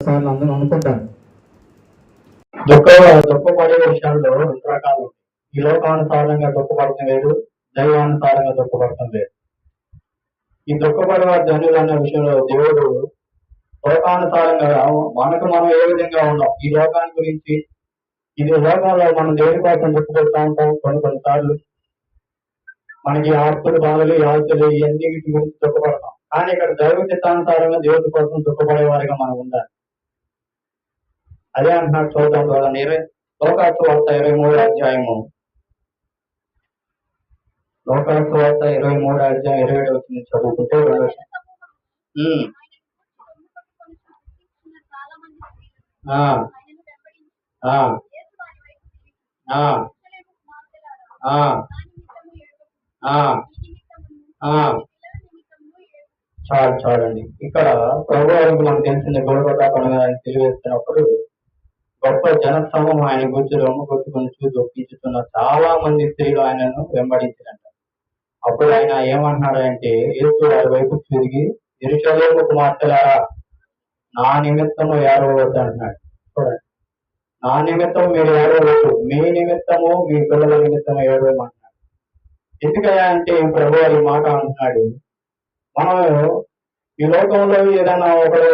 సార్లు అందరూ అనుకుంటారు. దుఃఖపడే విషయాల్లో రెండు రకాలు. ఈ లోకానుసారంగా దుఃఖపడటం వేరు, దైవానుసారంగా దుఃఖపడటం వేరు. ఈ దుఃఖపడే ధనులు అన్న విషయంలో దేవుడు లోకానుసారంగా మనకు మనం ఏ విధంగా ఉన్నాం, ఈ లోకాన్ని గురించి, ఇది లోకంలో మనం దేని కోసం దుఃఖపడుతూ ఉంటాం. కొన్నిసార్లు మనకి ఆస్తులు, బాధలు, ఆస్తులు ఇవన్నీ వీటి గురించి దుఃఖపడతాం. కానీ ఇక్కడ దైవ చిత్తానుసారంగా దేవుడి కోసం దుఃఖపడే వారిగా మనం ఉండాలి. అదే అంటున్నాడు. చూద్దాం చూడండి, లోకాసు వార్త 23వ అధ్యాయము. లోకాసు వార్త 23వ అధ్యాయం 27 వచ్చింది చదువుకుంటే చాలండి. ఇక్కడ ప్రభు వారికి మనకు తెలిసిన గొడవతాపంగా ఆయన తెలియజేస్తున్నప్పుడు గొప్ప జనసమూహం ఆయన గురించి రొమ్ము కొట్టుకుని దొప్పించుతున్న చాలా మంది స్త్రీలు ఆయనను వెంబడించారంట. అప్పుడు ఆయన ఏమంటున్నాడంటే, యేసు వారి వైపు తిరిగి, యెరూషలేము కుమార్తెలారా, నా నిమిత్తము ఏడవవద్దు అంటున్నాడు. చూడండి, నా నిమిత్తం మీరు ఏడవద్దు, మీ నిమిత్తము మీ పిల్లల నిమిత్తం ఏడవమంటున్నాడు. ఎందుకయ్యా అంటే ప్రభు వారి మాట అంటున్నాడు, మనం ఈ లోకంలో ఏదైనా ఒకడు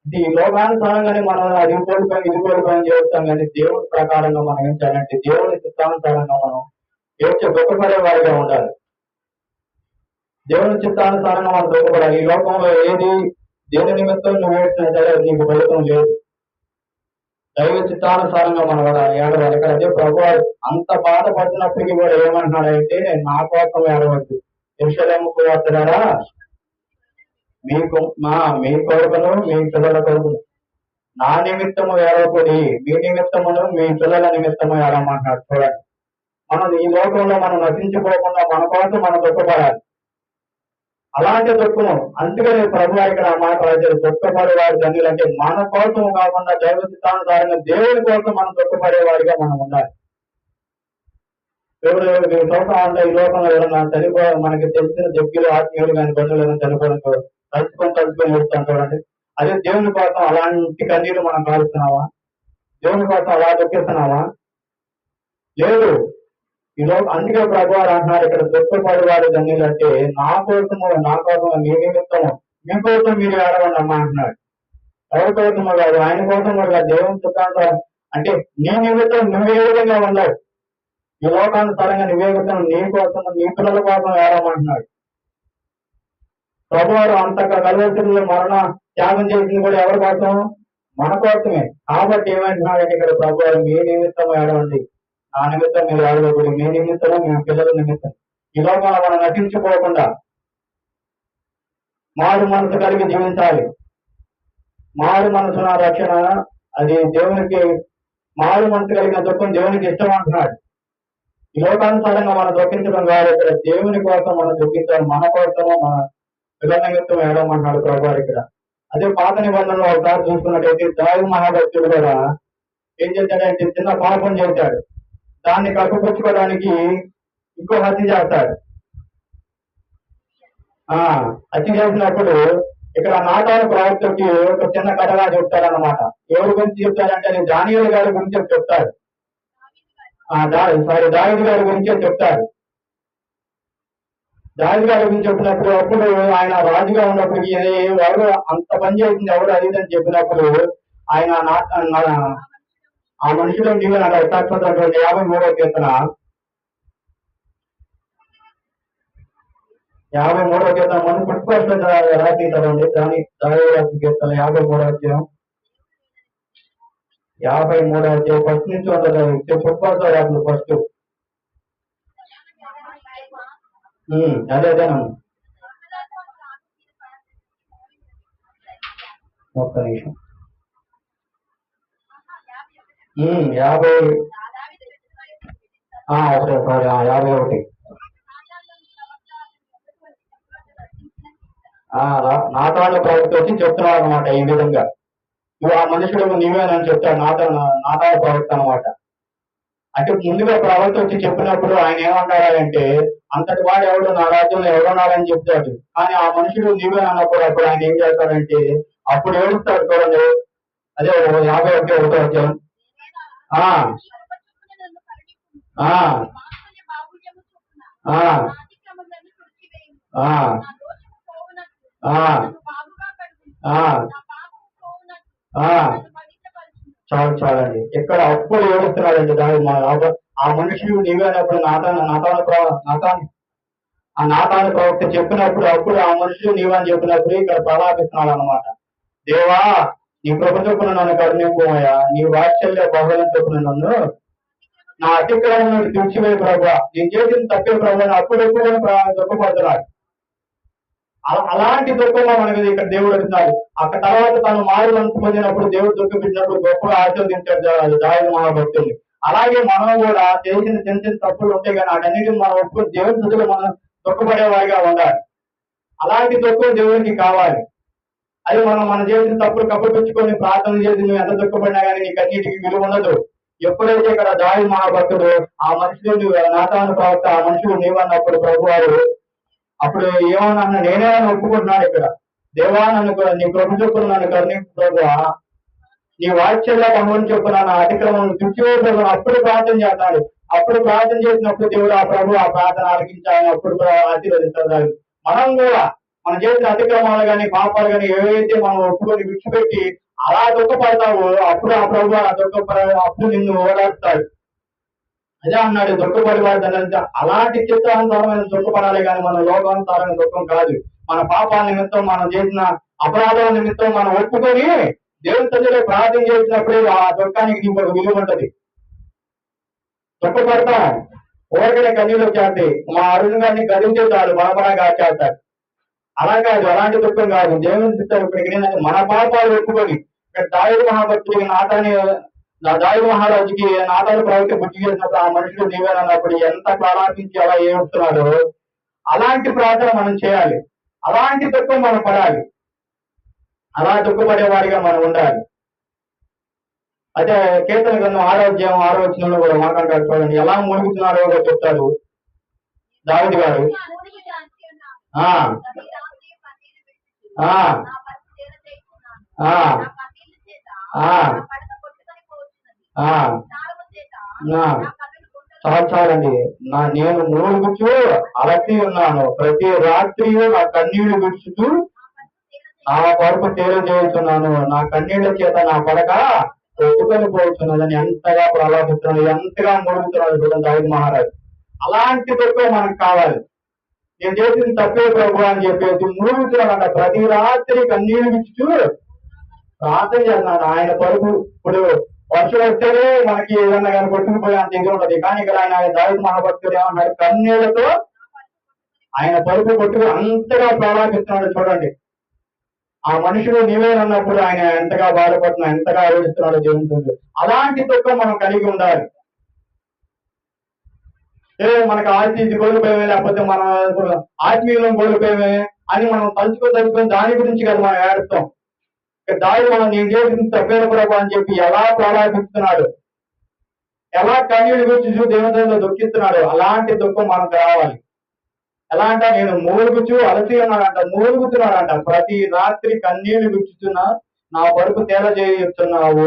ఈ లోకానుసారంగానే మనం అది కోల్పోయి ఇది కోల్పోయి చేస్తాం. కానీ దేవుడి ప్రకారంగా మనం ఏం చేయాలంటే దేవుడి చిత్తానుసారంగా మనం దుఃఖపడే వారిగా ఉండాలి. దేవుని చిత్తానుసారంగా మనం దుఃఖపడాలి. ఈ లోకంలో ఏది దేని నిమిత్తం నువ్వు ఏడ్చినా సరే నీకు ఫలితం లేదు. దైవ చిత్తానుసారంగా మనం ఏడవాలి. ఇక్కడ అదే ప్రభు అంత బాధపడుతున్నప్పటికీ కూడా ఏమంటున్నాడంటే, నా కోసం ఏడవద్దు, యెరూషలేము కుమార్తెలారా, మీ కొడుకును మీ పిల్లల కొడుకును నా నిమిత్తము ఏడవకుడి, మీ నిమిత్తమును మీ పిల్లల నిమిత్తము ఏడవమంటున్నాడు. చూడండి, మనం ఈ లోకంలో మనం నశించుకోకుండా మన కోసం మనం దుఃఖపడాలి. అలాంటి దుఃఖము అందుకని ప్రభు ఇక్కడ ఆ మాట రాశారు, దుఃఖపడే వారి ధన్యులు. అంటే మన కోసం కాకుండా దైవ చిత్తానుసారంగా దేవుడి కోసం మనం దుఃఖపడే వారిగా మనం ఉండాలి. దేవుడు చూస్తా ఉంటే ఈ లోకంలో ఎవరైనా మనకి తెలిసిన దగ్గర ఆత్మీయులు కానీ బంధువులు చనిపోవడంతో తలుచుకొని వస్తాం. చూడండి, అదే దేవుని కోసం అలాంటి కన్నీరు మనం కాలుస్తున్నావా? దేవుని కోసం అలా దుఃఖిస్తున్నావా? లేదు. అందుకే ప్రభు అంటున్నారు ఇక్కడ, దుఃఖపడి వారి ధన్యులు. అంటే నా కోసం మీ నిమిత్తము, మీ కోసం మీరు ఏడవండి అమ్మా అంటున్నాడు. ఎవరి కోసమో కాదు, ఆయన కోసం కూడా దేవుని దుఃఖాంతం. అంటే నీ నిమిత్తం నువ్వు ఏ విధంగా ఉండవు, ఈ లోకానుసారంగా నువ్వే విధంగా నీ కోసం నీ పిల్లల కోసం ఏడమంటున్నాడు. ప్రభువారు అంతగా కలవతుల్లో మరణ త్యాగం చేసింది కూడా ఎవరి కోసం? మన కోసమే. కాబట్టి ఏమంటున్నాడంటే ఇక్కడ ప్రభువారు, మీ నిమిత్తం ఏడవండి, నా నిమిత్తం మీరు ఏడవకూడదు, మీ నిమిత్తము మీ పిల్లల నిమిత్తం. ఈ లోకంలో మనం నటించుకోకుండా మారు మనసు కలిగి జీవించాలి. మారు మనసు నా రక్షణ, అది దేవునికి, మారు మనసు కలిగిన దుఃఖం దేవునికి ఇష్టం అంటున్నాడు. ఈ లోకానుసారంగా మనం దుఃఖించడం కాదు, ఇక్కడ దేవుని కోసం మనం దుఃఖించాలి, మన కోసము మన పిల్లల నిమిత్తం ఏడవమంటున్నాడు ప్రభు ఇక్కడ. అదే పాత నిబంధనలో ఒకసారి చూసుకున్నట్టయితే దావీదు మహాభక్తుడు కూడా ఏం చేశాడంటే చిన్న పాపం చేశాడు, దాన్ని కప్పుపుచ్చుకోవడానికి ఇంకో హత్య చేస్తాడు. హత్య చేసినప్పుడు ఇక్కడ నాటాను ప్రవక్తకి ఒక చిన్న కథగా చెప్తాడనమాట. ఎవరి గురించి చెప్తాడంటే దానియేలు గారి గురించి చెప్తాడు. దావీదు గారి గురించే చెప్తాడు. దావీదు గారి గురించి చెప్పినప్పుడు అప్పుడు ఆయన రాజుగా ఉన్నప్పటికీ ఎవరు అంత పని చేసింది ఎవరు అది అని చెప్పినప్పుడు ఆయన ఆ మనుషులు నీవు నాకు 53వ కీర్తన 53వ కీర్తన మనం పుట్టుకోసం రాసి చదవండి. దావీదు కీర్తన 53వ అధ్యాయం 53వ అధ్యాయం ఫస్ట్ నుంచి ఉంటుంది. పుట్టుకోసం రాదు ఫస్ట్. అదేనమ్మా, ఒక్క నిమిషం. 51 నాతాను ప్రవక్త వచ్చి చెప్తున్నాడు అనమాట. ఈ విధంగా నువ్వు ఆ మనుషుడు నీవేనని చెప్తాడు నాతాను ప్రవక్త అనమాట. అంటే ముందుగా ప్రవక్త వచ్చి చెప్పినప్పుడు ఆయన ఏమంటాడంటే, అంతటి వాడు ఎవడు నా రాజ్యంలో ఎవరున్నాడని చెప్తాడు. కానీ ఆ మనుషుడు నీవే అన్నప్పుడు అప్పుడు ఆయన ఏం చేస్తాడంటే అప్పుడు ఏడుస్తాడు. చూడండి, అదే 51:1 ఆ ఆ ఆ ఆ ఆ ఆ ఆ చాలు చాలండి. ఇక్కడ అప్పుడు ఏడుస్తున్నాడండి దాని ఆ మనుషులు నీవే అన్నప్పుడు నాతాను ఆ నాతాను ప్రవక్త చెప్పినప్పుడు అప్పుడు ఆ మనుషులు నీవని చెప్పినప్పుడు ఇక్కడ ప్రలాపిస్తున్నాడు అనమాట. దేవా, నీ కృప చొప్పున నన్ను కరుణింపుమయ్యా, నీ వాత్సల్య బహుళం చొప్పున నన్ను నా అతిక్రమం తుడిచివేయ ప్రభా, నేను చేసిన తప్పే ప్రభావం అప్పుడెప్పుడు దుఃఖపడుతున్నాడు. అలాంటి దుఃఖంలో మనకి ఇక్కడ దేవుడు అడుగుతున్నాడు. అక్కడ తర్వాత తను మారు మనసు పొందినప్పుడు దేవుడు దుఃఖించినప్పుడు గొప్పగా ఆశీర్వదించాడు దావీదు మహాభక్తుల్ని. అలాగే మనం కూడా చేసిన చిన్న చిన్న తప్పులు ఉంటాయి కానీ వాటన్నిటిని మనం ఒప్పుకొని దేవుని స్థుతిలో మనం దుఃఖపడేవారిగా ఉండాలి. అలాంటి దుఃఖం దేవుడికి కావాలి. అది మనం చేసిన తప్పులు కప్పిపుచ్చుకొని ప్రార్థన చేసి నువ్వు ఎంత దుఃఖపడినా కానీ నీకు అన్నిటికీ విలువ ఉండదు. ఎప్పుడైతే ఇక్కడ దావీదు మహాభక్తుడు ఆ మనుషులు నాతాను ప్రవక్త ఆ మనుషులు నీవన్నప్పుడు ప్రభు వారు అప్పుడు ఏమన్నా నేనేమన్నా ఒప్పుకుంటున్నాడు ఇక్కడ. దేవా, నన్ను నీ కృప చొప్పున నన్ను కరుణింపు ప్రభువా, నీ వాత్సల్య బహుళం చొప్పున నా అతిక్రమం తుడిచివేయ అప్పుడు ప్రార్థన చేస్తాడు. అప్పుడు ప్రార్థన చేసినప్పుడు దేవుడు ఆ ప్రభు ఆ ప్రార్థన ఆలకించాలని అప్పుడు ఆశీర్వదిస్తాడు. మనం కూడా మనం చేసిన అతిక్రమాలు కానీ పాపాలు కానీ ఏవైతే మనం ఒప్పుకొని విడిచిపెట్టి అలా దుఃఖపడతావో అప్పుడు ఆ ప్రభు ఆ అప్పుడు నిన్ను ఓదార్స్తాడు. అదే అన్నాడు, దుఃఖపడేవాడు అలాంటి చిత్తానుసారమైన దుఃఖపడాలి కానీ మన లోకానుసారమైన దుఃఖం కాదు. మన పాపాల నిమిత్తం మనం చేసిన అపరాధాల నిమిత్తం మనం ఒప్పుకొని దేవుని సన్నిధిలో ప్రార్థన చేసినప్పుడే ఆ దుఃఖానికి నీకు ఒక విలువ ఉంటది. దుఃఖపడతాం, ఊరకనే కన్నీళ్ళు వచ్చేస్తాయి. మా అరుణ్ గారిని గదించే చాలు బలబలగా చేస్తాడు. అలా కాదు, అలాంటి దుఃఖం కాదు. దేవుని చిత్తం ఇక్కడికి ఏంటంటే మన పాపాలు ఒప్పుకొని ఇక్కడ దావీదు మహాభక్తుడికి దావీదు మహారాజుకి నాతాను ప్రవక్త బుద్ధి చేసినప్పుడు ఆ మనుషులు నీవేనన్నప్పుడు ఎంత ప్రలాపించి అలా ఏడుస్తున్నాడో అలాంటి ప్రార్థన మనం చేయాలి. అలాంటి దుఃఖం మనం పడాలి. అలా దుఃఖపడే వారిగా మనం ఉండాలి. అయితే కీర్తన గ్రంథం 6వ వచనంలో కూడా మాట్లాడతారు చూడండి, ఎలా మునుగుతున్నారో చెప్తారు దావీదు గారు. ఆ ఆ చాలండి. నేను మూలుగుచూ అలసి ఉన్నాను, ప్రతి రాత్రి నా కన్నీళ్లు విడుచుతూ నా పరుపు తేలు చేస్తున్నాను, నా కన్నీళ్ల చేత నా పడక కొట్టుకొని పోతున్నదని ఎంతగా ప్రలాపిస్తున్నాడు, ఎంతగా ముడుగుతున్నాడు దావీదు మహారాజు. అలాంటి దుఃఖం మనకు కావాలి. నేను చేసిన తప్పే ప్రభు అని చెప్పేసి ముడుగుతున్నాడు. ప్రతి రాత్రి కన్నీళ్లు విడుచుతూ ప్రార్థన చేస్తున్నాడు. ఆయన పరుపు ఇప్పుడు వర్షం వస్తేనే మనకి ఏదన్నా కానీ కొట్టుకుపోయే అంత ఇది ఉంటది. కానీ ఇక్కడ ఆయన దావీదు మహాభక్తుడు ఏమన్నాడు, కన్నీళ్లతో ఆయన పరుపు కొట్టుకుని అంతగా ప్రలాపిస్తున్నాడు. చూడండి, ఆ మనుషులు నీవేనన్నప్పుడు ఆయన ఎంతగా బాధపడుతున్నాడు, ఎంతగా ఆలోచిస్తున్నాడో దేవుని. అలాంటి దుఃఖం మనం కలిగి ఉండాలి. మనకు ఆస్తి కోల్పోయామే, లేకపోతే మన ఆత్మీయులను కోల్పోయామే అని మనం తలుచుకొని దాని గురించి కదా మనం ఏడుస్తాం. దావీదు మనం నేను చేసిన తప్పేరు ప్రభు అని చెప్పి ఎలా ప్రలాపిస్తున్నాడు, ఎలా కన్నీళ్ళు గురించి దేవునిలో దుఃఖిస్తున్నాడు. అలాంటి దుఃఖం మనకు రావాలి. ఎలా అంటే నేను మూలుగుచూ అలసి మూలుగుతున్నాడంట. ప్రతి రాత్రి కన్నీళ్లు గుచ్చుతున్నా నా పరుపు తేల చేస్తున్నావు.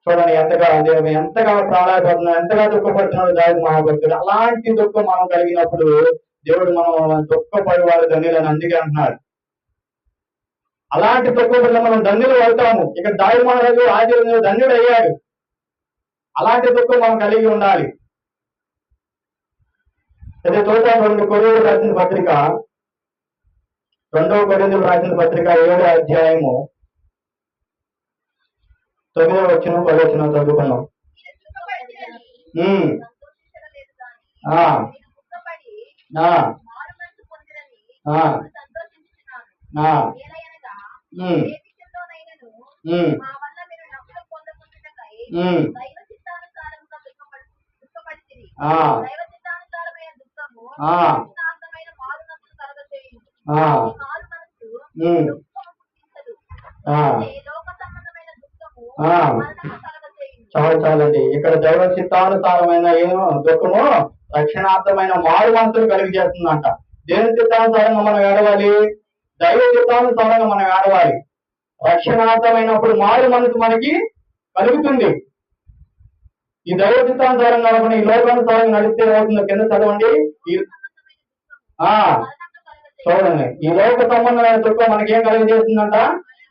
చూడండి ఎంతగా ప్రాణాయపడుతున్నాడు, ఎంతగా దుఃఖపడుతున్నాడు దావీదు మహాభక్తుడు. అలాంటి దుఃఖం మనం కలిగినప్పుడు దేవుడు మనం దుఃఖపడి వారు ధన్యులని అందుకే అంటున్నాడు. అలాంటి దుఃఖం మనం ధన్యులు అవుతాము. ఇక్కడ దావీదు మహారాజు ఆశీర్వాదంలో ధన్యుడు అయ్యాడు. అలాంటి దుఃఖం మనం కలిగి ఉండాలి. అదే చూద్దాం 2 కొరింథీయులకు రాసిన పత్రిక 2వ కొరింథీయులకు రాసిన పత్రిక 7వ అధ్యాయము 9వ వచనం 10వ వచనం చదువుకున్నాం. చాలండి. ఇక్కడ దైవ చిత్తానుసారమైన ఏమో దుఃఖము రక్షణార్థమైన మారు మనసులు కలిగి చేస్తుందంట. దేని చిత్తానుసారంగా మనం ఏడవాలి, దైవ చిత్తానుసారంగా మనం ఏడవాలి. రక్షణార్థమైనప్పుడు మారు మనసు మనకి కలుగుతుంది. ఈ దైవ చిత్తానుసారం కాకుండా ఈ లోకానుసారం నడిస్తే ఏమవుతుందో కింద చదవండి. ఆ చూడండి, ఈ లోక సంబంధమైన దుఃఖం మనకేం కలిగజేస్తుందంట?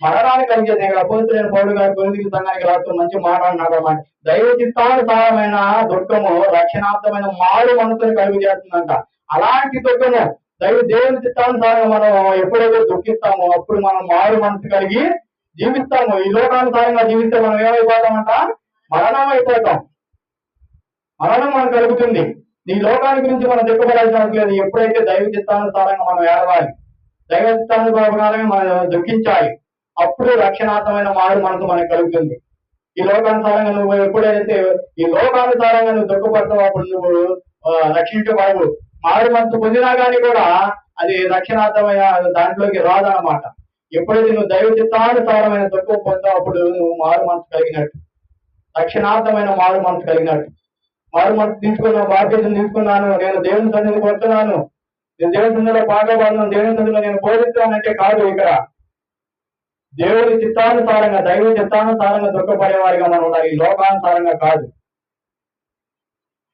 మరణాన్ని కలిగజేస్తుంది. ఇక్కడ అపోస్తలుడైన పౌలు గారు కొరింథీ సంఘానికి రాస్తూ మంచి మాట అన్నాడు అన్నమాట. దైవ చిత్తానుసారమైన దుఃఖము రక్షణార్థమైన మారు మనసుని కలుగజేస్తుందంట. అలాంటి దుఃఖము దేవుని చిత్తానుసారంగా మనం ఎప్పుడైతే దుఃఖిస్తామో అప్పుడు మనం మారు మనసు కలిగి జీవిస్తాము. ఈ లోకానుసారంగా జీవిస్తే మనం ఏమైపోతామంట? మరణం అయిపోతాం. మరణం మనకు కలుగుతుంది. ఈ లోకానికి గురించి మనం దుఃఖపడాల్సిన అవసరం లేదు. ఎప్పుడైతే దైవ చిత్తానుసారంగా మనం ఏడవాలి, దైవ చిత్తానుసారంగా మనం దుఃఖించాలి, అప్పుడు రక్షణార్థమైన మారు మనసు మనకు కలుగుతుంది. ఈ లోకానుసారంగా నువ్వు ఎప్పుడైతే ఈ లోకానుసారంగా నువ్వు దుఃఖపడతావు అప్పుడు నువ్వు రక్షించబడవు. మారు మనసు పొందినా కానీ కూడా అది రక్షణార్థమైన దాంట్లోకి రాదన్నమాట. ఎప్పుడైతే నువ్వు దైవ చిత్తానుసారమైన దుఃఖం పొందుతావు అప్పుడు నువ్వు మారు మనసు కలిగినట్టు, రక్షణార్థమైన మారు మనసు కలిగినట్టు. మారు మనసు తీసుకున్నాను, బాధ్యతను తీసుకున్నాను, నేను దేవుని సన్నిధికి వస్తున్నాను, నేను దేవుని సన్నిధిలో పాల్గొన్నాను, దేవుని సన్నిధిలో నేను బోధిస్తానంటే కాదు. ఇక్కడ దేవుని చిత్తానుసారంగా దైవ చిత్తానుసారంగా దుఃఖపడేవారిగా మనం ఉండాలి, ఈ లోకానుసారంగా కాదు.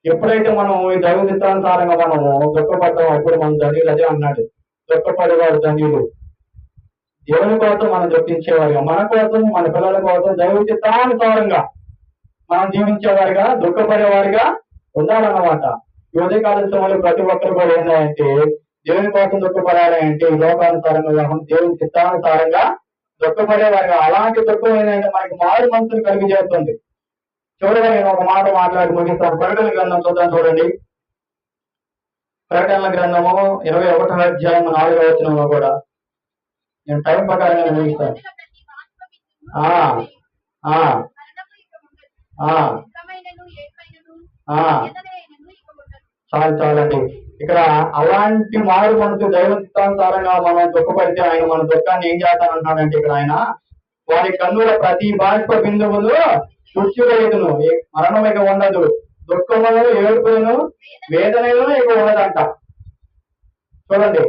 ఎప్పుడైతే మనం ఈ దైవ చిత్తానుసారంగా మనము దుఃఖపడతాం అప్పుడు మనం ధన్యులు. అదే అన్నాడు, దుఃఖపడేవాడు ధన్యులు. దేవుని కోసం మనం దుఃఖించేవారిగా, మన కోసం మన పిల్లల కోసం దైవ చిత్తానుసారంగా మనం జీవించేవారిగా దుఃఖపడేవారిగా ఉండాలన్నమాట. ఈ ఉదయకాల సమయంలో ప్రతి ఒక్కరు కూడా ఏంటంటే దేవుని కోసం దుఃఖపడాలి అంటే ఈ లోకానుసారంగా కాకుండా దేవుని చిత్తానుసారంగా దుఃఖపడేవారిగా. అలాంటి దుఃఖం ఏంటంటే మనకి మారు మనసును కలిగి చేస్తుంది. చూడగా నేను ఒక మాట మాట్లాడి ముగిస్తాను. ప్రకటన గ్రంథం చూద్దాం, చూడండి. ప్రకటనల గ్రంథము 21వ అధ్యాయం 4వ వచనంలో కూడా నేను టైం ప్రకారంగా ముగిస్తాను. చాలండి. ఇక్కడ అలాంటి మారు మనసు దైవ చిత్తానుసారంగా మనం దుఃఖపడితే ఆయన మన దుఃఖాన్ని ఏం చేస్తానంటున్నాడంటే ఇక్కడ ఆయన వారి కన్నుల ప్రతి బాష్ప బిందువులు తుడిచివేయుదును, మరణం ఇక ఉండదు, దుఃఖమును ఏడుపులను వేదనలను ఇక ఉండదంట. చూడండి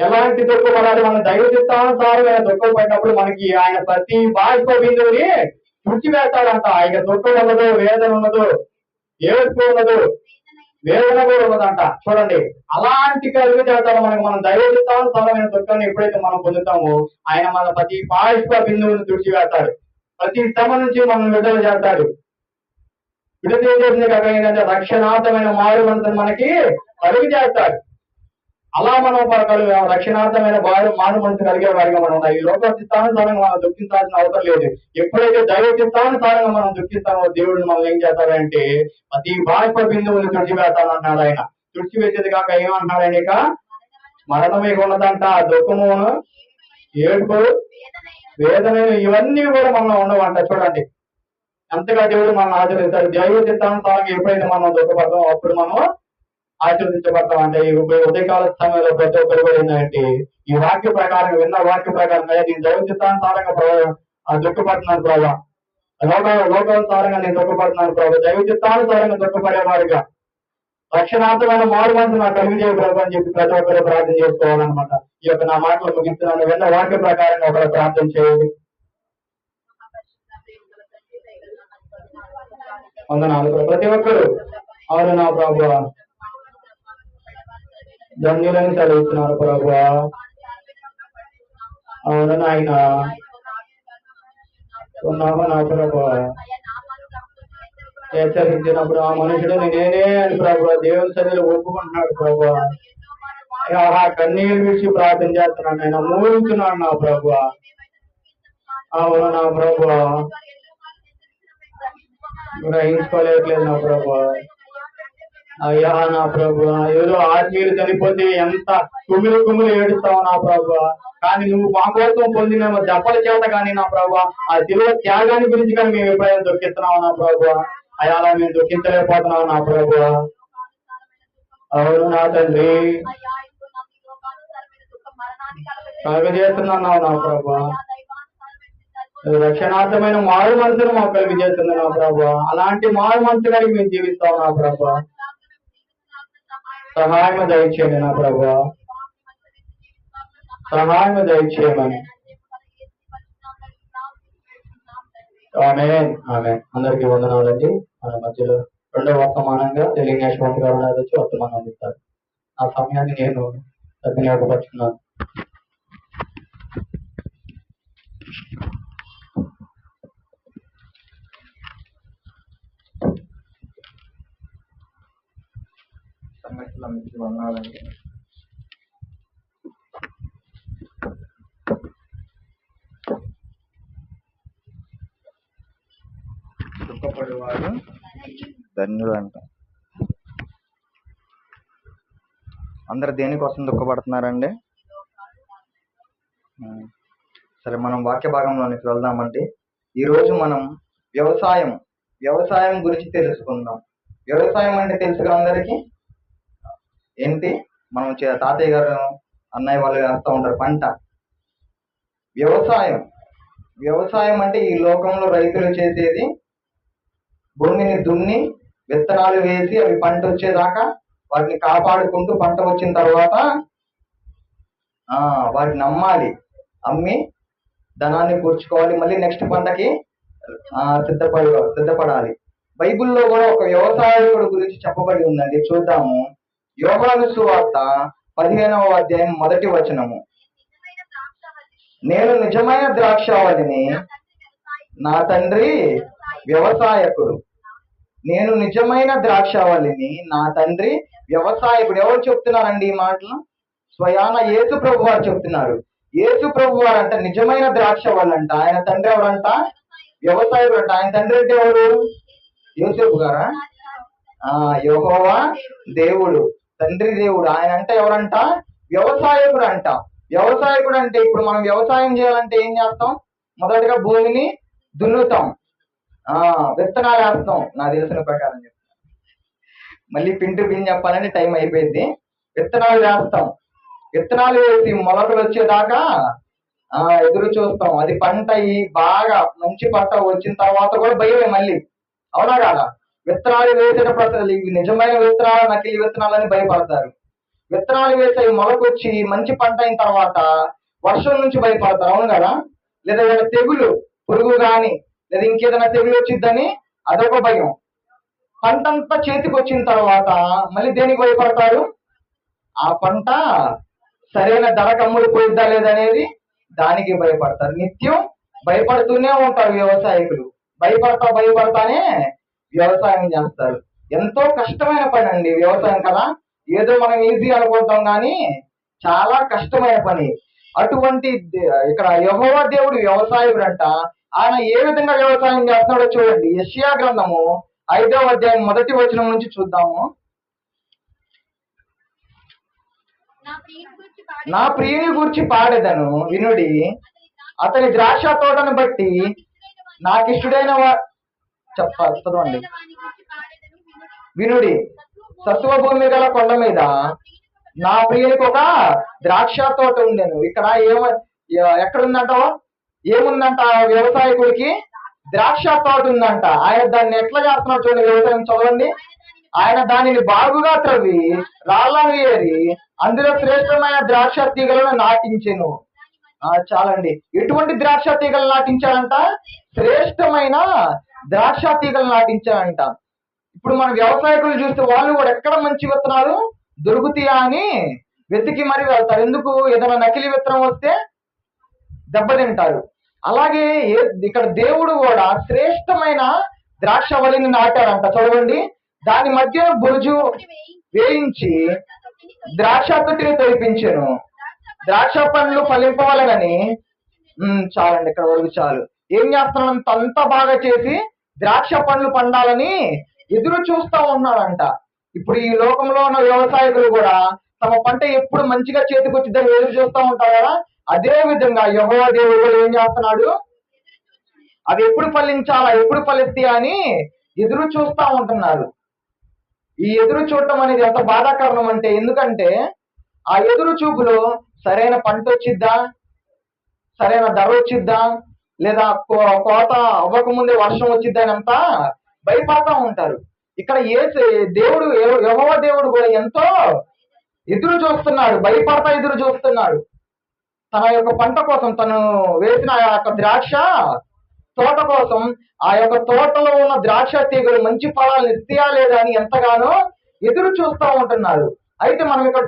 ఎలాంటి దుఃఖపడాలి. మనం దైవ చిత్తానుసారమైన దుఃఖపడినప్పుడు మనకి ఆయన ప్రతి బాష్ప బిందువుని తుడిచివేస్తాడంట. ఆయన దుఃఖం ఉండదు, వేదన ఉండదు, ఏడుపు ఉండదు, వేదన కూడా ఉన్నదంట. చూడండి అలాంటి కలుగు చేస్తాడు మనకి. మనం దైవ చిత్తానుసారమైన దుఃఖాన్ని ఎప్పుడైతే మనం పొందుతామో ఆయన మన ప్రతి బాష్ప బిందువుని తుడిచివేస్తాడు, ప్రతి శ్రమ నుంచి మనం విడుదల చేస్తాడు. విడుదల చేసింది కాక ఏంటంటే రక్షణార్థమైన మారు మనసును మనకి కలుగు చేస్తాడు. అలా మనం రక్షణార్థమైన మారు మనసు కలిగే వారిగా మనం ఈ లోక చిత్తానుసారంగా మనం దుఃఖించాల్సిన అవసరం లేదు. ఎప్పుడైతే దైవ చిత్తానుసారంగా మనం దుఃఖిస్తామో దేవుడు మనం ఏం చేస్తాడంటే ప్రతి బాష్ప బిందువుని తుడిచివేస్తానన్నాడు ఆయన. తుడిచివేసేది కాక ఏమంటున్నాడు ఆయన? ఇక మరణమే ఉన్నదంట, దుఃఖమును ఏడుపు వేదన ఇవన్నీ కూడా మనం ఉండవంట. చూడండి ఎంతగా దేవుడు మనం ఆచరిస్తాడు. దైవ చిత్తానుసారంగా ఎప్పుడైతే మనం దుఃఖపడతామో అప్పుడు మనం ఆచరించబడతాం. అంటే ఈ ఉదయకాల సమయంలో ప్రతి ఒక్కరు కూడా ఏంటంటే ఈ వాక్య ప్రకారం విన్న వాక్య ప్రకారం నేను దైవ చిత్తానుసారంగా దుఃఖపడుతున్నాను ప్రభావ, లోకానుసారంగా నేను దుఃఖపడుతున్నాను ప్రభావ, దైవ చిత్తానుసారంగా దుఃఖపడేవారిగా రక్షణార్థమైన మారు మనసు నాకు కలిగి చేయ ప్రభు అని చెప్పి ప్రతి ఒక్కరు ప్రార్థన చేసుకోవాలన్నమాట. ఈ యొక్క నా మాటలు ముగిస్తున్నాను. విన్న వాక్య ప్రకారంగా ఒకరు ప్రార్థన చేయండి. వందనాలు ప్రతి ఒక్కరు. అవును నా ప్రభు, ధన్యులని చదువుతున్నారు ప్రభు. అవును నాయన, ఉన్నాము నా ప్రభు. హెచ్చరించినప్పుడు ఆ మనుషుడు నేనే అని ప్రభు దేవుని సన్నిధిలో ఒప్పుకుంటున్నాడు ప్రభు. కన్నీళ్ళు విడిచి ప్రార్థన చేస్తున్నాను ఆయన, మూలుతున్నాడు నా ప్రభు. అవును నా ప్రభు, గ్రహించుకోలేట్లేదు నా ప్రభు. అయ్యా నా ప్రభు, ఏదో ఆత్మీయులు చనిపోతే ఎంత కుమిలి ఏడుస్తావు నా ప్రభు. కానీ నువ్వు మా కోసం పొందిన దెబ్బల చేత కానీ నా ప్రభు ఆ శిలువ త్యాగాన్ని గురించి కానీ మేము ఎప్పుడైనా దుఃఖిస్తున్నావు నా ప్రభు. అయ్యా అలా మేము దుఃఖించలేకపోతున్నావు నా ప్రభు. అవును నా తండ్రి, కలుగజేస్తున్నావు నా ప్రభు. రక్షణార్థమైన మారు మనసును మాకు కలిగి చేస్తుంది నా ప్రభు. అలాంటి మారు మనసు కలిగి మేము జీవిస్తాం నా ప్రభు. సహాయం దయచేయండి నా ప్రభు, సహాయం దయచేయమని ఆమె ఆమె అందరికీ వందనాలండి. మన మధ్యలో రెండవ వర్తమానంగా తెలుగు యశ్వంత్ గారు వచ్చి వర్తమానం అందిస్తారు. ఆ సమయాన్ని నేను సద్వినియోగపరుచుకున్నాను. సంఘటనలకి వందనాలండి. దుఃఖపడేవాడు ధన్యుడు అంట. అందరు దేనికోసం దుఃఖపడుతున్నారండి? సరే, మనం వాక్య భాగంలోనికి వెళ్దామండి. ఈరోజు మనం వ్యవసాయం గురించి తెలుసుకుందాం. వ్యవసాయం అంటే తెలుసుగా అందరికీ. ఏంటి, మనం తాతయ్య గారు అన్నయ్య వాళ్ళు వేస్తూ ఉంటారు పంట. వ్యవసాయం అంటే ఈ లోకంలో రైతులు చేసేది భూమిని దున్ని విత్తనాలు వేసి అవి పంట వచ్చేదాకా వాటిని కాపాడుకుంటూ పంట వచ్చిన తర్వాత వాటిని అమ్మి ధనాన్ని కూర్చుకోవాలి, మళ్ళీ నెక్స్ట్ పంటకి సిద్ధపడాలి. బైబిల్లో కూడా ఒక వ్యవసాయకుడు గురించి చెప్పబడి ఉందండి, చూద్దాము. యోహాను సువార్త 15వ అధ్యాయం 1వ వచనము. నేను నిజమైన ద్రాక్షావళిని, నా తండ్రి వ్యవసాయకుడు. నేను నిజమైన ద్రాక్షావళిని, నా తండ్రి వ్యవసాయకుడు. ఎవరు చెప్తున్నారండి ఈ మాటలు? స్వయాన యేసు ప్రభు వారు చెప్తున్నారు. యేసు ప్రభు వారు అంట నిజమైన ద్రాక్షావళి అంట. ఆయన తండ్రి ఎవరంట? వ్యవసాయకుడు అంట. ఆయన తండ్రి అంటే ఎవరు? యోసేపు గారా? యెహోవా దేవుడు, తండ్రి దేవుడు. ఆయన అంటే ఎవరంట? వ్యవసాయకుడు అంట. వ్యవసాయకుడు అంటే ఇప్పుడు మనం వ్యవసాయం చేయాలంటే ఏం చేస్తాం? మొదటిగా భూమిని దున్నుతాం, విత్తనాలు వేస్తాం. నాకు తెలిసిన ప్రకారం చెప్తాను, మళ్ళీ పిన్ చెప్పాలని టైం అయిపోయింది. విత్తనాలు వేస్తాం, విత్తనాలు వేసి మొలకలు వచ్చేదాకా ఎదురు చూస్తాం. అది పంట బాగా మంచి పంట వచ్చిన తర్వాత కూడా భయమే మళ్ళీ, అవునా కాదా? విత్తనాలు వేసేటప్పుడు అసలు ఇవి నిజమైన విత్తనాలు నకిలీ విత్తనాలని భయపడతారు. విత్తనాలు వేసి మొలకొచ్చి మంచి పంట అయిన తర్వాత వర్షం నుంచి భయపడతారు, అవును కదా? లేదా ఏదైనా తెగులు, పురుగు కానీ లేదా ఇంకేదైనా తెగులు వచ్చిద్దని అదొక భయం. పంట అంతా చేతికి వచ్చిన తర్వాత మళ్ళీ దేనికి భయపడతారు? ఆ పంట సరైన ధరకు అమ్ముడుపోయిద్దా లేదనేది దానికి భయపడతారు. నిత్యం భయపడుతూనే ఉంటారు వ్యవసాయకులు. భయపడతానే వ్యవసాయం చేస్తారు. ఎంతో కష్టమైన పని అండి వ్యవసాయం కదా. ఏదో మనం ఈజీ అనుకుంటాం కానీ చాలా కష్టమైన పని. అటువంటి ఇక్కడ యెహోవా దేవుడు వ్యవసాయకుడు అంట. ఆయన ఏ విధంగా వ్యవసాయం చేస్తున్నాడో చూడండి. యెషయా గ్రంథము 5వ అధ్యాయం 1వ వచనం నుంచి చూద్దాము. నా ప్రియుని గురించి పాడేదను వినుడి, అతని ద్రాక్ష తోటను బట్టి నాకిష్టుడైన చదవండి. వినుడి, సత్వ భూమి గల కొండ మీద నా ప్రియునికి ఒక ద్రాక్ష తోట ఉండేను. ఇక్కడ ఎక్కడుందంట? ఏముందంట? వ్యవసాయకుడికి ద్రాక్ష తోట ఉందంట. ఆయన దాన్ని ఎట్లా చేస్తున్నాడు చూడండి. వ్యవసాయం చదవండి. ఆయన దానిని బాగుగా త్రవ్వి రాళ్ళను ఏరి అందులో శ్రేష్టమైన ద్రాక్ష తీగలను నాటించెను. చాలండి. ఎటువంటి ద్రాక్ష తీగలు నాటించాడంట? శ్రేష్టమైన ద్రాక్ష తీగలు నాటించాడంట. ఇప్పుడు మన వ్యవసాయకులు చూస్తే వాళ్ళు కూడా ఎక్కడ మంచి విత్తనాలు దొరుకుతాయా అని వెతికి మరి వెళ్తారు. ఎందుకు? ఏదైనా నకిలీ విత్తనం వస్తే దెబ్బతింటారు. అలాగే ఇక్కడ దేవుడు కూడా శ్రేష్టమైన ద్రాక్షవల్లిని నాటాడంట. చదవండి. దాని మధ్య బొరుజు వేయించి ద్రాక్ష తొట్టిని తొలిపించాను, ద్రాక్ష పండ్లు ఫలింపవాలని. చాలండి, ఇక్కడ వరకు చాలు. ఏం చేస్తున్నాడు? అంతా బాగా చేసి ద్రాక్ష పండ్లు పండాలని ఎదురు చూస్తూ ఉన్నాడంట. ఇప్పుడు ఈ లోకంలో ఉన్న వ్యవసాయకులు కూడా తమ పంట ఎప్పుడు మంచిగా చేతికి వచ్చిద్దని ఎదురు చూస్తూ ఉంటారు కదా. అదే విధంగా యెహోవా దేవుడు కూడా ఏం చేస్తున్నాడు? అది ఎప్పుడు ఫలించాలా, ఎప్పుడు ఫలిస్తాయా అని ఎదురు చూస్తూ ఉంటున్నారు. ఈ ఎదురు చూడటం అనేది ఎంత బాధాకరణం అంటే, ఎందుకంటే ఆ ఎదురు చూపులో సరైన పంట వచ్చిద్దా, సరైన ధర వచ్చిద్దా, లేదా కోత అవ్వకముందే వర్షం వచ్చిద్దా అని అంతా భయపడతా ఉంటారు. ఇక్కడ దేవుడు యెహోవా దేవుడు కూడా ఎంతో ఎదురు చూస్తున్నాడు, భయపడతా ఎదురు చూస్తున్నాడు. తన యొక్క పంట కోసం తను వేసిన ఆ యొక్క ద్రాక్ష తోట కోసం ఆ యొక్క తోటలో ఉన్న ద్రాక్ష తీగలు మంచి ఫలాలు ఇస్తాయా లేదా అని ఎంతగానో ఎదురు చూస్తూ ఉంటున్నారు. అయితే మనం ఇక్కడ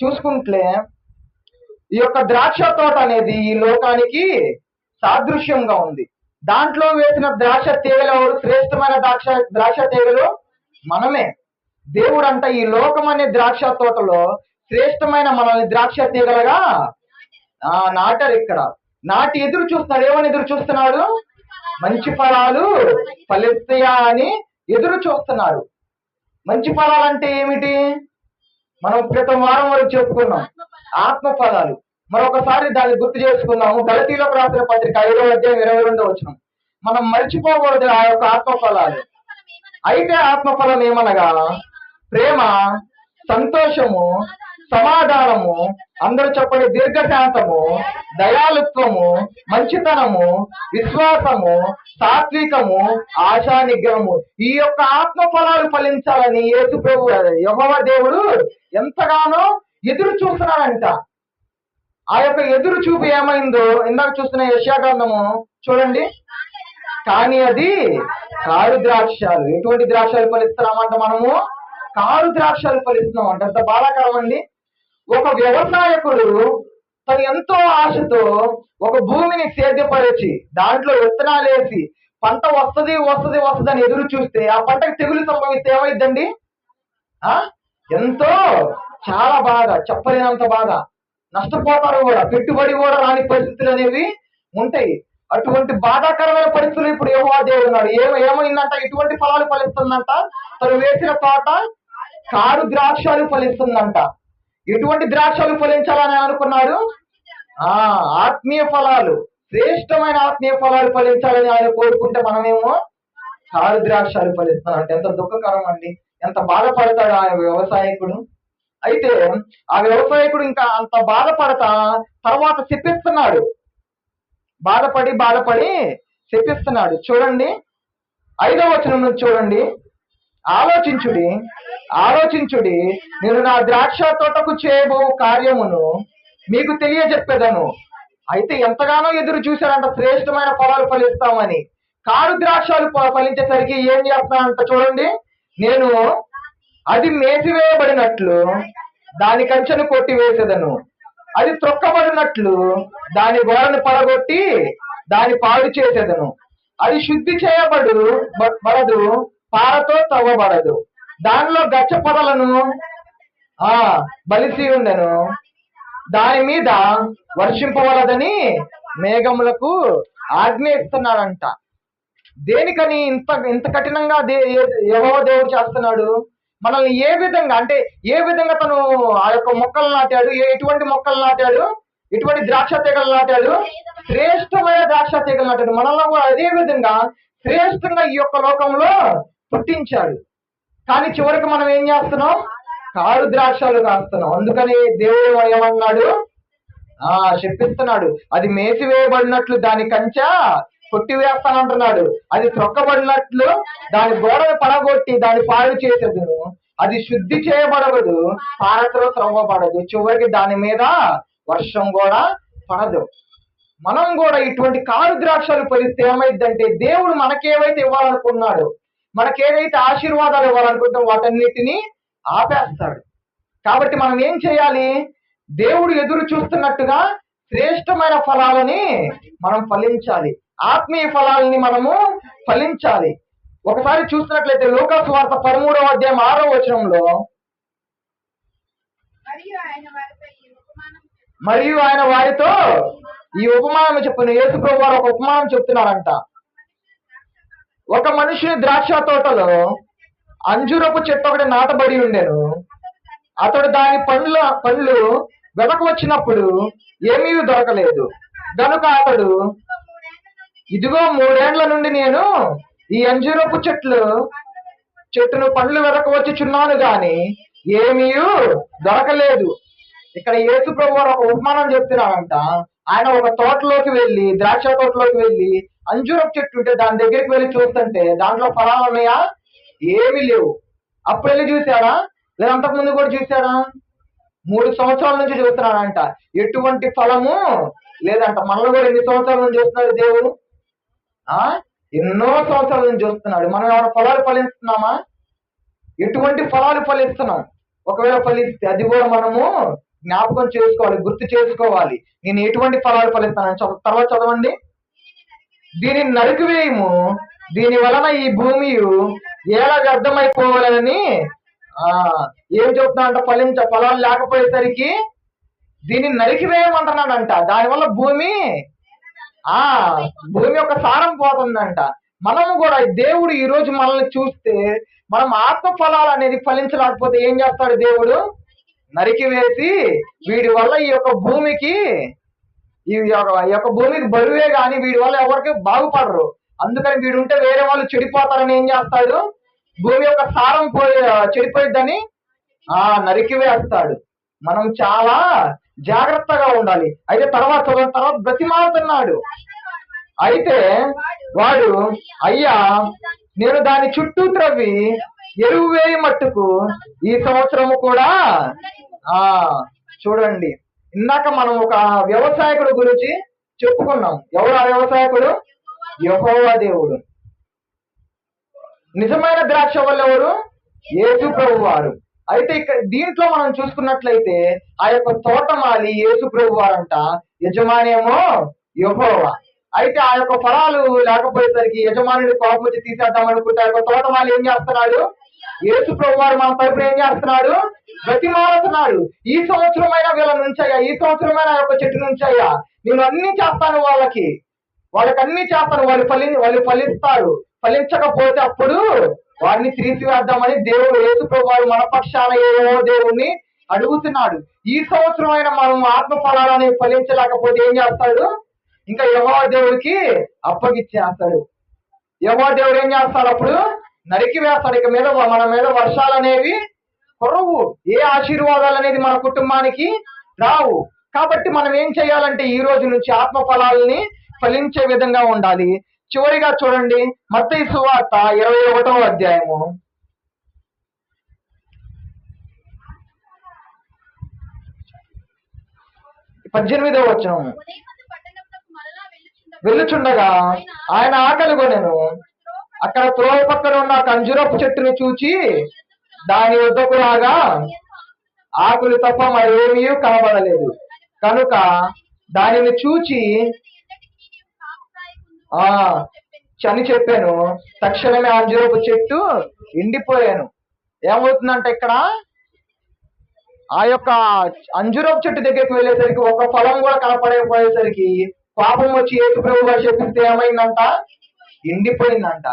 చూసుకుంటే ఈ యొక్క ద్రాక్ష తోట అనేది ఈ లోకానికి సాదృశ్యంగా ఉంది. దాంట్లో వేసిన ద్రాక్ష తీగలు ఎవరు? శ్రేష్టమైన ద్రాక్ష తీగలు మనమే. దేవుడు అంట ఈ లోకం అనే ద్రాక్ష తోటలో శ్రేష్టమైన మనల్ని ద్రాక్ష తీగలుగా నాటారు. ఇక్కడ నాటి ఎదురు చూస్తున్నాడు. ఏమని ఎదురు చూస్తున్నాడు? మంచి ఫలాలు ఫలిస్తాయా అని ఎదురు చూస్తున్నారు. మంచి ఫలాలు అంటే ఏమిటి? మనం క్రితం వారం వరకు చెప్పుకున్నాం, ఆత్మ ఫలాలు. మరొకసారి దాన్ని గుర్తు చేసుకుందాము. గలతీయులకు రాసిన పత్రిక 5వ అధ్యాయం 22వ వచనం. మనం మర్చిపోకూడదు ఆ యొక్క ఆత్మ ఫలాలు. అయితే ఆత్మ ఫలం ఏమనగా ప్రేమ, సంతోషము, సమాధానము, అందరూ చెప్పండి, దీర్ఘశాంతము, దయాలుత్వము, మంచితనము, విశ్వాసము, సాత్వికము, ఆశా నిగ్రహము. ఈ యొక్క ఆత్మ ఫలాలు ఫలించాలని యేసు ప్రభు యెహోవా దేవుడు ఎంతగానో ఎదురు చూస్తున్నాడంట. ఆ యొక్క ఎదురు చూపు ఏమైందో ఇందాక చూస్తున్న యెషయా గ్రంథము చూడండి. కానీ అది కారు ద్రాక్షాలు. ఎటువంటి ద్రాక్షాలు ఫలిస్తున్నామంట? మనము కారు ద్రాక్షాలు ఫలిస్తున్నామంట. ఎంత బాధాకరం అండి. ఒక వ్యవసాయకుడు తను ఎంతో ఆశతో ఒక భూమిని సేద్యపరిచి దాంట్లో విత్తనాలు వేసి పంట వస్తుంది అని ఎదురు చూస్తే ఆ పంటకు తెగులు సంభవిస్తే ఏమైందండి? ఎంతో చాలా బాధ, చెప్పలేనంత బాధ. నష్టపోతారు కూడా, పెట్టుబడి కూడా రాని పరిస్థితులు అనేవి ఉంటాయి. అటువంటి బాధాకరమైన పరిస్థితులు ఇప్పుడు యెహోవా దేవుడు ఉన్నాడు. ఏమైందంట? ఇటువంటి ఫలాలు ఫలిస్తుందంట. తను వేసిన తోట కారు ద్రాక్షాలు ఫలిస్తుందంట. ఎటువంటి ద్రాక్షాలు ఫలించాలని అనుకున్నాడు? ఆత్మీయ ఫలాలు, శ్రేష్టమైన ఆత్మీయ ఫలాలు ఫలించాలని ఆయన కోరుకుంటే మనమేమో కారు ద్రాక్షాలు ఫలిస్తానంటే ఎంత దుఃఖకరం అండి. ఎంత బాధపడతాడు ఆ వ్యవసాయకుడు. అయితే ఆ వ్యవసాయకుడు ఇంకా అంత బాధపడతా తర్వాత శపిస్తున్నాడు. బాధపడి శపిస్తున్నాడు. చూడండి 5వ వచనం నుంచి చూడండి. ఆలోచించుడి, నేను నా ద్రాక్ష తోటకు చేయబో కార్యమును మీకు తెలియజెప్పేదను. అయితే ఎంతగానో ఎదురు చూశాడంట శ్రేష్టమైన ఫలాలు ఫలిస్తామని. కారు ద్రాక్షాలు ఫలించేసరికి ఏం చేస్తానంట చూడండి. నేను అది మేసివేయబడినట్లు దాని కంచెను కొట్టివేసేదను, అది త్రొక్కబడినట్లు దాని గోడను పడగొట్టి దాని పాడు చేసేదను, అది శుద్ధి చేయబడదు, పారతో తవ్వబడదు, దానిలో గచ్చ పొదలను బలిసి ఉండెను, దాని మీద వర్షింపవలదని మేఘములకు ఆజ్ఞ ఇస్తున్నాడంట. దేనికని ఇంత కఠినంగా యెహోవా దేవుడు చేస్తున్నాడు? మనల్ని ఏ విధంగా తను ఆ యొక్క మొక్కలు నాటాడు? ఎటువంటి మొక్కలు నాటాడు? ఎటువంటి ద్రాక్ష తీగలు నాటాడు? శ్రేష్టమైన ద్రాక్ష తీగలు నాటాడు. మనల్ని కూడా అదే విధంగా శ్రేష్టంగా ఈ యొక్క లోకంలో పుట్టించాడు. కానీ చివరికి మనం ఏం చేస్తున్నాం? కారు ద్రాక్షాలు కాస్తున్నాం. అందుకని దేవుడు ఏమన్నాడు? శపిస్తున్నాడు. అది మేసివేయబడినట్లు దాని కంచె కొట్టివేస్తానంటున్నాడు, అది త్రొక్కబడినట్లు దాని గోడను పడగొట్టి దాని పాడు చేసేదును, అది శుద్ధి చేయబడదు, పారతో త్రవ్వబడదు, చివరికి దాని మీద వర్షం కూడా పడదు. మనం కూడా ఇటువంటి కారు ద్రాక్షాలు ఫలిస్తే ఏమైందంటే దేవుడు మనకేవైతే ఇవ్వాలనుకున్నాడు, మనకేదైతే ఆశీర్వాదాలు ఇవ్వాలనుకుంటాం వాటన్నిటినీ ఆపేస్తాడు. కాబట్టి మనం ఏం చేయాలి? దేవుడు ఎదురు చూస్తున్నట్టుగా శ్రేష్టమైన ఫలాలని మనం ఫలించాలి. ఆత్మీయ ఫలాలని మనము ఫలించాలి. ఒకసారి చూసినట్లయితే లూకా సువార్త 13వ అధ్యాయం 6వ వచనంలో, మరియు ఆయన వారితో ఈ ఉపమానం చెప్పును. యేసు ప్రభు వారు ఒక ఉపమానం చెప్తున్నారంట. ఒక మనిషి ద్రాక్ష తోటలో అంజూరపు చెట్టు ఒకటి నాటబడి ఉండెను. అతడు దాని పండ్లు వెనక వచ్చినప్పుడు ఏమీ దొరకలేదు. గనుక అతడు, ఇదిగో 3 ఏండ్ల నుండి నేను ఈ అంజూరపు చెట్టును పండ్లు వెనక వచ్చిచున్నాను గాని ఏమీ దొరకలేదు. ఇక్కడ యేసు ప్రభు వారు ఒక ఉపమానం చెప్తున్నారంట. ఆయన ఒక తోటలోకి వెళ్ళి, ద్రాక్ష తోటలోకి వెళ్ళి, అంజూరపు చెట్టు ఉంటే దాని దగ్గరికి వెళ్ళి చూస్తుంటే దాంట్లో ఫలాలు ఉన్నాయా? ఏమీ లేవు. అప్పుడు వెళ్ళి చూసాడా? లేదా అంతకుముందు కూడా చూసాడా? 3 సంవత్సరాల నుంచి చూస్తున్నాడంట. ఎటువంటి ఫలము లేదంట. మనల్ని కూడా ఎన్ని సంవత్సరాల నుంచి చూస్తున్నాడు దేవుడు? ఆ ఎన్నో సంవత్సరాల నుంచి చూస్తున్నాడు. మనం ఏమైనా ఫలాలు ఫలిస్తున్నామా? ఎటువంటి ఫలాలు ఫలిస్తున్నాం? ఒకవేళ ఫలిస్తే అది కూడా మనము జ్ఞాపకం చేసుకోవాలి, గుర్తు చేసుకోవాలి. నేను ఎటువంటి ఫలాలు ఫలిస్తానని తర్వాత చదవండి. దీనిని నరికివేయము, దీని వలన ఈ భూమి ఎలా వ్యర్థమైపోవాలని ఏం చెప్తున్నాడంట? ఫలాలు లేకపోయేసరికి దీనిని నరికివేయమంటున్నాడంట. దానివల్ల భూమి యొక్క సారం పోతుందంట. మనము కూడా దేవుడు ఈ రోజు మనల్ని చూస్తే మనం ఆత్మ ఫలాలు అనేది ఫలించలేకపోతే ఏం చేస్తాడు? దేవుడు నరికివేసి వీడి వల్ల ఈ యొక్క భూమికి బరువే గాని వీడి వల్ల ఎవరికి బాగుపడరు. అందుకని వీడు ఉంటే వేరే వాళ్ళు చెడిపోతారని ఏం చేస్తాడు? భూమి యొక్క సారం చెడిపోయిద్దని నరికివేస్తాడు. మనం చాలా జాగ్రత్తగా ఉండాలి. అయితే తర్వాత బ్రతిమాలుతున్నాడు. అయితే వాడు, అయ్యా నేను దాని చుట్టూ త్రవ్వి ఎరువు వేయి మట్టుకు ఈ సంవత్సరము కూడా చూడండి. ఇందాక మనం ఒక వ్యవసాయకుడు గురించి చెప్పుకున్నాం. ఎవరు ఆ వ్యవసాయకుడు? యెహోవా దేవుడు. నిజమైన ద్రాక్ష వల్ల ఎవరు? యేసు ప్రభు వారు. అయితే ఇక్కడ దీంట్లో మనం చూసుకున్నట్లయితే ఆ యొక్క తోటమాలి యేసు ప్రభు వారంట, యజమాని ఏమో యెహోవా. అయితే ఆ యొక్క ఫలాలు లేకపోయేసరికి యజమానుడి కోపం వచ్చి తీసేద్దాం అనుకుంటే ఆ యొక్క తోటమాలి ఏం చేస్తున్నాడు? యేసు ప్రభు వారు మన తరపున ఏం చేస్తున్నాడు? బ్రతిమాలుతున్నాడు. ఈ సంవత్సరమైనా వీళ్ళ నుంచి అయ్యా, ఈ సంవత్సరమైనా ఆ యొక్క చెట్టు నుంచి అయ్యా, నేను అన్ని చేస్తాను, వాళ్ళకి అన్ని చేస్తాను, వాళ్ళు ఫలిస్తారు. ఫలించకపోతే అప్పుడు వారిని తీసివేద్దామని దేవుడు యేసు ప్రభు వారు మన పక్షాన ఏవో దేవుణ్ణి అడుగుతున్నాడు. ఈ సంవత్సరం అయినా మనం ఆత్మ ఫలాలని ఫలించలేకపోతే ఏం చేస్తాడు? ఇంకా యెహోవా దేవుడికి అప్పగిచ్చేస్తాడు. యెహోవా దేవుడు ఏం చేస్తాడు? అప్పుడు నరికి వేస్తాడు. ఇక మీద మన మీద వర్షాలు అనేవి కొరవు, ఏ ఆశీర్వాదాలు అనేది మన కుటుంబానికి రావు. కాబట్టి మనం ఏం చేయాలంటే ఈ రోజు నుంచి ఆత్మ ఫలాలని ఫలించే విధంగా ఉండాలి. చివరిగా చూడండి, మత్తయి సువార్త 21వ అధ్యాయము 18వ వచనం. వెళ్ళుచుండగా ఆయన ఆకలి కొనెను. అక్కడ త్రోవ పక్కన ఉన్న అంజూరపు చెట్టుని చూచి దాని వద్దకు రాగా ఆకులు తప్ప మరేమీ కనబడలేదు. కనుక దానిని చూచి అని చెప్పాను. తక్షణమే అంజూరపు చెట్టు ఎండిపోయాను. ఏమవుతుందంటే ఇక్కడ ఆ యొక్క అంజూరపు చెట్టు దగ్గరికి వెళ్ళేసరికి ఒక ఫలం కూడా కనపడకపోయేసరికి పాపం వచ్చి యేసు ప్రభు గారు చెప్పిస్తే ఏమైందంట? ఎండిపోయిందంట.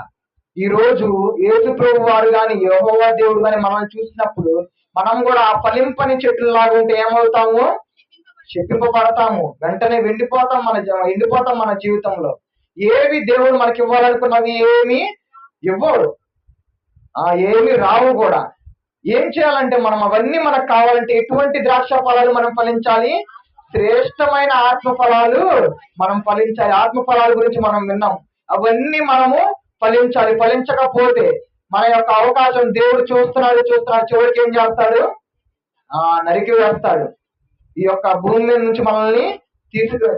ఈ రోజు యేసు ప్రభు వారు కానీ యెహోవా దేవుడు కానీ మనల్ని చూసినప్పుడు మనం కూడా ఆ ఫలింపని చెట్లు లాగా ఉంటే ఏమవుతాము? చెప్పింపబడతాము. వెంటనే ఎండిపోతాం మన జీవితంలో. ఏవి దేవుడు మనకి ఇవ్వాలనుకున్నవి ఏమి ఇవ్వడు, ఏమి రావు కూడా. ఏం చేయాలంటే మనం అవన్నీ మనకు కావాలంటే ఎటువంటి ద్రాక్ష ఫలాలు మనం ఫలించాలి? శ్రేష్టమైన ఆత్మ ఫలాలు మనం ఫలించాలి. ఆత్మ ఫలాల గురించి మనం విన్నాం. అవన్నీ మనము ఫలించాలి. ఫలించకపోతే మన యొక్క అవకాశం దేవుడు చూస్తున్నాడు. చివరికి ఏం చేస్తాడు? నరికి వేస్తాడు. ఈ యొక్క భూమి మీద నుంచి మనల్ని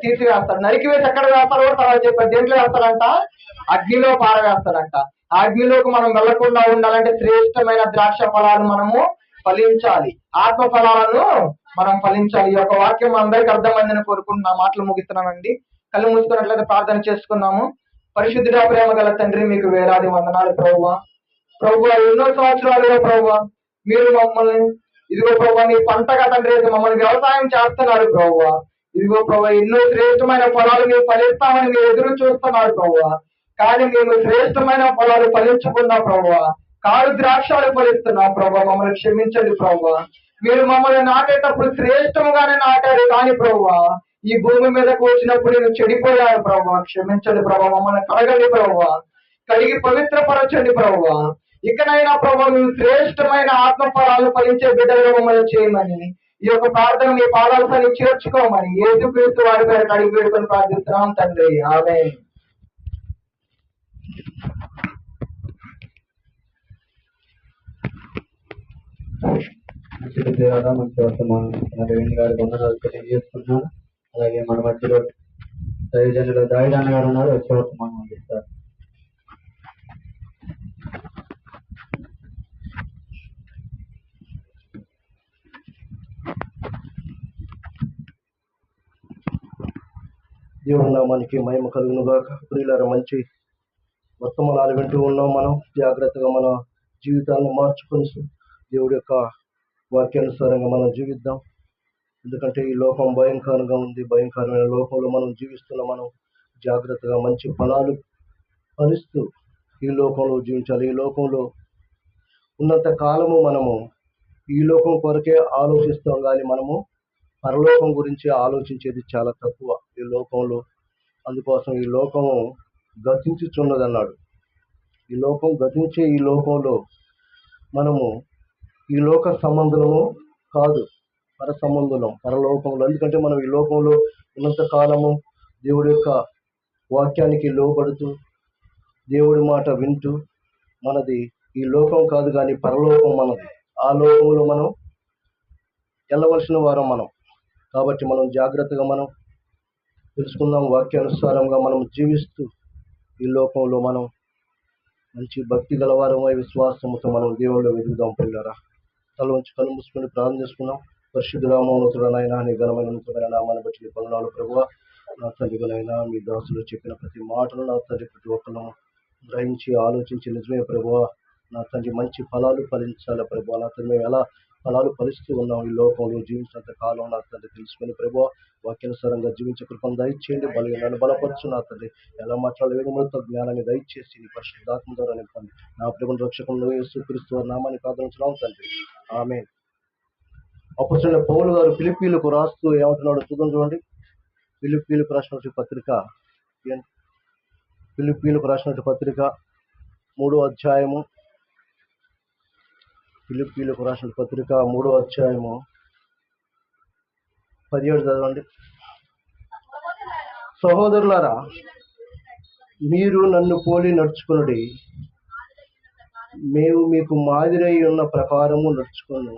తీసివేస్తాడు. నరికివేసి ఎక్కడ వేస్తాడు కూడా తర్వాత చెప్పాడు. దేంట్లో వేస్తాడంట? అగ్నిలో పారవేస్తాడంట. ఆ అగ్నిలోకి మనం వెళ్లకుండా ఉండాలంటే శ్రేష్టమైన ద్రాక్ష ఫలాలు మనము ఫలించాలి. ఆత్మ ఫలాలను మనం ఫలించాలి. ఈ యొక్క వాక్యం అందరికీ అర్థమైందని కోరుకుంటున్నా. మాటలు ముగిస్తున్నానండి. కళ్ళు మూసుకున్నట్లయితే ప్రార్థన చేసుకున్నాము. పరిశుద్ధుడా, ప్రేమ గల తండ్రి, మీకు వేలాది వందనాలు ప్రభువా. ఎన్నో సంవత్సరాలుగా ప్రభువా మీరు మమ్మల్ని ఇదిగో ప్రభువా నీ పంటగా తండ్రి మమ్మల్ని వ్యవసాయం చేస్తున్నారు ప్రభువా. ఇదిగో ప్రభువా ఎన్నో శ్రేష్టమైన ఫలాలు మీరు ఫలిస్తామని మీరు ఎదురు చూస్తున్నారు ప్రభువా. కానీ మేము శ్రేష్టమైన ఫలాలు ఫలించకుండా ప్రభువా కారు ద్రాక్షాలు ఫలిస్తున్నాం ప్రభువా. మమ్మల్ని క్షమించండి ప్రభువా. మీరు మమ్మల్ని నాటేటప్పుడు శ్రేష్టంగానే నాటారు, కానీ ప్రభువా ఈ భూమి మీదకు వచ్చినప్పుడు నేను చెడిపోయాను ప్రభువా. క్షమించండి ప్రభువా. మమ్మల్ని కడగండి ప్రభువా. కడిగి పవిత్రపరచండి ప్రభువా. ఇకనైనా ప్రభువా మేము శ్రేష్టమైన ఆత్మ ఫలాలు ఫలించే బిడ్డలుగా మమ్మల్ని చేయమని ఈ యొక్క ప్రార్థన మీ పాదాలతో చేర్చుకోమని యేసుక్రీస్తు వారి పేరు అడిగి వేడుకొని ప్రార్థిస్తున్నాం తండ్రి. ఆమేన్. మంచి వర్తమానం గారి వందనాలు తెలియజేస్తున్నాను. అలాగే మన మధ్యలో దైవజనులు దాయిదాన గారు ఉన్నారు. వచ్చే వర్తమానం అందిస్తారు. దేవుడి నామానికి మహిమ కలుగును గాక. ప్రియులారా, మంచి వర్తమానాలు వింటూ ఉన్నాం. మనం జాగ్రత్తగా మన జీవితాలను మార్చుకొని దేవుడి యొక్క వాక్యానుసారంగా మనం జీవిద్దాం. ఎందుకంటే ఈ లోకం భయంకరంగా ఉంది. భయంకరమైన లోకంలో మనం జీవిస్తున్నాం. మనం జాగ్రత్తగా మంచి ఫలాలు ఫలిస్తూ ఈ లోకంలో జీవించాలి. ఈ లోకంలో ఉన్నంత కాలము మనము ఈ లోకం కొరకే ఆలోచిస్తాం, కానీ మనము పరలోకం గురించి ఆలోచించేది చాలా తక్కువ ఈ లోకంలో. అందుకోసం ఈ లోకము గతించుచున్నది అన్నాడు. ఈ లోకం గతించే ఈ లోకంలో మనము ఈ లోక సంబంధము కాదు, పర సంబంధులం పరలోకంలో. ఎందుకంటే మనం ఈ లోకంలో ఉన్నంత కాలము దేవుడి యొక్క వాక్యానికి లోబడుతూ దేవుడి మాట వింటూ మనది ఈ లోకం కాదు, కానీ పరలోకం మనది. ఆ లోకంలో మనం వెళ్ళవలసిన వారం మనం. కాబట్టి మనం జాగ్రత్తగా మనం తెలుసుకుందాం. వాక్యానుసారంగా మనం జీవిస్తూ ఈ లోకంలో మనం మంచి భక్తి గలవారమై విశ్వాసముతో మనం దేవుళ్ళు వెతుకుదాం. పిల్లరా, తల ఉంచి కళ్ళు మూసుకొని ప్రార్థన చేసుకున్నాం. పరిశుద్ధురామోన్నతుడనైనా నీ ఘనమైన ఉన్నతమైన నామాన్ని బట్టి నీ వందనాలు ప్రభువా. నా తండ్రినైనా మీ దాసులు చెప్పిన ప్రతి మాటను నా తండ్రి ప్రతి ఒక్కరు గ్రహించి ఆలోచించి నిజమే ప్రభువా. నా తండ్రి మంచి ఫలాలు ఫలించాలి ప్రభువా. నా తండ్రి మేము ఎలా ఫలాలు ఫలిస్తూ ఉన్నాం ఈ లోకంలో జీవించినంత కాలం నా తండ్రి తెలుసుకొని ప్రభువా వాక్యానుసారంగా జీవించే కృపను దయచేయండి. నన్ను బలపరచు నా తండ్రి. ఎలా మాట్లాడే విధములతో జ్ఞానాన్ని దయచేసి నీ పరిశుద్ధాత్మ ద్వారా నింపండి. నా ప్రభుని రక్షకుడు యేసుక్రీస్తు వారి నామాన్ని ప్రార్థించున్నాం తండ్రి, ఆమేన్. అపోస్తలుడైన పౌలు గారు ఫిలిప్పీలకు రాస్తూ ఏమంటున్నాడు చూడండి. ఫిలిప్పీలకు రాసినటువంటి పత్రిక, ఫిలిప్పీలకు రాసినటువంటి పత్రిక 3వ అధ్యాయము, ఫిలిప్పీలకు రాసిన పత్రిక 3వ అధ్యాయము 17 చదవండి. సహోదరులారా, మీరు నన్ను పోలి నడుచుకునుడి, మేము మీకు మాదిరై ఉన్న ప్రకారము నడుచుకును.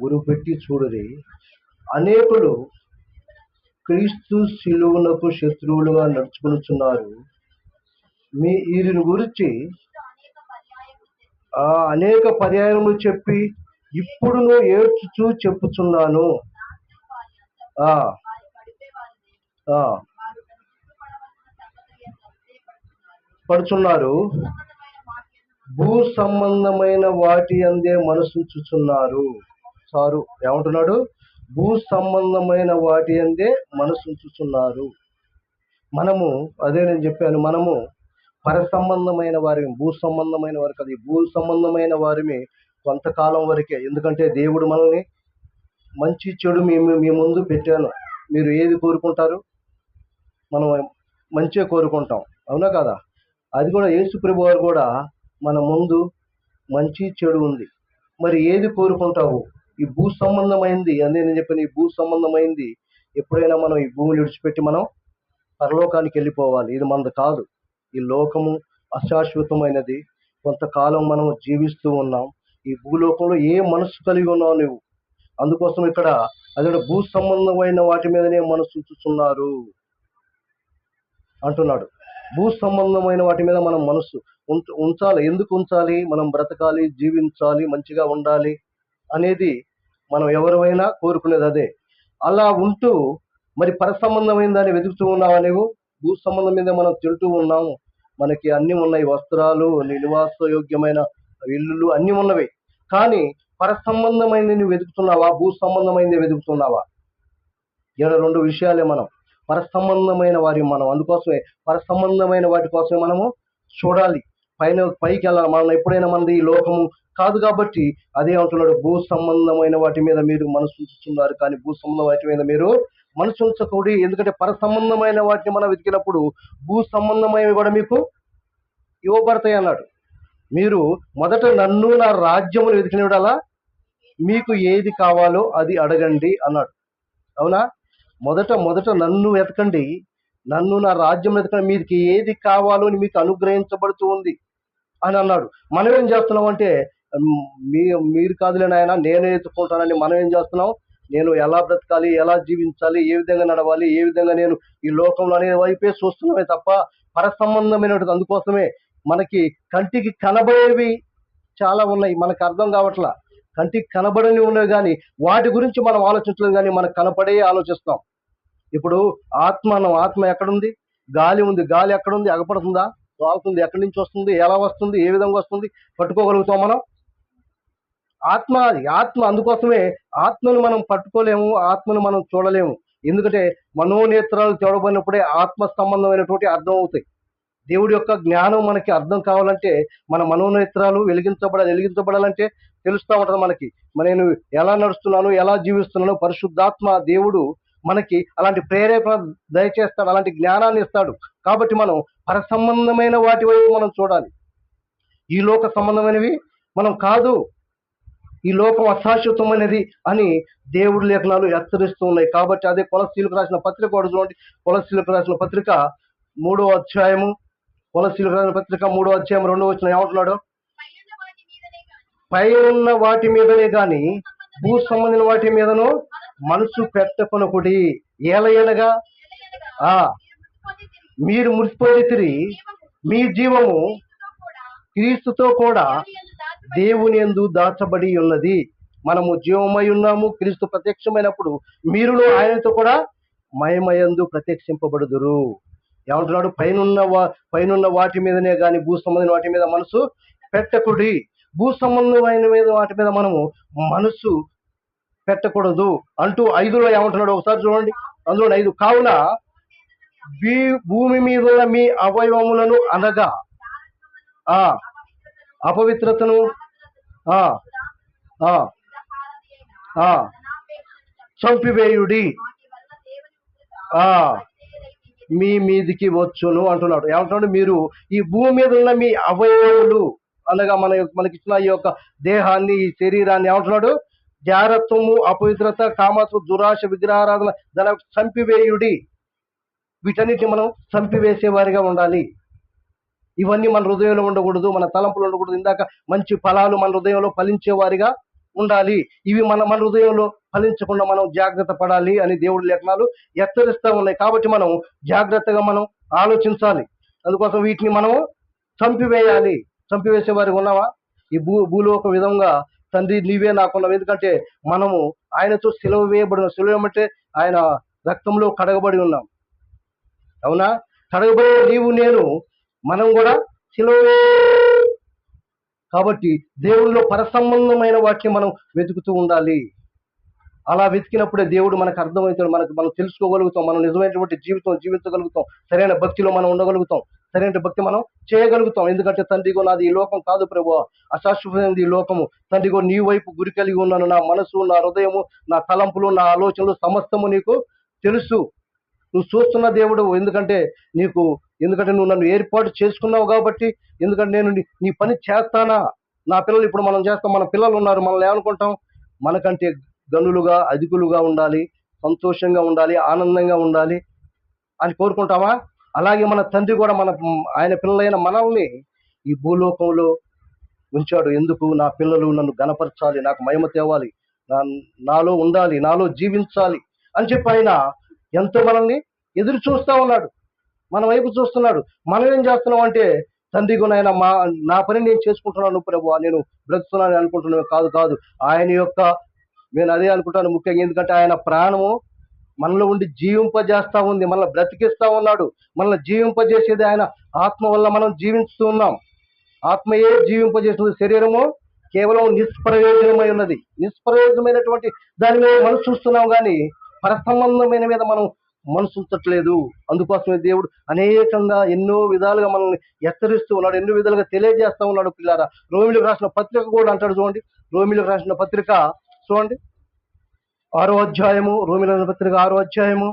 గురువు పెట్టి చూడుడి. అనేకులు క్రీస్తు శిలువునకు శత్రువులుగా నడుచుకునుచున్నారు. మీ వీరిని గురించి అనేక పర్యాయములు చెప్పి ఇప్పుడును ఏడ్చుచూ చెప్పుచున్నాను. పడుచున్నారు, భూ సంబంధమైన వాటి అందే మనసుంచుచున్నారు. సారు ఏమంటున్నాడు? భూ సంబంధమైన వాటి అందే మనసుంచుచున్నారు. మనము అదే నేను చెప్పాను, మనము పర సంబంధమైన వారి, భూ సంబంధమైన వారికి, అది భూ సంబంధమైన వారిని కొంతకాలం వరకే. ఎందుకంటే దేవుడు మనల్ని మంచి చెడు మీ ముందు పెట్టాను. మీరు ఏది కోరుకుంటారు? మనం మంచిగా కోరుకుంటాం, అవునా కదా? అది కూడా యేసు ప్రభు వారు కూడా మన ముందు మంచి చెడు ఉంది. మరి ఏది కోరుకుంటావు? ఈ భూ సంబంధమైంది అదే నేను చెప్పాను. ఈ భూ సంబంధమైంది ఎప్పుడైనా మనం ఈ భూమిని విడిచిపెట్టి మనం పరలోకానికి వెళ్ళిపోవాలి. ఇది మనది కాదు. ఈ లోకము అశాశ్వతమైనది. కొంతకాలం మనం జీవిస్తూ ఉన్నాం. ఈ భూలోకంలో ఏ మనసు కలిగి ఉన్నావు నువ్వు? అందుకోసం ఇక్కడ అదే భూ సంబంధమైన వాటి మీదనే మనసు ఉంచుతున్నారు అంటున్నాడు. భూ సంబంధమైన వాటి మీద మనం మనసు ఉంచాలి. ఎందుకు ఉంచాలి? మనం బ్రతకాలి, జీవించాలి, మంచిగా ఉండాలి అనేది మనం ఎవరైనా కోరుకునేది అదే. అలా ఉంటూ మరి పర సంబంధమైన దాన్ని వెతుకుతూ ఉన్నావా నువ్వు? భూ సంబంధం మీద మనం తింటూ ఉన్నాము. మనకి అన్ని ఉన్నాయి, వస్త్రాలు, నివాస యోగ్యమైన ఇల్లులు అన్ని ఉన్నవి. కానీ పర సంబంధమైనది నువ్వు వెతుకుతున్నావా? భూ సంబంధమైనది వెతుకుతున్నావా? ఇక్కడ 2 విషయాలే. మనం పర సంబంధమైన వారి మనం, అందుకోసమే పర సంబంధమైన వాటి కోసమే మనము చూడాలి, పైకి వెళ్ళాలి. మనం ఎప్పుడైనా మనది ఈ లోకము కాదు కాబట్టి అదే అంటున్నాడు, భూ సంబంధమైన వాటి మీద మీరు మనసు ఉంచుతున్నారు, కానీ భూ సంబంధం వాటి మీద మీరు మనసు ఉంచకూడదు. ఎందుకంటే పర సంబంధమైన వాటిని మనం వెతికినప్పుడు భూ సంబంధమైనవి కూడా మీకు ఇవ్వబడతాయి అన్నాడు. మీరు మొదట నన్ను నా రాజ్యమును వెతికినలా మీకు ఏది కావాలో అది అడగండి అన్నాడు. అవునా? మొదట నన్ను వెతకండి, నన్ను నా రాజ్యం వెతకండి, మీకు ఏది కావాలో అని మీకు అనుగ్రహించబడుతూ ఉంది అని అన్నాడు. మనం ఏం చేస్తున్నాం అంటే, మీరు కాదులే నాయన నేనే ఎత్తుకుంటానని మనం ఏం చేస్తున్నాం? నేను ఎలా బ్రతకాలి, ఎలా జీవించాలి, ఏ విధంగా నడవాలి, ఏ విధంగా నేను ఈ లోకంలో అనే వైపే చూస్తున్నామే తప్ప పర సంబంధమైనటువంటి. అందుకోసమే మనకి కంటికి కనబడేవి చాలా ఉన్నాయి, మనకు అర్థం కావట్లా. కంటికి కనబడని ఉన్నవి కానీ వాటి గురించి మనం ఆలోచించలేదు, కానీ మనకు కనపడే ఆలోచిస్తాం. ఇప్పుడు ఆత్మ ఎక్కడుంది? గాలి ఉంది. గాలి ఎక్కడుంది? అగపడుతుందా? వాళ్తుంది. ఎక్కడి నుంచి వస్తుంది? ఎలా వస్తుంది? ఏ విధంగా వస్తుంది? పట్టుకోగలుగుతాం మనం? ఆత్మ అది. ఆత్మ అందుకోసమే ఆత్మను మనం పట్టుకోలేము, ఆత్మను మనం చూడలేము. ఎందుకంటే మనోనేత్రాలు తెరవబడినప్పుడే ఆత్మ సంబంధమైనటువంటి అర్థం అవుతాయి. దేవుడి యొక్క జ్ఞానం మనకి అర్థం కావాలంటే మన మనోనేత్రాలు వెలిగించబడాలంటే తెలుస్తూ ఉంటుంది మనకి. నేను ఎలా నడుస్తున్నాను, ఎలా జీవిస్తున్నాను, పరిశుద్ధాత్మ దేవుడు మనకి అలాంటి ప్రేరేపణ దయచేస్తాడు, అలాంటి జ్ఞానాన్ని ఇస్తాడు. కాబట్టి మనం పరసంబంధమైన వాటి వైపు మనం చూడాలి. ఈ లోక సంబంధమైనవి మనం కాదు. ఈ లోకం అశాశ్వతమైనది అని దేవుడి లేఖనాలు హెచ్చరిస్తూ ఉన్నాయి. కాబట్టి అదే కొలస్సీలకు రాసిన పత్రిక కూడా చూడండి. కొలస్సీలకు రాసిన పత్రిక 3వ అధ్యాయము, కొలస్సీలకు రాసిన పత్రిక 3వ అధ్యాయం 2వ వచనం ఏమంటున్నాడు? పై ఉన్న వాటి మీదనే గాని భూ సంబంధించిన వాటి మీదను మనసు పెట్టకొనకుడి. ఏలయనగా మీరు మురిసిపోయితిరి, మీ జీవము క్రీస్తుతో కూడా దేవుని యందు దాచబడి ఉన్నది. మనము జీవమై ఉన్నాము. క్రీస్తు ప్రత్యక్షమైనప్పుడు మీరును ఆయనతో కూడా మహిమయందు ప్రత్యక్షింపబడుదురు. ఏమంటున్నాడు? పైనున్న వాటి మీదనే గాని భూ సంబంధమైన వాటి మీద మనసు పెట్టకుడి. భూ సంబంధమైన మీద వాటి మీద మనము మనసు పెట్టకూడదు అంటూ 5లో ఏమంటున్నాడు ఒకసారి చూడండి. అందులో 5, కావున భూమి మీద ఉన్న మీ అవయవములను అనగా అపవిత్రతను చంపివేయుడి, మీ మీదికి వచ్చును అంటున్నాడు. ఏమంటున్నాడు? మీరు ఈ భూమి మీద ఉన్న మీ అవయవములు అనగా మనకిచ్చిన ఈ యొక్క దేహాన్ని, ఈ శరీరాన్ని ఏమంటున్నాడు? జారత్వము, అపవిత్రత, కామత్వ, దురాశ, విగ్రహారాధన దాని చంపివేయుడి. వీటన్నిటిని మనం చంపివేసే వారిగా ఉండాలి. ఇవన్నీ మన హృదయంలో ఉండకూడదు, మన తలంపులు ఉండకూడదు. ఇందాక మంచి ఫలాలు మన హృదయంలో ఫలించే వారిగా ఉండాలి. ఇవి మన హృదయంలో ఫలించకుండా మనం జాగ్రత్త పడాలి అని దేవుడి లేఖనాలు హెచ్చరిస్తూ ఉన్నాయి. కాబట్టి మనం జాగ్రత్తగా మనం ఆలోచించాలి. అందుకోసం వీటిని మనం చంపివేయాలి. చంపివేసే వారికి ఉన్నావా? ఈ భూలో ఒక విధంగా తండ్రి నీవే నాకున్నావు. ఎందుకంటే మనము ఆయనతో సిలువ వేయబడిన, సిలువ అంటే ఆయన రక్తంలో కడగబడి ఉన్నాం. అవునా? కడగబడి నీవు నేను మనం కూడా సిలువ. కాబట్టి దేవుడిలో పరసంబంధమైన వాటిని మనం వెతుకుతూ ఉండాలి. అలా వెతికినప్పుడే దేవుడు మనకు అర్థమవుతాడు, మనం తెలుసుకోగలుగుతాం, మనం నిజమైనటువంటి జీవితం జీవించగలుగుతాం, సరైన భక్తిలో మనం ఉండగలుగుతాం, సరైన భక్తి మనం చేయగలుగుతాం. ఎందుకంటే తండ్రిగో నాది ఈ లోకం కాదు ప్రభువా, అశాశ్వతమైనది ఈ లోకము. తండ్రిగో నీ వైపు గురి కలిగి ఉన్నాను. నా మనసు, నా హృదయము, నా తలంపులు, నా ఆలోచనలు సమస్తము నీకు తెలుసు. నువ్వు చూస్తున్న దేవుడు. ఎందుకంటే నువ్వు నన్ను ఏర్పాటు చేసుకున్నావు కాబట్టి. ఎందుకంటే నేను నీ పని చేస్తానా? నా పిల్లలు ఇప్పుడు మనం చేస్తాం. మన పిల్లలు ఉన్నారు, మనల్ని ఏమనుకుంటాం? మనకంటే గనులుగా, అధికులుగా ఉండాలి, సంతోషంగా ఉండాలి, ఆనందంగా ఉండాలి అని కోరుకుంటామా? అలాగే మన తండ్రి కూడా ఆయన పిల్లలైన మనల్ని ఈ భూలోకంలో ఉంచాడు. ఎందుకు? నా పిల్లలు నన్ను గణపరచాలి, నాకు మహిమ తేవాలి, నాలో ఉండాలి, నాలో జీవించాలి అని చెప్పి ఆయన ఎంతో మనల్ని ఎదురు చూస్తూ ఉన్నాడు, మన వైపు చూస్తున్నాడు. మనం ఏం చేస్తున్నాం అంటే, తండ్రి గుణైనా నా పని నేను చేసుకుంటున్నాను ప్రభువా, నేను బ్రతుకుతున్నాను అనుకుంటున్నాను. కాదు, ఆయన యొక్క, నేను అదే అనుకుంటాను ముఖ్యంగా. ఎందుకంటే ఆయన ప్రాణము మనలో ఉండి జీవింపజేస్తా ఉంది, మనల్ని బ్రతికిస్తా ఉన్నాడు. మనల్ని జీవింపజేసేది ఆయన ఆత్మ వల్ల మనం జీవిస్తూ ఉన్నాం. ఆత్మయే జీవింపజేస్తుంది, శరీరము కేవలం నిష్ప్రయోజనమై ఉన్నది. నిష్ప్రయోజనమైనటువంటి దాని మీద మనం చూస్తున్నాం, కానీ పరసంబంధమైన మీద మనం మనసు ఉంచట్లేదు. అందుకోసమే దేవుడు అనేకంగా ఎన్నో విధాలుగా మనల్ని హెచ్చరిస్తూ ఉన్నాడు, ఎన్నో విధాలుగా తెలియజేస్తా ఉన్నాడు. పిల్లారా, రోమిలకు రాసిన పత్రిక కూడా అంటాడు చూడండి. రోమిలకు రాసిన పత్రిక చూడండి, 6వ అధ్యాయము, రోమిలకు రాసిన పత్రిక 6వ అధ్యాయము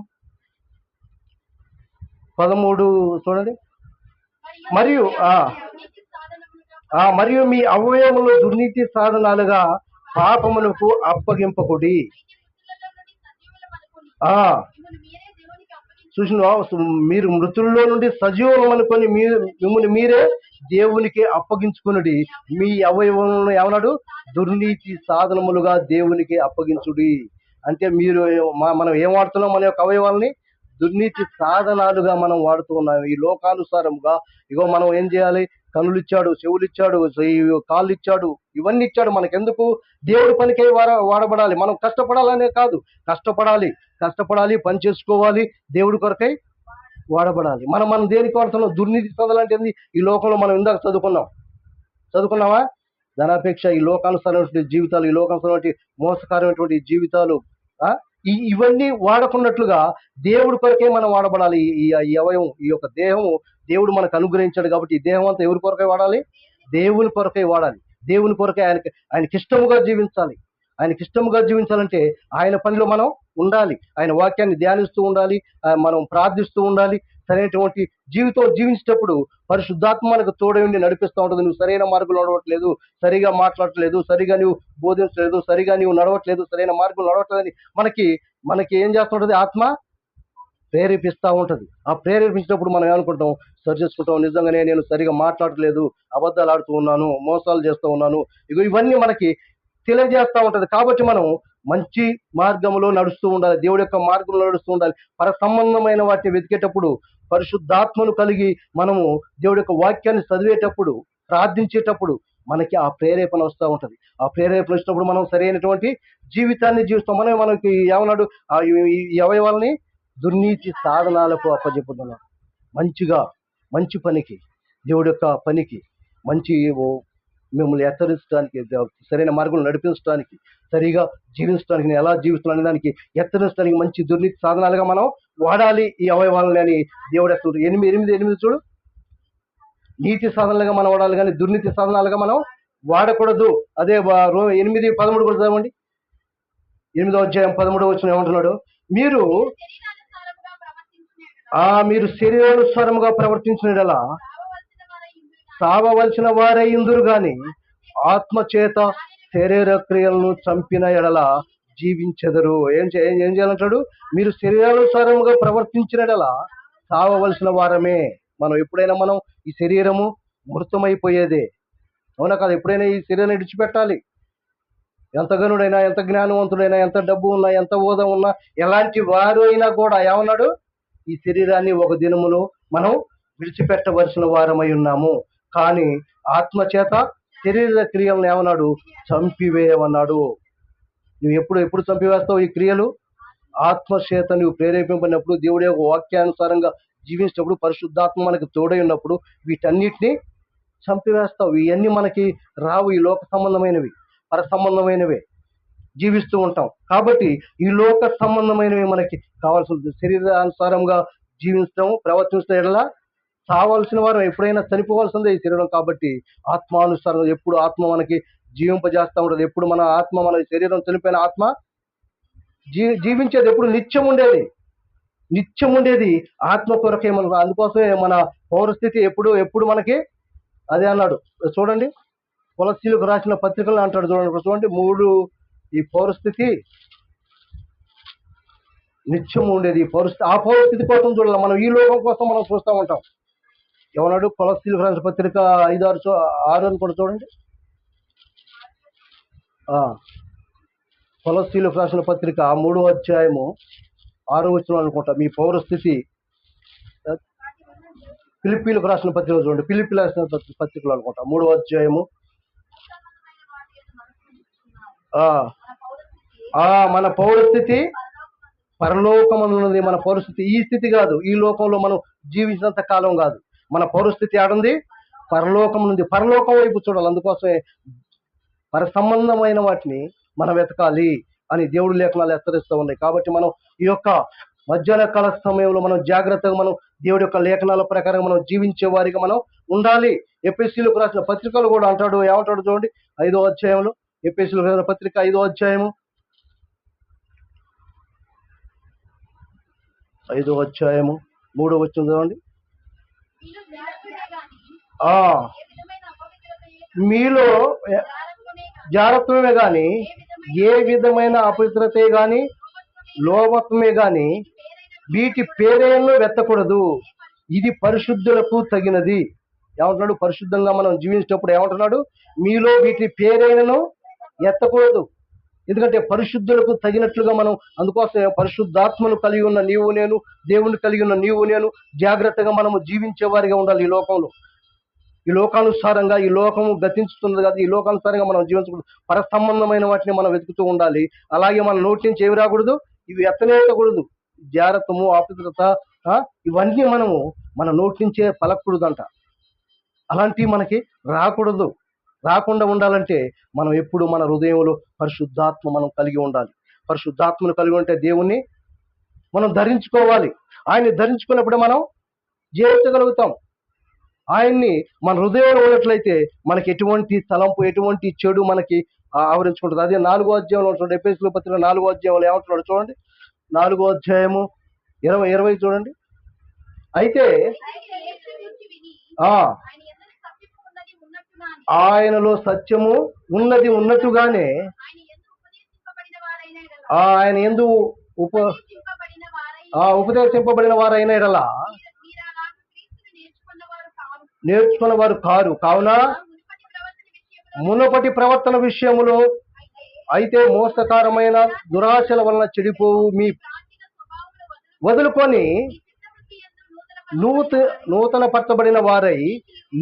13 చూడండి. మరియు మీ అవయవములు దుర్నీతి సాధనాలుగా పాపములకు అప్పగింపకుడి. చూసిన మీరు మృతుల్లో నుండి సజీవం అనుకొని మిమ్మల్ని మీరే దేవునికి అప్పగించుకునుడి. మీ అవయవములను ఏమన్నాడు? దుర్నీతి సాధనములుగా దేవునికి అప్పగించుడి. అంటే మనం ఏం వాడుతున్నాం? మన యొక్క అవయవాల్ని దుర్నీతి సాధనాలుగా మనం వాడుతూ ఉన్నాం. ఈ లోకానుసారముగా ఇగో మనం ఏం చేయాలి? కనులు ఇచ్చాడు, చెవులు ఇచ్చాడు, ఈ కాళ్ళు ఇచ్చాడు, ఇవన్నీ ఇచ్చాడు. మనకెందుకు? దేవుడి పనికై వాడబడాలి. మనం కష్టపడాలనే కాదు, కష్టపడాలి, పని చేసుకోవాలి, దేవుడి కొరకై వాడబడాలి. మనం దేనికి వాడుతున్నాం? దుర్నీతి సందలంటే ఏంది? ఈ లోకంలో మనం ఇందాక చదువుకున్నావా? ధనాపేక్ష, ఈ లోకానుసారమైనటువంటి జీవితాలు, ఈ లోకానుసారమైన మోసకరమైనటువంటి జీవితాలు, ఇవన్నీ వాడకున్నట్లుగా దేవుడి కొరకే మనం వాడబడాలి. ఈ అవయవం, ఈ యొక్క దేహము దేవుడు మనకు అనుగ్రహించాడు కాబట్టి ఈ దేహం అంతా ఎవరి కొరకై వాడాలి? దేవుని కొరకై వాడాలి. దేవుని కొరకై ఆయనకి ఇష్టముగా జీవించాలి. ఆయనకి ఇష్టముగా జీవించాలంటే ఆయన పనిలో మనం ఉండాలి, ఆయన వాక్యాన్ని ధ్యానిస్తూ ఉండాలి, మనం ప్రార్థిస్తూ ఉండాలి. సరైనటువంటి జీవితం జీవించేటప్పుడు పరిశుద్ధాత్మ మనకు తోడై ఉండి నడిపిస్తూ ఉంటుంది. నువ్వు సరైన మార్గంలో నడవట్లేదు, సరిగా మాట్లాడట్లేదు, సరిగా నువ్వు బోధించలేదు, సరిగా నువ్వు నడవట్లేదు, సరైన మార్గంలో నడవట్లేదని మనకి ఏం చేస్తుంటది? ఆత్మ ప్రేరేపిస్తూ ఉంటుంది. ఆ ప్రేరేపించినప్పుడు మనం ఏమనుకుంటాం? సరి చేసుకుంటాం, నిజంగానే నేను సరిగా మాట్లాడట్లేదు, అబద్ధాలు ఆడుతూ ఉన్నాను, మోసాలు చేస్తూ ఉన్నాను, ఇవన్నీ మనకి తెలియజేస్తూ ఉంటది. కాబట్టి మనం మంచి మార్గంలో నడుస్తూ ఉండాలి, దేవుడి యొక్క మార్గంలో నడుస్తూ ఉండాలి. పర సంబంధమైన వాటిని వెతికేటప్పుడు పరిశుద్ధాత్మను కలిగి మనము దేవుడి యొక్క వాక్యాన్ని చదివేటప్పుడు, ప్రార్థించేటప్పుడు మనకి ఆ ప్రేరేపణ వస్తూ ఉంటది. ఆ ప్రేరేపణ వచ్చినప్పుడు మనం సరైనటువంటి జీవితాన్ని జీవిస్తాం. మనకి ఏమన్నాడు? ఈ అవయవాల్ని దుర్నీతి సాధనాలకు అప్పచెప్పుతున్నాడు. మంచి పనికి, దేవుడి యొక్క పనికి, మంచి మిమ్మల్ని హెచ్చరించడానికి, సరైన మార్గంలో నడిపించడానికి, సరిగా జీవించడానికి, నేను ఎలా జీవిస్తున్నాను దానికి హెచ్చరించడానికి మంచి దుర్నీతి సాధనాలుగా మనం వాడాలి ఈ అవయవాలని అని దేవుడు ఎక్కడ 8 చూడు. నీతి సాధనాలుగా మనం వాడాలి కానీ దుర్నీతి సాధనాలుగా మనం వాడకూడదు. అదే 8:13 కూడా చదవండి. 8వ అధ్యాయం 13వ వచనం ఏమంటున్నాడు? మీరు శరీరానుసారముగా ప్రవర్తించినలా సావవలసిన వారై ఇందురు గాని ఆత్మచేత శరీర క్రియలను చంపిన ఎడల జీవించెదరు. ఏం చేయాలంటాడు? మీరు శరీరానుసారముగా ప్రవర్తించిన ఎడల సావవలసిన వారమే. మనం ఈ శరీరము మృతమైపోయేదే, అవునా కాదు? ఎప్పుడైనా ఈ శరీరాన్ని విడిచిపెట్టాలి. ఎంత గనుడైనా, ఎంత జ్ఞానవంతుడైనా, ఎంత డబ్బు ఉన్నా, ఎంత హోదా ఉన్నా, ఎలాంటి వారు అయినా కూడా ఏమన్నాడు? ఈ శరీరాన్ని ఒక దినములో మనం విడిచిపెట్టవలసిన వారమై ఉన్నాము. కానీ ఆత్మచేత శరీర క్రియలను ఏమన్నాడు? చంపివేయమన్నాడు. నువ్వు ఎప్పుడు చంపివేస్తావు ఈ క్రియలు? ఆత్మచేత నువ్వు ప్రేరేపింపడినప్పుడు, దేవుడి యొక్క వాక్యానుసారంగా జీవించినప్పుడు, పరిశుద్ధాత్మ మనకు తోడై ఉన్నప్పుడు వీటన్నిటిని చంపివేస్తావు. ఇవన్నీ మనకి రావు. ఈ లోక సంబంధమైనవి, పర సంబంధమైనవే జీవిస్తూ ఉంటాం. కాబట్టి ఈ లోక సంబంధమైనవి మనకి కావాల్సింది. శరీరానుసారంగా జీవించడం, ప్రవర్తించడం ఎడలా చావాల్సిన వారు, ఎప్పుడైనా చనిపోవాల్సిందే ఈ శరీరం. కాబట్టి ఆత్మానుసారం ఎప్పుడు ఆత్మ మనకి జీవింపజేస్తూ ఉంటుంది. ఎప్పుడు మన ఆత్మ, మన శరీరం చనిపోయిన ఆత్మ జీవించేది ఎప్పుడు నిత్యం ఉండేది ఆత్మ కొరకే. మనకు అందుకోసమే మన పౌరస్థితి ఎప్పుడు మనకి అదే అన్నాడు. చూడండి, కొలస్సీలకు రాసిన పత్రికలు అంటాడు చూడండి 3, ఈ పౌరస్థితి నిత్యం ఉండేది. ఆ పౌరస్థితి కోసం చూడాలి. మనం ఈ లోకం కోసం మనం చూస్తూ ఉంటాం. ఏమన్నాడు? కొలస్సీలకు రాసిన పత్రిక 5:6 అని కూడా చూడండి. కొలస్సీలకు రాసిన పత్రిక 3వ అధ్యాయము 6వ వచనం అనుకుంటా. మీ పౌరస్థితి. ఫిలిప్పీలకు రాసిన పత్రిక చూడండి. ఫిలిప్పీ రాసిన పత్రికలు అనుకుంటా 3వ అధ్యాయము. మన పౌరస్థితి పరలోకమందున్నది. మన పౌరస్థితి ఈ స్థితి కాదు, ఈ లోకంలో మనం జీవించినంత కాలం కాదు. మన పౌరస్థితి ఆడుంది పరలోకం నుండి. పరలోకం వైపు చూడాలి. అందుకోసమే పర సంబంధమైన వాటిని మనం వెతకాలి అని దేవుడి లేఖనాలు హెచ్చరిస్తూ ఉన్నాయి. కాబట్టి మనం ఈ యొక్క మధ్యాహ్న కాల సమయంలో మనం జాగ్రత్తగా మనం దేవుడి యొక్క లేఖనాల ప్రకారం మనం జీవించే వారిగా మనం ఉండాలి. ఎఫెసీయులకు రాసిన పత్రికలు కూడా అంటాడు. ఏమంటాడు చూడండి 5వ అధ్యాయంలో, ఎఫెసీయులకు రాసిన పత్రిక 5వ అధ్యాయము 3వ వచనం చూడండి. మీలో జారత్వమే గాని, ఏ విధమైన అపవిత్రతే గాని, లోభత్వమే గాని వీటి పేరేళ్ళు వెత్తకూడదు. ఇది పరిశుద్ధులకు తగినది. ఏమంటున్నాడు? పరిశుద్ధంగా మనం జీవించేటప్పుడు ఏమంటున్నాడు? మీలో వీటి పేరైనను ఎత్తకూడదు. ఎందుకంటే పరిశుద్ధులకు తగినట్లుగా మనం, అందుకోసం పరిశుద్ధాత్మను కలిగి ఉన్న నీవు నేను, దేవుని కలిగి ఉన్న నీవు నేను జాగ్రత్తగా మనము జీవించే వారిగా ఉండాలి. ఈ లోకంలో ఈ లోకానుసారంగా ఈ లోకము గతించుతున్నది కదా, ఈ లోకానుసారంగా మనం జీవించకూడదు. పర సంబంధమైన వాటిని మనం వెతుకుతూ ఉండాలి. అలాగే మన నోటి నుంచి ఏవి రాకూడదు, ఇవి ఎత్తనేయకూడదు. జారత్వము, అపవిత్రత, ఇవన్నీ మన నోటి నుంచే పలకూడదంట. అలాంటివి మనకి రాకూడదు. రాకుండా ఉండాలంటే మనం ఎప్పుడు మన హృదయంలో పరిశుద్ధాత్మ మనం కలిగి ఉండాలి. పరిశుద్ధాత్మను కలిగి ఉంటే దేవుణ్ణి మనం ధరించుకోవాలి. ఆయన్ని ధరించుకున్నప్పుడే మనం జీవించగలుగుతాం. ఆయన్ని మన హృదయంలో ఉన్నట్లయితే మనకి ఎటువంటి తలంపు, ఎటువంటి చెడు మనకి ఆవరించుకుంటుంది. అదే 4వ అధ్యాయంలో చూడండి, ఎఫెసీయుల పత్రిక 4వ అధ్యాయంలో ఏమంటున్నాడు చూడండి. 4వ అధ్యాయము 20 చూడండి. అయితే ఆయనలో సత్యము ఉన్నది ఉన్నట్టుగానే ఆయన యందు ఉపదేశింపబడిన వారైన ఎడల నేర్చుకున్న వారు కారు. కావున మునుపటి ప్రవర్తన విషయములో అయితే మోసకరమైన దురాశల వలన చెడిపోవు మీ వదులుకొని నూతన పరచబడిన వారై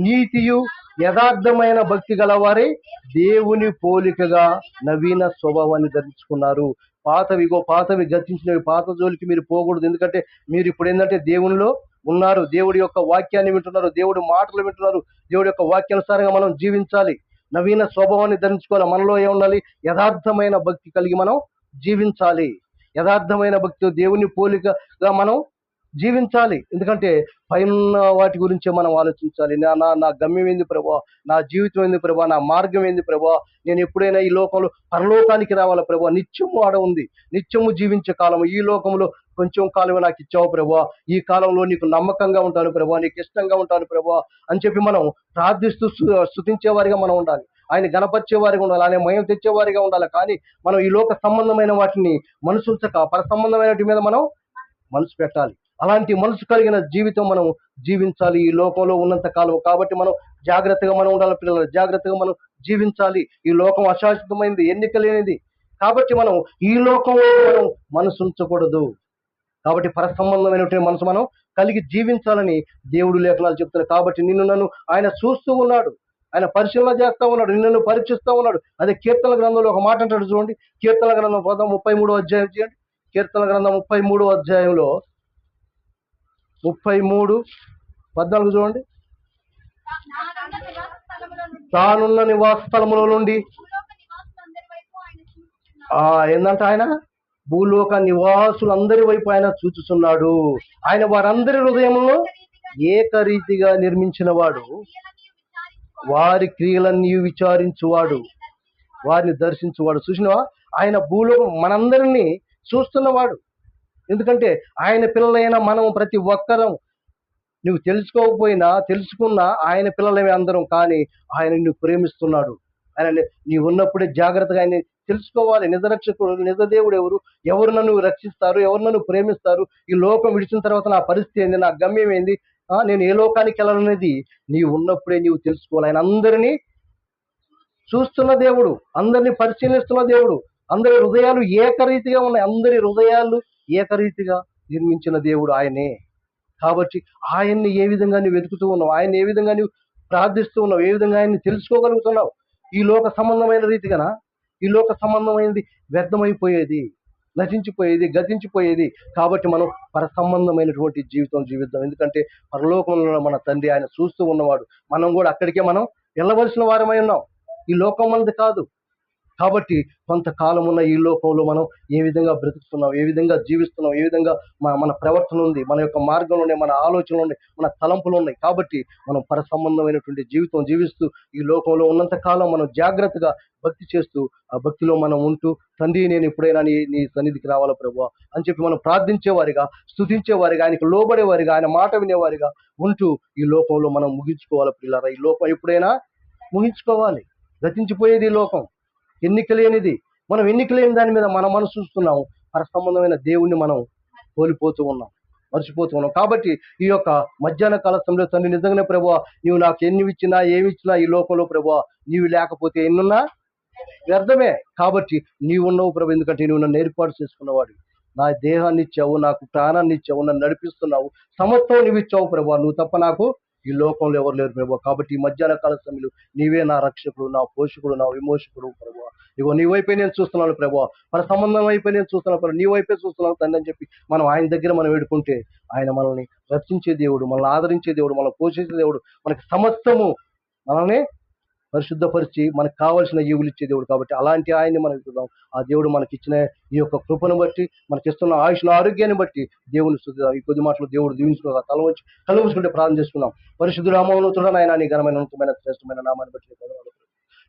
నీతియు యథార్థమైన భక్తి గలవారై దేవుని పోలికగా నవీన స్వభావాన్ని ధరించుకున్నారు. పాతవి గతించినవి, పాత జోలికి మీరు పోకూడదు. ఎందుకంటే మీరు ఇప్పుడు ఏంటంటే దేవునిలో ఉన్నారు. దేవుడి యొక్క వాక్యాన్ని వింటున్నారు, దేవుడి మాటలు వింటున్నారు. దేవుడి యొక్క వాక్యానుసారంగా మనం జీవించాలి. నవీన స్వభావాన్ని ధరించుకోవాలి. మనలో ఏముండాలి? యథార్థమైన భక్తి కలిగి మనం జీవించాలి. యథార్థమైన భక్తితో దేవుని పోలికగా మనం జీవించాలి. ఎందుకంటే పైన వాటి గురించే మనం ఆలోచించాలి. నా గమ్యం ఏంది ప్రభా, నా జీవితం ఏంది ప్రభా, నా మార్గం ఏంది ప్రభా, నేను ఎప్పుడైనా ఈ లోకంలో పరలోకానికి రావాలా ప్రభా, నిత్యము ఆడ ఉంది, నిత్యము జీవించే కాలం. ఈ లోకంలో కొంచెం కాలమే నాకు ఇచ్చావు ప్రభా, ఈ కాలంలో నీకు నమ్మకంగా ఉంటాను ప్రభా, నీకు ఇష్టంగా ఉంటాను ప్రభా అని చెప్పి మనం ప్రార్థిస్తూ స్తుతించేవారిగా మనం ఉండాలి. ఆయన గణపరిచేవారిగా ఉండాలి, ఆయన మయం తెచ్చేవారిగా ఉండాలి. కానీ మనం ఈ లోక సంబంధమైన వాటిని మనసుంచక పర సంబంధమైన వాటి మీద మనం మనసు పెట్టాలి. అలాంటి మనసు కలిగిన జీవితం మనం జీవించాలి ఈ లోకంలో ఉన్నంత కాలం. కాబట్టి మనం జాగ్రత్తగా మనం ఉండాలి పిల్లలు, జాగ్రత్తగా మనం జీవించాలి. ఈ లోకం అశాశ్వతమైనది, ఎన్నిక లేనిది. కాబట్టి మనం ఈ లోకంలో మనం మనసు ఉంచకూడదు. కాబట్టి పర సంబంధమైనటువంటి మనసు మనం కలిగి జీవించాలని దేవుడు లేఖనాలు చెప్తున్నారు. కాబట్టి నన్ను ఆయన చూస్తూ ఉన్నాడు, ఆయన పరిశీలన చేస్తా ఉన్నాడు, నిన్ను పరీక్షిస్తూ ఉన్నాడు. అదే కీర్తన గ్రంథంలో ఒక మాట అంటాడు చూడండి. కీర్తన గ్రంథం 33వ అధ్యాయం చేయండి. కీర్తన గ్రంథం 33వ అధ్యాయంలో 33:14 చూడండి. తానున్న నివాస స్థలముల నుండి ఏందంటే ఆయన భూలోక నివాసులందరి వైపు ఆయన చూచుచున్నాడు. ఆయన వారందరి హృదయములను ఏకరీతిగా నిర్మించిన వాడు, వారి క్రియలన్నీ విచారించువాడు, వారిని దర్శించువాడు. చూసినవా, ఆయన భూలోకం మనందరినీ చూస్తున్నవాడు. ఎందుకంటే ఆయన పిల్లలైన మనం ప్రతి ఒక్కరం, నువ్వు తెలుసుకోకపోయినా తెలుసుకున్నా ఆయన పిల్లలమే అందరం. కానీ ఆయన నిన్ను ప్రేమిస్తున్నాడు. ఆయన నీవు ఉన్నప్పుడే జాగ్రత్తగా ఆయన తెలుసుకోవాలి. నిజరక్షకుడు, నిజ దేవుడు ఎవరు నన్ను రక్షిస్తారు, ఎవరు నన్ను ప్రేమిస్తారు, ఈ లోకం విడిచిన తర్వాత నా పరిస్థితి ఏంది, నా గమ్యం ఏంది, నేను ఏ లోకానికి వెళ్ళాలనేది నీవు ఉన్నప్పుడే నీవు తెలుసుకోవాలి. ఆయన అందరినీ చూస్తున్న దేవుడు, అందరినీ పరిశీలిస్తున్న దేవుడు. అందరి హృదయాలు ఏకరీతిగా ఉన్నాయి, అందరి హృదయాలు ఏకరీతిగా నిర్మించిన దేవుడు ఆయనే. కాబట్టి ఆయన్ని ఏ విధంగా నువ్వు వెతుకుతూ ఉన్నావు, ఆయన్ని ఏ విధంగా నువ్వు ప్రార్థిస్తూ ఉన్నావు, ఏ విధంగా ఆయన్ని తెలుసుకోగలుగుతున్నావు? ఈ లోక సంబంధమైన రీతిగానా? ఈ లోక సంబంధమైనది వ్యర్థమైపోయేది, నశించిపోయేది, గతించిపోయేది. కాబట్టి మనం పర సంబంధమైనటువంటి జీవితం జీవిద్దాం. ఎందుకంటే పరలోకంలో మన తండ్రి ఆయన చూస్తూ ఉన్నవాడు. మనం కూడా అక్కడికే మనం వెళ్ళవలసిన వారమై ఉన్నాం, ఈ లోకం మనది కాదు. కాబట్టి కొంతకాలం ఉన్న ఈ లోకంలో మనం ఏ విధంగా బ్రతుకుతున్నాం, ఏ విధంగా జీవిస్తున్నాం, ఏ విధంగా మన ప్రవర్తన ఉంది, మన యొక్క మార్గంలో ఉన్నాయి, మన ఆలోచనలు ఉన్నాయి, మన తలంపులు ఉన్నాయి. కాబట్టి మనం పర సంబంధమైనటువంటి జీవితం జీవిస్తూ ఈ లోకంలో ఉన్నంత కాలం మనం జాగ్రత్తగా భక్తి చేస్తూ ఆ భక్తిలో మనం ఉంటూ, తండ్రి నేను ఎప్పుడైనా నీ సన్నిధికి రావాలా ప్రభువా అని చెప్పి మనం ప్రార్థించేవారిగా, స్తుతించేవారిగా, ఆయనకు లోబడేవారిగా, ఆయన మాట వినేవారిగా ఉంటూ ఈ లోకంలో మనం ముగించుకోవాలి పిల్లరా. ఈ లోకం ఎప్పుడైనా ముగించుకోవాలి. గతించిపోయేది ఈ లోకం, ఎన్నిక లేనిది. మనం ఎన్నిక లేని దాని మీద మన మనసు చూస్తున్నాం, పర సంబంధమైన దేవుణ్ణి మనం కోల్పోతూ ఉన్నాం, మర్చిపోతూ ఉన్నాం. కాబట్టి ఈ యొక్క మధ్యాహ్న కాల సమయంలో తండ్రి నిజంగానే ప్రభువా, నీవు నాకు ఎన్ని ఇచ్చినా ఏమి ఇచ్చినా ఈ లోకంలో ప్రభువా, నీవు లేకపోతే ఎన్నున్నా వ్యర్థమే. కాబట్టి నీవు ఉన్నావు ప్రభు, ఎందుకంటే నువ్వు నన్ను ఏర్పాటు చేసుకున్నవాడు, నా దేహాన్ని ఇచ్చావు, నాకు ప్రాణాన్ని ఇచ్చావు, నన్ను నడిపిస్తున్నావు, సమస్తం నువ్వు ఇచ్చావు ప్రభువా. నువ్వు తప్ప నాకు ఈ లోకంలో ఎవరు లేరు ప్రభు. కాబట్టి ఈ మధ్యాహ్న కాల సమయంలో నీవే నా రక్షకుడు, నా పోషకుడు, నా విమోచకుడు ప్రభు. ఇగో నీ వైపే నేను చూస్తున్నాను ప్రభు, మన సంబంధం వైపే నేను చూస్తున్నాను ప్రభు, నీ వైపే చూస్తున్నాను తండ్రి అని చెప్పి మనం ఆయన దగ్గర మనం వేడుకుంటే ఆయన మనల్ని రక్షించే దేవుడు, మనల్ని ఆదరించే దేవుడు, మనల్ని పోషించే దేవుడు, మనకి సమస్తము మనల్ని పరిశుద్ధపరిచి మనకు కావాల్సిన ఈవులు ఇచ్చే దేవుడు. కాబట్టి అలాంటి ఆయన్ని మనం చూద్దాం. ఆ దేవుడు మనకిచ్చిన ఈ యొక్క కృపను బట్టి, మనకిస్తున్న ఆయుష్ను ఆరోగ్యాన్ని బట్టి దేవుని స్తుతిద్దాం. ఈ కొద్ది మాటలు దేవుడు దీవించుకున్న కళ్ళు మూసుకుంటే ప్రార్థన చేసుకున్నాం. పరిశుద్ధ నామములో ఆయన నీ ఘనమైన ఉన్నతమైన శ్రేష్టమైన నామాన్ని బట్టి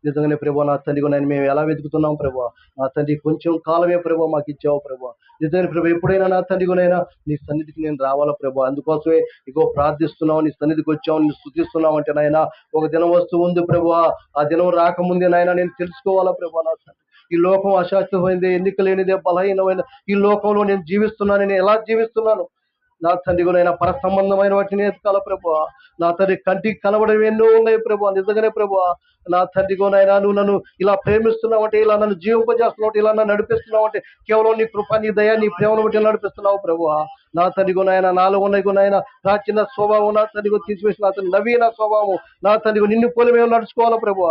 నిజంగానే ప్రభు నా తండ్రి నేను మేము ఎలా వెతుకుతున్నాం ప్రభు. నా తండ్రి కొంచెం కాలమే ప్రభు మాకు ఇచ్చావు ప్రభు. నిజంగా ప్రభు ఎప్పుడైనా నా తండ్రినైనా నీ సన్నిధికి నేను రావాలా ప్రభు. అందుకోసమే ఇగో ప్రార్థిస్తున్నావు, నీ సన్నిధికి వచ్చావు, నేను స్తుతిస్తున్నావు అంటే నాయన ఒక దినం వస్తూ ఉంది ప్రభు. ఆ దినం రాకముందే నాయన నేను తెలుసుకోవాలా ప్రభు. నా తండ్రి ఈ లోకం అశాస్త్రమైంది, ఎన్నిక లేనిదే, బలహీనమైన ఈ లోకంలో నేను జీవిస్తున్నాను. నేను ఎలా జీవిస్తున్నాను నా తండ్రినైనా పర సంబంధమైన వాటిని ఎత్తుకాల ప్రభు. నా తండ్రి కంటికి కనబడేవి ఎన్నో ఉన్నాయి ప్రభు. నిజంగానే ప్రభు నా తండ్రినైనా నువ్వు నన్ను ఇలా ప్రేమిస్తున్నావు అంటే, ఇలా నన్ను జీవింపజేస్తున్నావు అంటే, ఇలా నన్ను నడిపిస్తున్నావు అంటే కేవలం నీ కృప, నీ దయ, నీ ప్రేమను బట్టి నడిపిస్తున్నావు ప్రభు. నా తండ్రినైనా నాలో ఉన్నాయి ప్రాచీన స్వభావం నా తండ్రి తీసివేసిన నా తండ్రి నవీన స్వభావం నా తండ్రి నిన్ను పోలి మేము నడుచుకోవాలా ప్రభు.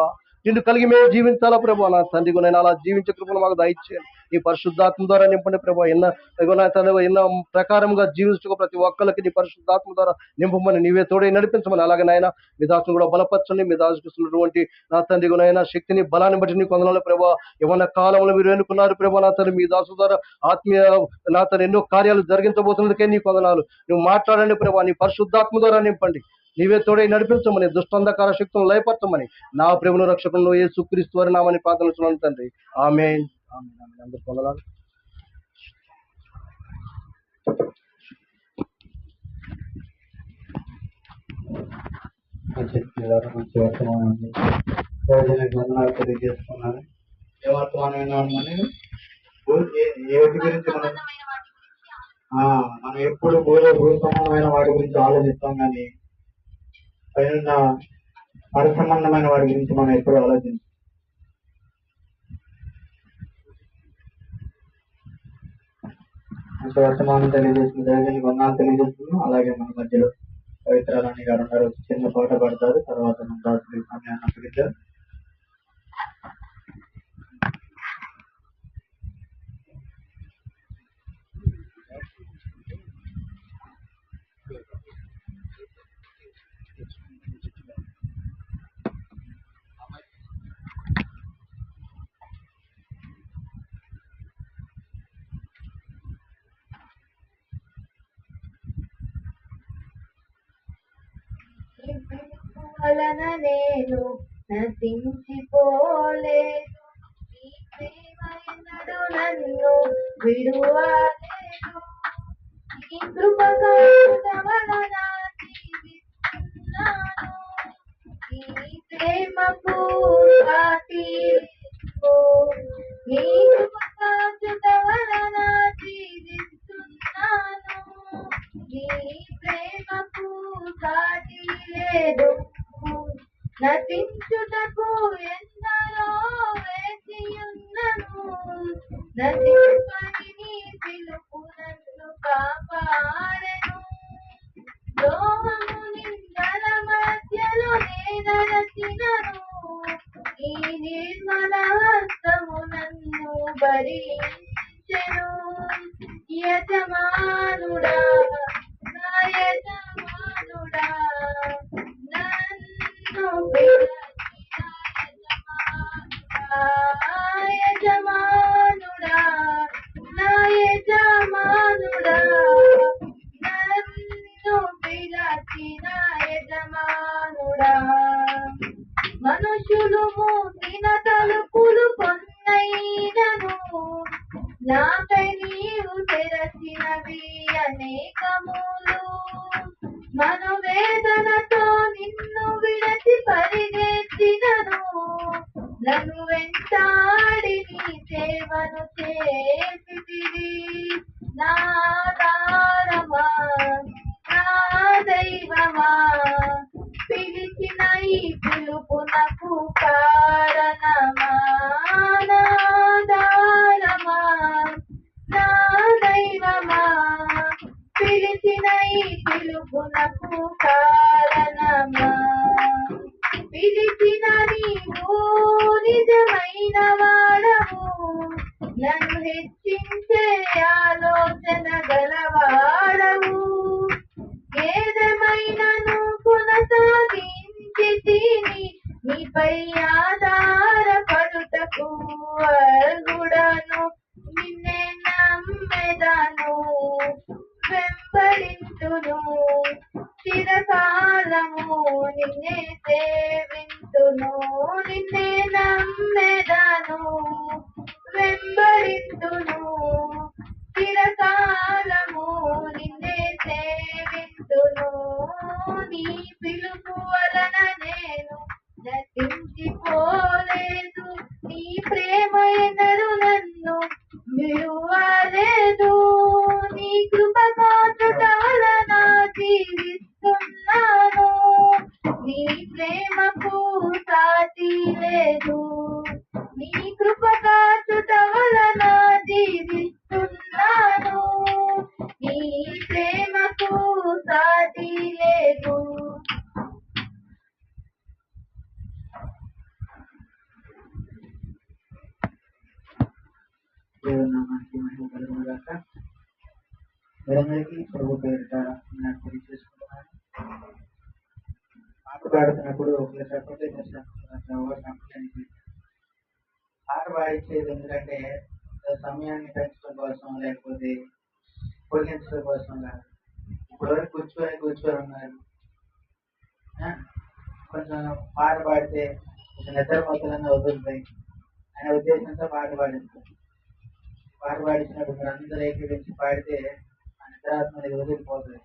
నిన్ను కలిగి మేము జీవించాలా ప్రభు. నా తండ్రి నేను అలా జీవించే కృపను మాకు దయచేయండి. ఈ పరిశుద్ధాత్మ ద్వారా నింపండి ప్రభు. ఎన్న ప్రకారంగా జీవించుకో ప్రతి ఒక్కరికి నీ పరిశుద్ధాత్మ ద్వారా నింపమని, నీవే తోడే నడిపించమని. అలాగే నాయన మీ దాసును కూడా బలపరచండి. మీ దాచుకున్నటువంటి నా తండ్రి నాయన శక్తిని, బలాన్ని బట్టి నీ కొందనాలు ప్రభు. ఏమన్నా కాలంలో మీరు ఎన్నుకున్నారు ప్రభు. నా తండ్రి మీ దాసు ద్వారా ఆత్మీయ నా తండ్రి ఎన్నో కార్యాలు జరిగించబోతున్నదికే నీ కొందనాలు. నువ్వు మాట్లాడండి ప్రభు. నీ పరిశుద్ధాత్మ ద్వారా నింపండి. నీవే తోడై నడిపించమని, దుష్టంధకార శక్తులను లయపరచమని నా ప్రభువును రక్షకులను యేసుక్రీస్తు వారి నామమున ప్రార్థిస్తున్నాను తండ్రి. ఆమేన్. అందరూ పొందాలి. మంచి వర్తమానం తెలియజేస్తున్నాను. ఏ వర్తమానం ఏటి గురించి మనం ఎప్పుడు భూ సంబంధమైన వాటి గురించి ఆలోచిస్తాం, కానీ పైన పర సంబంధమైన వాటి గురించి మనం ఎప్పుడు ఆలోచించాం. మంచి వర్తమానం తెలియజేసిన దైవానికి వందనాలు తెలియజేస్తున్నాం. అలాగే మన మధ్యలో పవిత్రారాణి గారు ఉన్నారు, చిన్న పాట పడతారు. తర్వాత మన దాసులు సమయాన్ని అప్పగించారు. వలన నేను నశించిపోలేదు, నీ ప్రేమ ఎన్నడూ నన్ను విడువలేదు. నీ కృపకారుత వలన జీవిస్తున్నాను, నీ ప్రేమకు సాటి నీ కృపకారుత వలన జీవిస్తున్నాను, నీ ప్రేమకు సాటి లేదు. నటించుటకు ఎందరో వేచియున్నను, నటింపని నీ పిలుపు నన్ను కాపాడెను. ద్రోహము నిందల మధ్యలో నేనరచినను, ఈ నిర్మల హస్తము నన్ను భరించెను. యజమానుడా నా యజమానుడా, నన్ను యజమానుడా, నా యజమానుడా, నన్ను పిలచిన యజమానుడా. మనుషులు మూసిన తలుపులు కొన్నైనను, నాకై నీవు తెరచినవి అనేకములు. మనోవేదనతో నిన్ను విడచి పరిగెత్తినను, నన్ను వెంటాడి నీ సేవను చేసితివి. నా ఆధారమా, నా దైవమా, పిలిచిన ఈ పిలుపునకు కారణమా. నా ఆధారమా, నా దైవమా, పిలిచిన ఈ పిలుపునకు కారణమా. పిలిచిన నీవు నిజమైన వాడవు, నన్ను హెచ్చించే ఆలోచన గలవాడవు. ఏదేమైనను కొనసాగించి తిని నీపై ఆధారపడుటకు అర్హుడను, నిన్నే నమ్మెదను, వెంబడింతును, చిరకాలము నిన్నే సేవింతును. నిన్నే నమ్మెదను, వెంబడింతును, చిరకాలము నిన్నే సేవింతును. నీ పిలుపు వలన నేను నశించిపోలేదు, నీ ప్రేమ ఎన్నడు నన్ను విడువలేదు. నీ కృప కాచుట వలన జీవిస్తున్నాను, నీ ప్రేమకు సాటి లేదు. నీ కృప కాచుట వలన జీవిస్తున్నాను, నీ ప్రేమకు సాటి లేదు. దేవుని నామానికి మహిమ కలుగును గాక. మీరందరికీ ప్రభు పేరిట నాకు తెలియజేసుకుంటున్నాను. పాట పాడుతున్నప్పుడు ఒకరు చెప్పండి పాట పాడించేది ఎందుకంటే సమయాన్ని పెంచడం కోసం లేకపోతే పొడిగించడం కోసం కాదు. ఇప్పటివరకు కూర్చొని ఉన్నారు, కొంచెం పాట పాడితే కొంచెం నిద్ర మొత్తాలన్నీ వదులుతాయి అనే ఉద్దేశంతో పాట పాడిస్తారు. పాట పాడించినప్పుడు మీరు అందరూ ఏకీవించి పాడితే ఆ నిద్రాత్మ అనేది వదిలిపోతుంది.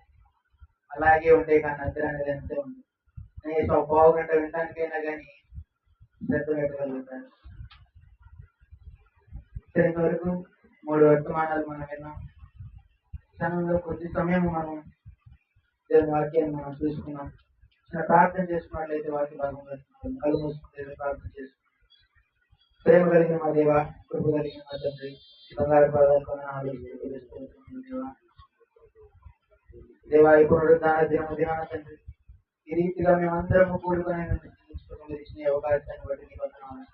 అలాగే ఉంటే కానీ నిద్ర అనేది అంతే ఉంది. నేను ఒక పావు గంట వినడానికైనా కానీ శ్రద్ధ పెట్టగలుగుతాను. ఇంతవరకు 3 వర్తమానాలు మనం విన్నాం. క్షణంలో కొద్ది సమయం మనం దేవుని వాక్యాన్ని మనం చూసుకున్నాం. చిన్న ప్రార్థన చేసుకున్నట్లయితే వాక్య భాగం పెట్టుకుంటాం. కళ్ళు మూసుకుంటే ప్రార్థన చేసుకుంటాం. ప్రేమ కలిగిన మా దేవ, కృప కలిగిన మా తండ్రి, బంగారు పదాలు దేవా, ఈ పునరుద్ధాన దినాన తండ్రి, ఈ రీతిగా మేమందరము కూడుకొని ఇచ్చిన అవకాశాన్ని బట్టి నీ వందనాలు.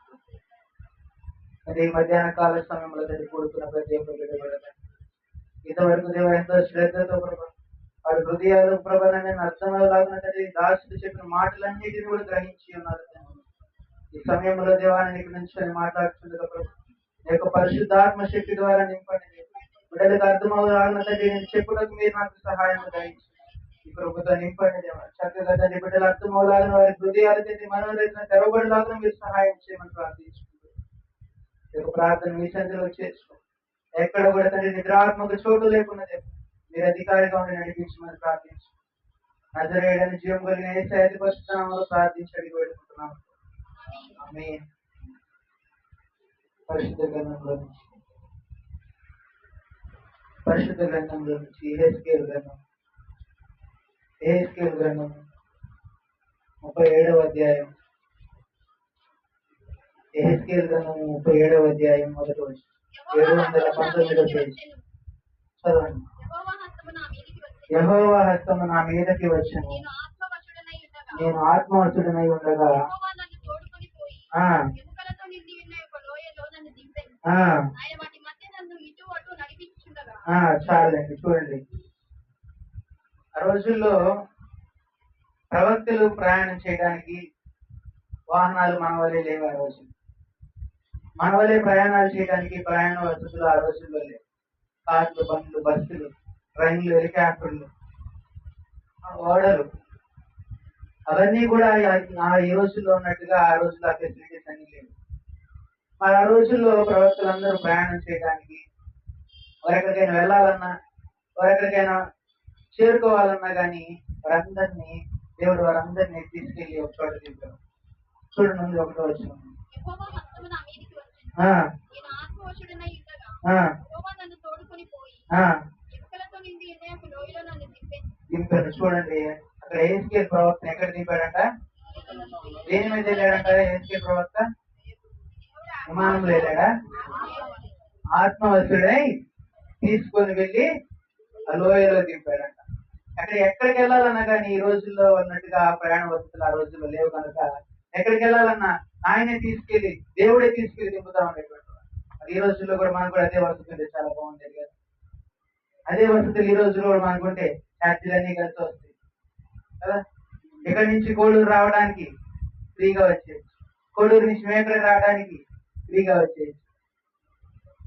ఈ మధ్యాహ్న కాల సమయంలో తండ్రి కూడుకున్న ప్రతి ఒక్క ఇంతవరకు దేవ ఎంతో శ్రద్ధతో వారి హృదయాలు ప్రభావాన్ని అర్థమయ్యేలాగా తండ్రి దాసుడు చెప్పిన మాటలన్నిటిని కూడా గ్రహించి ఉన్నారు. ఈ సమయంలో దేవాన్ని నీకు నుంచి మాట్లాడుతుండగా ప్రభు నీ యొక్క పరిశుద్ధాత్మ శక్తి ద్వారా నింపండి. బిడ్డలకు అర్థమవులాగిన తండ్రి నేను చెప్పుటకు మీరు నాకు సహాయం దయచి ఈ ప్రభుత్వం నింపండి దేవ. చక్కగా తండ్రి బిడ్డలు అర్థమవులాగిన వారి హృదయాలు తండ్రి మనోరేతన తెరవబడిలాగా మీరు సహాయం చేయమని ప్రార్థించుకుంటారు. ఈ యొక్క ప్రార్థన మీ సంధిలో చేసుకో. ఎక్కడ కూడా తండ్రి నిద్రాత్మక చోటు లేకుండా మీరు అధికారిగా ఉండి నడిపించమని ప్రార్థించు. నజరేయుడని జీవం కలిగిన యేసయ్య పరిశుద్ధ నామములో ప్రార్థించి అడిగి పెట్టుకుంటున్నాం. ఆమేన్. పరిశుద్ధ గ్రంథంలో నుంచి యెహెజ్కేలు గ్రంథం 37వ అధ్యాయం. యెహెజ్కేలు గ్రంథం 37వ అధ్యాయం మొదటి వచనం 719వ పేజీ చదవండి. యెహోవా హస్తము నా మీదకి వచ్చెను, నేను ఆత్మవశుడనై ఉండగా చాలండి. చూడండి, ఆ రోజుల్లో ప్రవక్తలు ప్రయాణం చేయడానికి వాహనాలు మన వల్లే లేవు. ఆ రోజు మన వల్లే ప్రయాణాలు చేయడానికి ప్రయాణ వసతులు ఆ రోజుల్లో లేవు. కార్లు, బండ్లు, బస్సులు, ట్రైన్లు, హెలికాప్టర్లు, ఓడలు అవన్నీ కూడా ఈ రోజుల్లో ఉన్నట్టుగా ఆ రోజుల్లో ఆ ఫెసిలిటీస్ అన్ని లేవు. మరి ఆ రోజుల్లో ప్రవక్తలందరూ ప్రయాణం చేయడానికి ఎక్కడికైనా వెళ్ళాలన్నా ఎక్కడికైనా చేరుకోవాలన్నా కానీ దేవుడు వారందరినీ తీసుకెళ్లి ఒక చోట దింపారు. చూడండి, ముందు ఒకటో వచ్చిన దింపారు. చూడండి, అక్కడ యెహెజ్కేలు ప్రవక్త ఎక్కడ దింపాడంట? దేని మీద వెళ్ళాడంట? యెహెజ్కేలు ప్రవక్త విమానంలో వెళ్ళాడా? ఆత్మవశుడై తీసుకొని వెళ్ళి ఆ లోయలో దింపాడంట. అక్కడ ఎక్కడికి వెళ్ళాలన్నా కానీ ఈ రోజుల్లో ఉన్నట్టుగా ప్రయాణ వసతులు ఆ రోజుల్లో లేవు కనుక ఎక్కడికి వెళ్ళాలన్నా ఆయనే తీసుకెళ్లి దేవుడే తీసుకెళ్లి దింపుతా ఉండేటువంటి వాడు. మరి ఈ రోజుల్లో కూడా మనకు కూడా అదే వసతి ఉంటే చాలా బాగుండేది కదా. అదే వసతులు ఈ రోజుల్లో కూడా మనకుంటే ఛార్జీలన్నీ కలిసి వస్తాయి కదా. ఇక్కడి నుంచి కోడూరు రావడానికి ఫ్రీగా వచ్చేది, కోడూరు నుంచి మేకలు రావడానికి ఫ్రీగా వచ్చేది.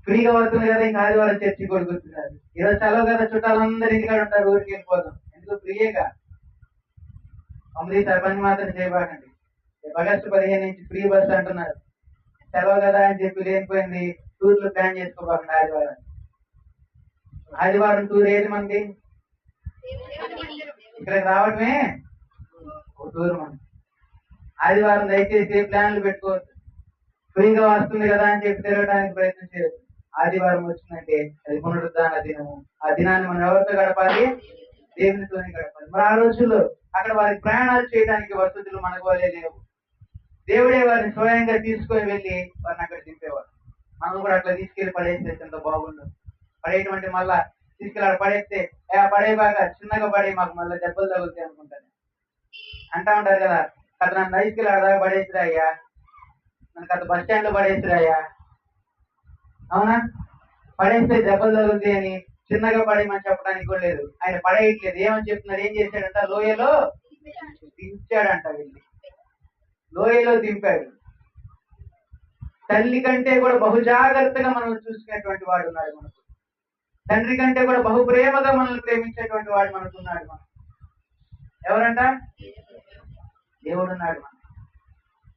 ఫ్రీగా వస్తుంది కదా, ఇంకా ఆదివారం చర్చి కూడా కూర్చున్నారు. ఈరోజు సెలవు కదా, చుట్టాలందరూ ఇంటికాడ ఉంటారు, ఊరికి వెళ్ళిపోతాం. ఎందుకు ఫ్రీయేగా. అమృత పని మాత్రం చేయబాకండి. ఆగస్టు 15 నుంచి ఫ్రీ బస్ అంటున్నారు. సెలవు కదా అని చెప్పి లేనిపోయింది టూర్లు ప్లాన్ చేసుకోబాకండి. ఆదివారం టూర్ ఏది మంది ఇక్కడికి రావడమే ఒక టూర్ మంది. ఆదివారం దయచేసి ప్లాన్లు పెట్టుకోవద్దు. ఫ్రీగా వస్తుంది కదా అని చెప్పి తిరగడానికి ప్రయత్నం చేయొద్దు. ఆదివారం వచ్చిందంటే అది పునరుద్ధాన దినము. ఆ దినాన్ని మనం ఎవరితో గడపాలి? దేవునితోనే గడపాలి. మరి ఆ రోజుల్లో అక్కడ వారికి ప్రయాణాలు చేయడానికి వసతులు మనకు వాళ్ళే లేవు. దేవుడే వారిని స్వయంగా తీసుకొని వెళ్ళి వారిని అక్కడ దింపేవారు. మనం కూడా అట్లా తీసుకెళ్లి పడేస్తే ఎంత బాగుండు. పడేటువంటి మళ్ళా తీసుకెళ్ళి అక్కడ పడేస్తే పడే బాగా చిన్నగా పడే మాకు మళ్ళీ దెబ్బలు తగులుతాయి అనుకుంటాను అంటా ఉంటారు కదా. అతను నన్ను తీసుకెళ్ళి అక్కడ పడేసిరా అయ్యా, మనకు అతను బస్ స్టాండ్ లో పడేసిరాయ్యా, అవునా? పడేస్తే దెబ్బలు తగులుతాయి అని చిన్నగా పడేయమని చెప్పడానికి కూడా లేదు. ఆయన పడేయట్లేదు. ఏమని చెప్తున్నారు? ఏం చేశాడంట? లోయలో దించాడంట. వెళ్ళి లోయలో దింపాడు. తల్లి కంటే కూడా బహు జాగ్రత్తగా మనల్ని చూసుకునేటువంటి వాడు ఉన్నాడు మనకు. తండ్రి కంటే కూడా బహు ప్రేమగా మనల్ని ప్రేమించేటువంటి వాడు మనకున్నాడు. మనం ఎవరంట? దేవుడు ఉన్నాడు. మనం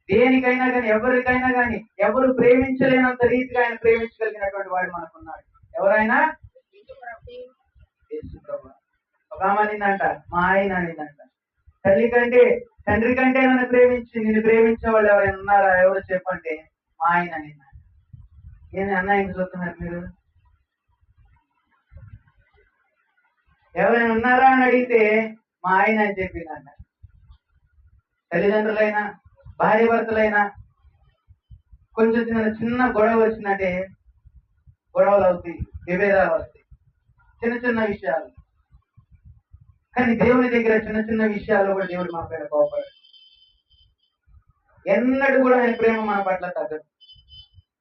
దేనికైనా కానీ ఎవరికైనా కానీ ఎవరు ప్రేమించలేనంత రీతిగా ఆయన ప్రేమించగలిగినటువంటి వాడు మనకున్నాడు. ఎవరైనా యేసు ప్రభువు. ఒక ఆమె అనిందంట, మా ఆయన అనిందంట, తండ్రి కంటే నన్ను ప్రేమించే వాళ్ళు ఎవరైనా ఉన్నారా? ఎవరు చెప్పంటే మా ఆయన అనిందంట. ఏంది అన్నయ్య చూస్తున్నారు మీరు? ఎవరైనా ఉన్నారా అని అడిగితే మా ఆయన అని చెప్పిందంట. తల్లిదండ్రులైనా భార్య భర్తలైనా కొంచెం చిన్న గొడవ వచ్చిందంటే గొడవలు అవుతాయి, విభేదాలు వస్తాయి, చిన్న చిన్న విషయాలు. కానీ దేవుని దగ్గర చిన్న చిన్న విషయాల్లో కూడా దేవుడు మన పైన కోపడు. ఎన్నడూ కూడా ఆయన ప్రేమ మన పట్ల తగ్గదు.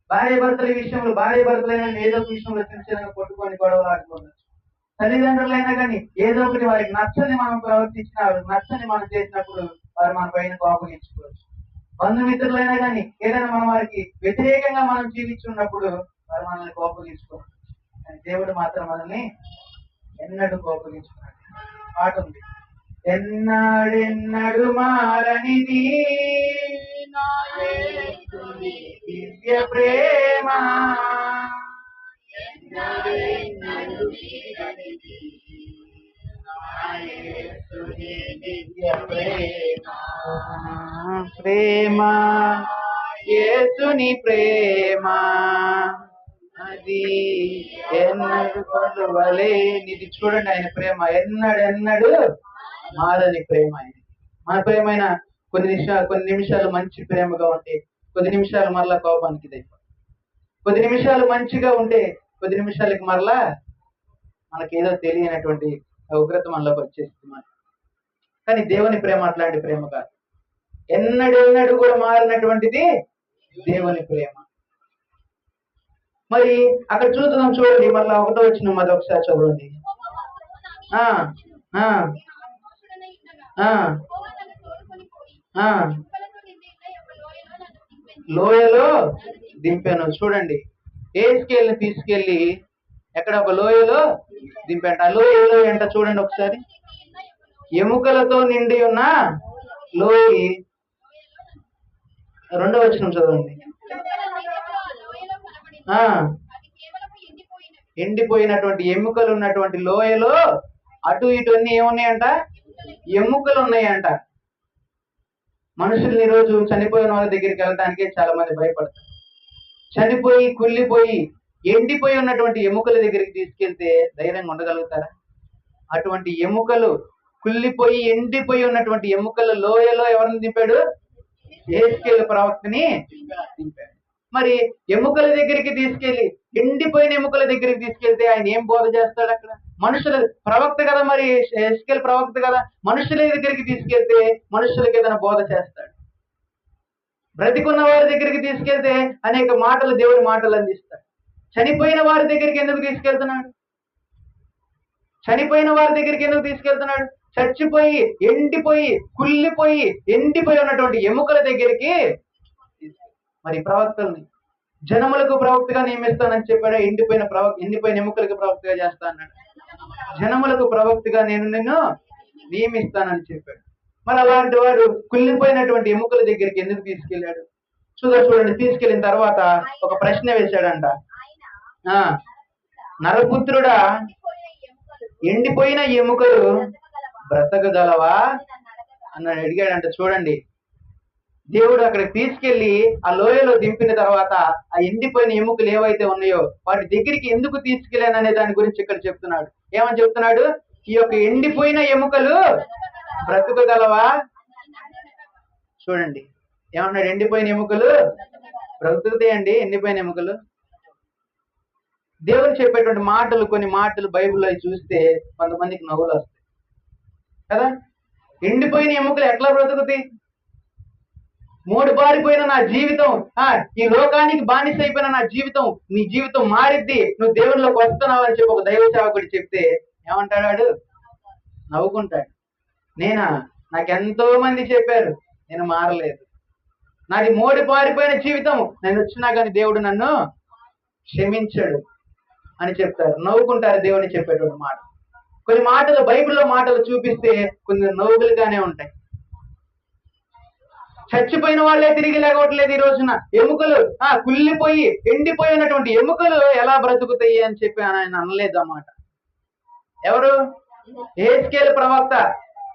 భార్య భర్తల విషయంలో భార్య భర్తలైనా ఏదో ఒక విషయంలో చిన్న చిన్నగా కొట్టుకొని గొడవలు ఆడుకోవచ్చు. తల్లిదండ్రులైనా కానీ ఏదో ఒకటి వారికి నచ్చని మనం ప్రవర్తించిన, నచ్చని మనం చేసినప్పుడు వారు మన పైన కోపగించుకోవచ్చు. బంధుమిత్రులైనా కానీ ఏదైనా మనం వారికి వ్యతిరేకంగా మనం జీవించున్నప్పుడు వారు మనల్ని కోపగించుకోవచ్చు. కానీ దేవుడు మాత్రం మనల్ని ఎన్నడూ కోపగించుకున్నాడు. పాట ఉంది, ఎన్నడెన్నడు మారనిది నా యేసుని దివ్య ప్రేమ, ఎన్నడెన్నడు వీడనిది నా యేసుని దివ్య ప్రేమ. ప్రేమ యేసుని ప్రేమ అది ఎన్నడు కొలువలేనిది. చూడండి ఆయన ప్రేమ ఎన్నడెన్నడు మారని ప్రేమ. ఆయన మన ప్రేమైన కొన్ని నిమిషాలు మంచి ప్రేమగా ఉంటే కొద్ది నిమిషాలు మరలా కోపానికి ఇదైపోతుంది. కొద్ది నిమిషాలు మంచిగా ఉంటే కొద్ది నిమిషాలకి మరలా మనకేదో తెలియనటువంటి ఉగ్రత మనలోకి వచ్చేస్తుంది. కానీ దేవుని ప్రేమ అట్లాంటి ప్రేమ కాదు. ఎన్నడెన్నడు కూడా మారినటువంటిది దేవుని ప్రేమ. మరి అక్కడ చూద్దాం, చూడండి మళ్ళా 1వ వచనం మరి ఒకసారి చదవండి. లోయలో దింపాను. చూడండి, ఏస్కేల్ని తీసుకెళ్లి ఎక్కడ ఒక లోయలో దింపాట. ఆ లోయలో ఏంట చూడండి ఒకసారి, ఎముకలతో నిండి ఉన్న లోయి. 2వ వచనం చదవండి. ఎండిపోయినటువంటి ఎముకలు ఉన్నటువంటి లోయలో అటు ఇటు అన్ని ఏమున్నాయంట? ఎముకలు ఉన్నాయంట. మనుషుల్ని ఈరోజు చనిపోయిన వాళ్ళ దగ్గరికి వెళ్ళడానికే చాలా మంది భయపడతారు. చనిపోయి కుళ్ళిపోయి ఎండిపోయి ఉన్నటువంటి ఎముకల దగ్గరికి తీసుకెళ్తే ధైర్యంగా ఉండగలుగుతారా? అటువంటి ఎముకలు, కుళ్ళిపోయి ఎండిపోయి ఉన్నటువంటి ఎముకల లోయలో ఎవరిని దింపాడు? యేస్కేలు ప్రవక్తని దింపాడు. మరి ఎముకల దగ్గరికి తీసుకెళ్లి, ఎండిపోయిన ఎముకల దగ్గరికి తీసుకెళ్తే ఆయన ఏం బోధ చేస్తాడు? అక్కడ మనుషుల ప్రవక్త కదా, మరి యేస్కేలు ప్రవక్త కదా, మనుషుల దగ్గరికి తీసుకెళ్తే మనుషులకి ఏదైనా బోధ చేస్తాడు. బ్రతికున్న వారి దగ్గరికి తీసుకెళ్తే అనేక మాటలు దేవుని మాటలు అందిస్తాడు. చనిపోయిన వారి దగ్గరికి ఎందుకు తీసుకెళ్తున్నాడు? చనిపోయిన వారి దగ్గరికి ఎందుకు తీసుకెళ్తున్నాడు? చచ్చిపోయి ఎండిపోయి కుళ్ళిపోయి ఎండిపోయి ఉన్నటువంటి ఎముకల దగ్గరికి. మరి ప్రవక్తల్ని జనములకు ప్రవక్తగా నియమిస్తానని చెప్పాడు. ఎండిపోయిన ఎముకలకు ప్రవక్తగా చేస్తా అన్నాడు. జనములకు ప్రవక్తగా నేను నిన్ను నియమిస్తానని చెప్పాడు. మరి అలాంటి వాడు కుళ్ళిపోయినటువంటి ఎముకల దగ్గరికి ఎందుకు తీసుకెళ్ళాడు? చూడండి, తీసుకెళ్ళిన తర్వాత ఒక ప్రశ్న వేశాడంట. నరపుత్రుడా, ఎండిపోయిన ఎముకలు బ్రతకగలవా అన్నాడు, అడిగాడంట. చూడండి, దేవుడు అక్కడికి తీసుకెళ్లి ఆ లోయలో దింపిన తర్వాత ఆ ఎండిపోయిన ఎముకలు ఏవైతే ఉన్నాయో వాటి దగ్గరికి ఎందుకు తీసుకెళ్ళాననే దాని గురించి ఇక్కడ చెప్తున్నాడు. ఏమని చెప్తున్నాడు? ఈ యొక్క ఎండిపోయిన ఎముకలు బ్రతకగలవా? చూడండి ఏమన్నాడు? ఎండిపోయిన ఎముకలు బ్రతుకుతాయండి. ఎండిపోయిన ఎముకలు దేవుడు చెప్పేటువంటి మాటలు, కొన్ని మాటలు బైబిల్లో చూస్తే కొంతమందికి నవ్వులు వస్తాయి కదా. ఎండిపోయిన ఎముకలు ఎట్లా బ్రతుకుతాయి? మూడుబారిపోయిన నా జీవితం, ఈ లోకానికి బానిస అయిపోయిన నా జీవితం, నీ జీవితం మారిద్ది, నువ్వు దేవునిలోకి వస్తున్నావు అని చెప్పి ఒక దైవ సేవకుడు చెప్తే ఏమంటాడు? వాడు నవ్వుకుంటాడు. నాకెంతో మంది చెప్పారు, నేను మారలేదు, నాది మూడిపారిపోయిన జీవితం, నేను వచ్చినా కానీ దేవుడు నన్ను క్షమించాడు అని చెప్తారు. నవ్వుకుంటారు దేవుని చెప్పేటువంటి మాట. కొన్ని మాటలు బైబిల్లో మాటలు చూపిస్తే కొన్ని నవ్వులుగానే ఉంటాయి. చచ్చిపోయిన వాళ్ళే తిరిగి లేకపోవట్లేదు ఈ రోజున. ఎముకలు కుళ్ళిపోయి ఎండిపోయినటువంటి ఎముకలు ఎలా బ్రతుకుతాయి అని చెప్పి ఆయన అనలేదు అన్నమాట. ఎవరు? యెహెజ్కేలు ప్రవక్త.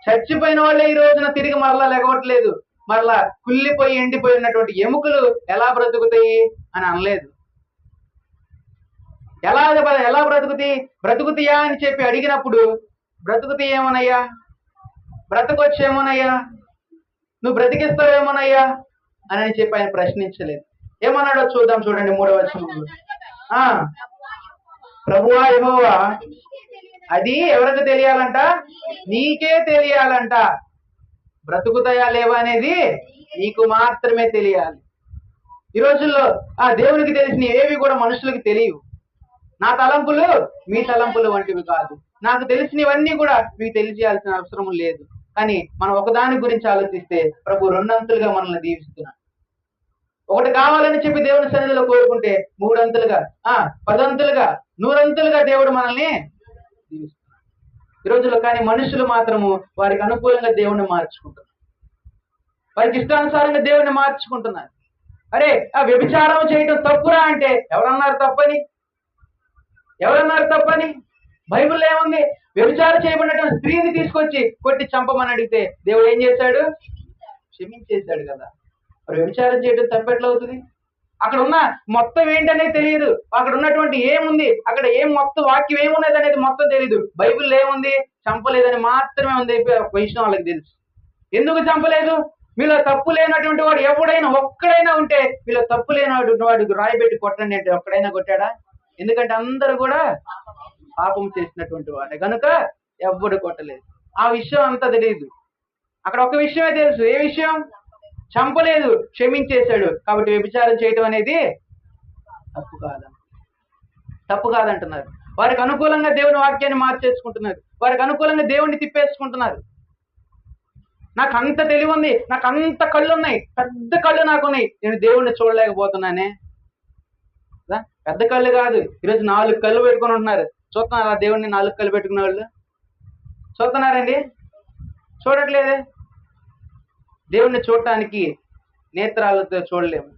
చచ్చిపోయిన వాళ్ళే ఈ రోజున తిరిగి మరలా లేకపోవట్లేదు, మరలా కుళ్ళిపోయి ఎండిపోయినటువంటి ఎముకలు ఎలా బ్రతుకుతాయి అని అనలేదు. ఎలా బ్రతుకుతాయా అని చెప్పి అడిగినప్పుడు బ్రతుకుతాయేమోనయ్యా, బ్రతకొచ్చేమోనయ్యా, నువ్వు బ్రతికిస్తావేమోనయ్యా అని చెప్పి ఆయన ప్రశ్నించలేదు. ఏమన్నాడో చూద్దాం. చూడండి 3వ వచనంలో, ప్రభువా యెహోవా, అది ఎవరికి తెలియాలంట? నీకే తెలియాలంట. బ్రతుకుతాయా లేవా అనేది నీకు మాత్రమే తెలియాలి. ఈ రోజుల్లో దేవునికి తెలిసిన ఏవి కూడా మనుషులకు తెలియవు. నా తలంపులు మీ తలంపులు వంటివి కాదు. నాకు తెలిసినవన్నీ కూడా మీకు తెలియాల్సిన అవసరం లేదు. కానీ మనం ఒకదాని గురించి ఆలోచిస్తే ప్రభు రెండంతులుగా మనల్ని దీవిస్తున్నాడు. ఒకటి కావాలని చెప్పి దేవుని సన్నిధిలో కోరుకుంటే 3 అంతులుగా, 10 అంతులుగా, 100 అంతులుగా దేవుడు మనల్ని దీవిస్తున్నాడు ఈ రోజుల్లో. కానీ మనుషులు మాత్రము వారికి అనుకూలంగా దేవుణ్ణి మార్చుకుంటున్నారు, వారికి ఇష్టానుసారంగా దేవుణ్ణి మార్చుకుంటున్నారు. అరే వ్యభిచారం చేయటం తప్పురా అంటే ఎవరన్నారు తప్పని? బైబిల్లో ఏముంది? వ్యభిచారం చేయబడినటువంటి స్త్రీని తీసుకొచ్చి కొట్టి చంపమని అడిగితే దేవుడు ఏం చేశాడు? క్షమించేశాడు కదా. మరి వ్యభిచారం చేయడం తప్పెట్లా అవుతుంది? అక్కడ ఉన్న మొత్తం ఏంటనేది తెలియదు, అక్కడ ఉన్నటువంటి ఏముంది, అక్కడ మొత్తం వాక్యం ఏమున్నది అనేది మొత్తం తెలియదు. బైబిల్లో ఏముంది? చంపలేదని మాత్రమే ఉంది. ఒక విషయం వాళ్ళకి తెలుసు. ఎందుకు చంపలేదు? మీలో తప్పు లేనటువంటి వాడు ఎవడైనా ఒక్కడైనా ఉంటే, మీలో తప్పు లేనటువంటి వాడు రాయిబెట్టి కొట్టండి అంటే ఒక్కడైనా కొట్టాడా? ఎందుకంటే అందరూ కూడా పాపం చేసినటువంటి వాడే కనుక ఎవ్వడు కొట్టలేదు. ఆ విషయం అంతా తెలియదు. అక్కడ ఒక విషయమే తెలుసు. ఏ విషయం? చంపలేదు, క్షమించేశాడు. కాబట్టి వ్యభిచారం చేయటం అనేది తప్పు కాదంటున్నారు. వారికి అనుకూలంగా దేవుని వాక్యాన్ని మార్చేసుకుంటున్నారు, వారికి అనుకూలంగా దేవుణ్ణి తిప్పేసుకుంటున్నారు. నాకు అంత తెలివి ఉంది, నాకు అంత కళ్ళు ఉన్నాయి, పెద్ద కళ్ళు నాకున్నాయి, నేను దేవుణ్ణి చూడలేకపోతున్నానే. పెద్ద కళ్ళు కాదు, ఈరోజు 4 కళ్ళు పెట్టుకుని ఉంటున్నారు. చూస్తున్నారా దేవుణ్ణి? 4 కళ్ళు పెట్టుకునే వాళ్ళు చూస్తున్నారండి? చూడట్లేదే. దేవుణ్ణి చూడటానికి నేత్రాలతో చూడలేము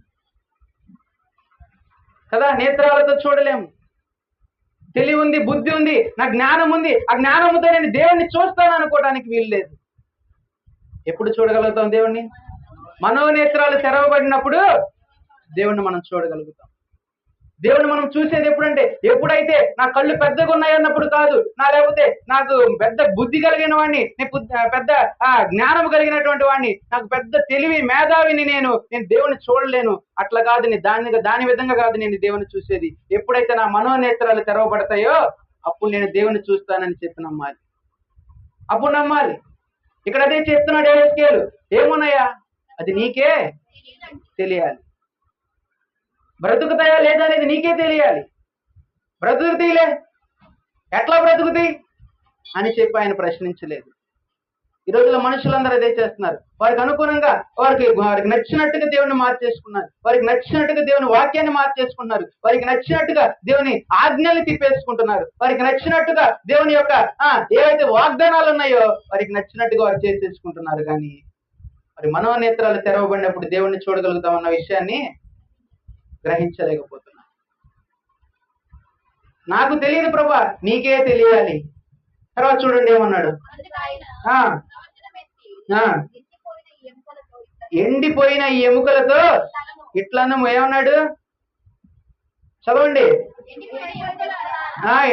కదా, నేత్రాలతో చూడలేము. తెలివి ఉంది, బుద్ధి ఉంది, నా జ్ఞానం ఉంది, ఆ జ్ఞానంతో నేను దేవుణ్ణి చూస్తాను అనుకోవడానికి వీలు లేదు. ఎప్పుడు చూడగలుగుతాం దేవుణ్ణి? మనోనేత్రాలు తెరవబడినప్పుడు దేవుణ్ణి మనం చూడగలుగుతాం. దేవుని మనం చూసేది ఎప్పుడంటే, ఎప్పుడైతే నా కళ్ళు పెద్దగా ఉన్నాయన్నప్పుడు కాదు, లేకపోతే నాకు పెద్ద బుద్ధి కలిగిన వాడిని, పెద్ద జ్ఞానం కలిగినటువంటి వాడిని, నాకు పెద్ద తెలివి మేధావిని, నేను దేవుని చూడలేను అట్లా కాదు. దాని విధంగా కాదు నేను దేవుని చూసేది. ఎప్పుడైతే నా మనోనేత్రాలు తెరవబడతాయో అప్పుడు నేను దేవుని చూస్తానని చెప్పి నమ్మాలి. అప్పుడు నమ్మాలి. ఇక్కడ అదే చెప్తున్నాడు యెహెజ్కేలు. ఏమున్నాయా? అది నీకే తెలియాలి. బ్రతుకుతాయా లేదా అనేది నీకే తెలియాలి. బ్రతుకుతీలే, ఎట్లా బ్రతుకుతాయి అని చెప్పి ఆయన ప్రశ్నించలేదు. ఈ రోజుల్లో మనుషులందరూ అదే చేస్తున్నారు. వారికి అనుగుణంగా వారికి నచ్చినట్టుగా దేవుని మార్చేసుకున్నారు. వారికి నచ్చినట్టుగా దేవుని వాక్యాన్ని మార్చేసుకుంటున్నారు. వారికి నచ్చినట్టుగా దేవుని ఆజ్ఞలు తిప్పేసుకుంటున్నారు. వారికి నచ్చినట్టుగా దేవుని యొక్క ఏవైతే వాగ్దానాలు ఉన్నాయో వారికి నచ్చినట్టుగా వారు చేసేసుకుంటున్నారు. కానీ మరి మనోనేత్రాలు తెరవబడినప్పుడు దేవుణ్ణి చూడగలుగుతామన్న విషయాన్ని గ్రహించలేకపోతున్నారు. నాకు తెలియదు ప్రభా, నీకే తెలియాలి. తర్వాత చూడండి ఏమన్నాడు. ఎండిపోయిన ఈ ఎముకలతో ఇట్లను ఏమన్నాడు చదవండి.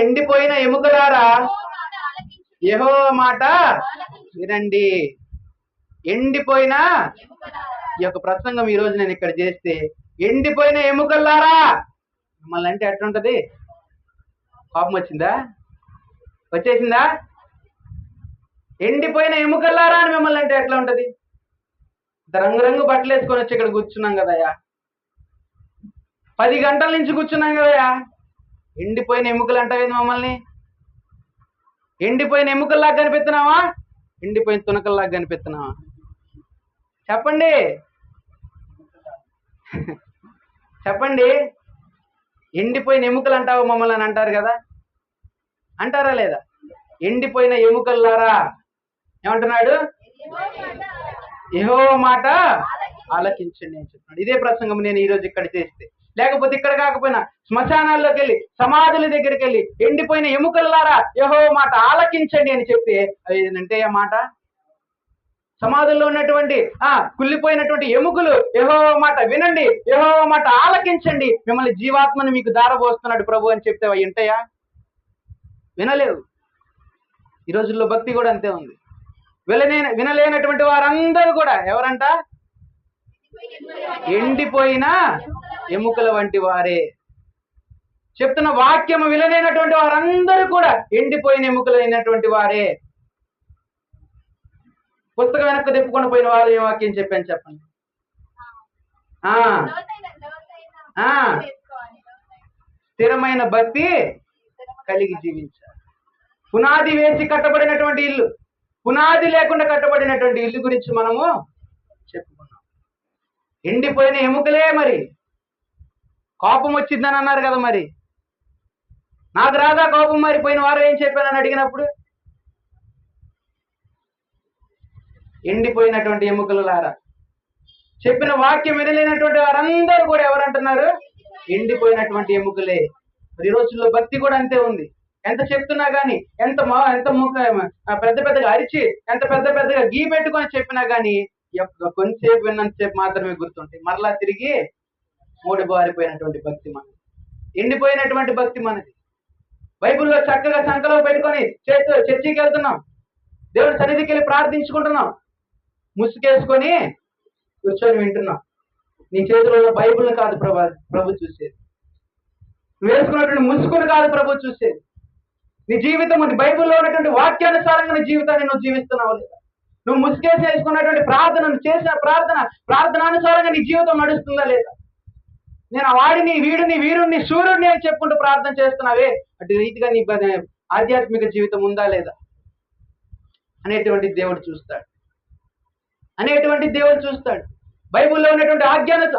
ఎండిపోయిన ఎముకలారా యెహోవా మాట వినండి. ఎండిపోయిన ఈ యొక్క ప్రసంగం ఈ రోజు నేను ఇక్కడ చేస్తే, ఎండిపోయిన ఎముకలారా మిమ్మల్ని అంటే ఎట్లుంటది? కోపం వచ్చిందా? వచ్చేసిందా? ఎండిపోయిన ఎముకల్లారా అని మిమ్మల్ని అంటే ఎట్లా ఉంటది? రంగురంగు బట్టలు వేసుకొని వచ్చి ఇక్కడ కూర్చున్నాం కదయ్యా, 10 గంటల నుంచి కూర్చున్నాం కదయ్యా, ఎండిపోయిన ఎముకలు అంటావేది మమ్మల్ని? ఎండిపోయిన ఎముకల్లాగా కనిపిస్తున్నావా? ఎండిపోయిన తునకల్లాగా కనిపిస్తున్నావా? చెప్పండి చెప్పండి. ఎండిపోయిన ఎముకలు అంటావు మమ్మల్ని అని అంటారు కదా, అంటారా లేదా? ఎండిపోయిన ఎముకల్లారా ఏమంటున్నాడు? యెహోవా మాట ఆలకించండి అని చెప్తున్నాడు. ఇదే ప్రసంగం నేను ఈరోజు ఇక్కడ చేస్తే, లేకపోతే ఇక్కడ కాకపోయినా శ్మశానాల్లోకి వెళ్ళి సమాధుల దగ్గరికి వెళ్ళి ఎండిపోయిన ఎముకల్లారా యెహోవా మాట ఆలకించండి అని చెప్తే అది ఏంటంటే ఆ మాట సమాధుల్లో ఉన్నటువంటి కుళ్ళిపోయినటువంటి ఎముకలు యెహోవా మాట వినండి, యెహోవా మాట ఆలకించండి, మిమ్మల్ని జీవాత్మని మీకు దారబోస్తున్నాడు ప్రభు అని చెప్తే అవి వింటాయా? వినలేవు. ఈ రోజుల్లో భక్తి కూడా అంతే ఉంది. వినలేనటువంటి వారందరూ కూడా ఎవరంట? ఎండిపోయిన ఎముకల వంటి వారే. చెప్తున్న వాక్యము వినలేనటువంటి వారందరూ కూడా ఎండిపోయిన ఎముకలైనటువంటి వారే. పుస్తకం వెనక్కి తిప్పుకొని పోయిన వారు ఏ వాక్యం చెప్పాను చెప్పండి. స్థిరమైన భక్తి కలిగి జీవించాలి. పునాది వేసి కట్టబడినటువంటి ఇల్లు, పునాది లేకుండా కట్టబడినటువంటి ఇల్లు గురించి మనము చెప్పుకున్నాం. ఎండిపోయిన ఎముకలే. మరి కోపం వచ్చిందని అన్నారు కదా, మరి నాకు రాదా కోపం? మరి పోయిన వారు ఏం చెప్పానని అడిగినప్పుడు ఎండిపోయినటువంటి ఎముకలారా, చెప్పిన వాక్యం వినలేనటువంటి వారందరూ కూడా ఎవరంటున్నారు? ఎండిపోయినటువంటి ఎముకలే. మరి ఈ రోజుల్లో భక్తి కూడా అంతే ఉంది. ఎంత చెప్తున్నా గానీ, ఎంత పెద్ద పెద్దగా అరిచి, ఎంత పెద్దగా గీ పెట్టుకొని చెప్పినా గానీ కొంతసేపు విన్నంతసేపు మాత్రమే గుర్తుంటాయి. మరలా తిరిగి మూడిబారిపోయినటువంటి భక్తి మనది, ఎండిపోయినటువంటి భక్తి మనది. బైబిల్లో చక్కగా సంకలో పెట్టుకొని చర్చికి వెళ్తున్నాం, దేవుడి సన్నిధికి వెళ్ళి ప్రార్థించుకుంటున్నాం, ముసుకేసుకొని కూర్చొని వింటున్నాం. నీ చేతిలో ఉన్న బైబిల్ని కాదు ప్రభు చూసేది, నువ్వు వేసుకున్నటువంటి ముసుగును కాదు ప్రభు చూసేది. నీ జీవితం బైబిల్లో ఉన్నటువంటి వాక్యానుసారంగా నీ జీవితాన్ని నువ్వు జీవిస్తున్నావు లేదా? నువ్వు ముసుకేసి వేసుకున్నటువంటి ప్రార్థన, చేసిన ప్రార్థనానుసారంగా నీ జీవితం నడుస్తుందా లేదా? నేను వాడిని వీడిని వీరుణ్ణి సూర్యుడిని అని చెప్పుకుంటూ ప్రార్థన చేస్తున్నావే, అటు రీతిగా నీ ఆధ్యాత్మిక జీవితం ఉందా లేదా అనేటువంటి దేవుడు చూస్తాడు. బైబిల్లో ఉన్నటువంటి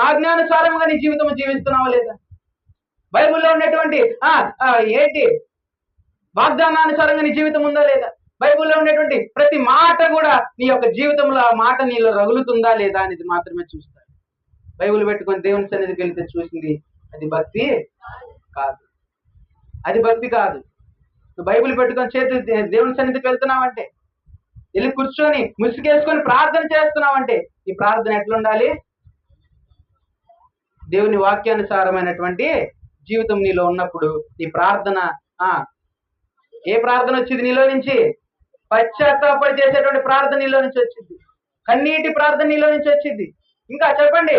ఆజ్ఞానుసారంగా నీ జీవితం జీవిస్తున్నావా లేదా? బైబిల్లో ఉన్నటువంటి ఏంటి వాగ్దానానుసారంగా నీ జీవితం ఉందా లేదా? బైబిల్లో ఉండేటువంటి ప్రతి మాట కూడా నీ యొక్క జీవితంలో ఆ మాట నీలో రగులుతుందా లేదా అనేది మాత్రమే చూస్తాడు. బైబిల్ పెట్టుకొని దేవుని సన్నిధికి వెళ్తే చూసింది అది భక్తి కాదు, అది భక్తి కాదు. నువ్వు బైబిల్ పెట్టుకొని చేతి దేవుని సన్నిధికి వెళ్తున్నావంటే, వెళ్ళి కూర్చొని ముసుగేసుకొని ప్రార్థన చేస్తున్నావంటే ఈ ప్రార్థన ఎట్లుండాలి? దేవుని వాక్యానుసారమైనటువంటి జీవితం నీలో ఉన్నప్పుడు ఈ ప్రార్థన ఏ ప్రార్థన వచ్చింది నీలో నుంచి? పశ్చాత్తాపడి చేసేటువంటి ప్రార్థన నీలో నుంచి వచ్చింది, కన్నీటి ప్రార్థన నీలో నుంచి వచ్చింది. ఇంకా చెప్పండి,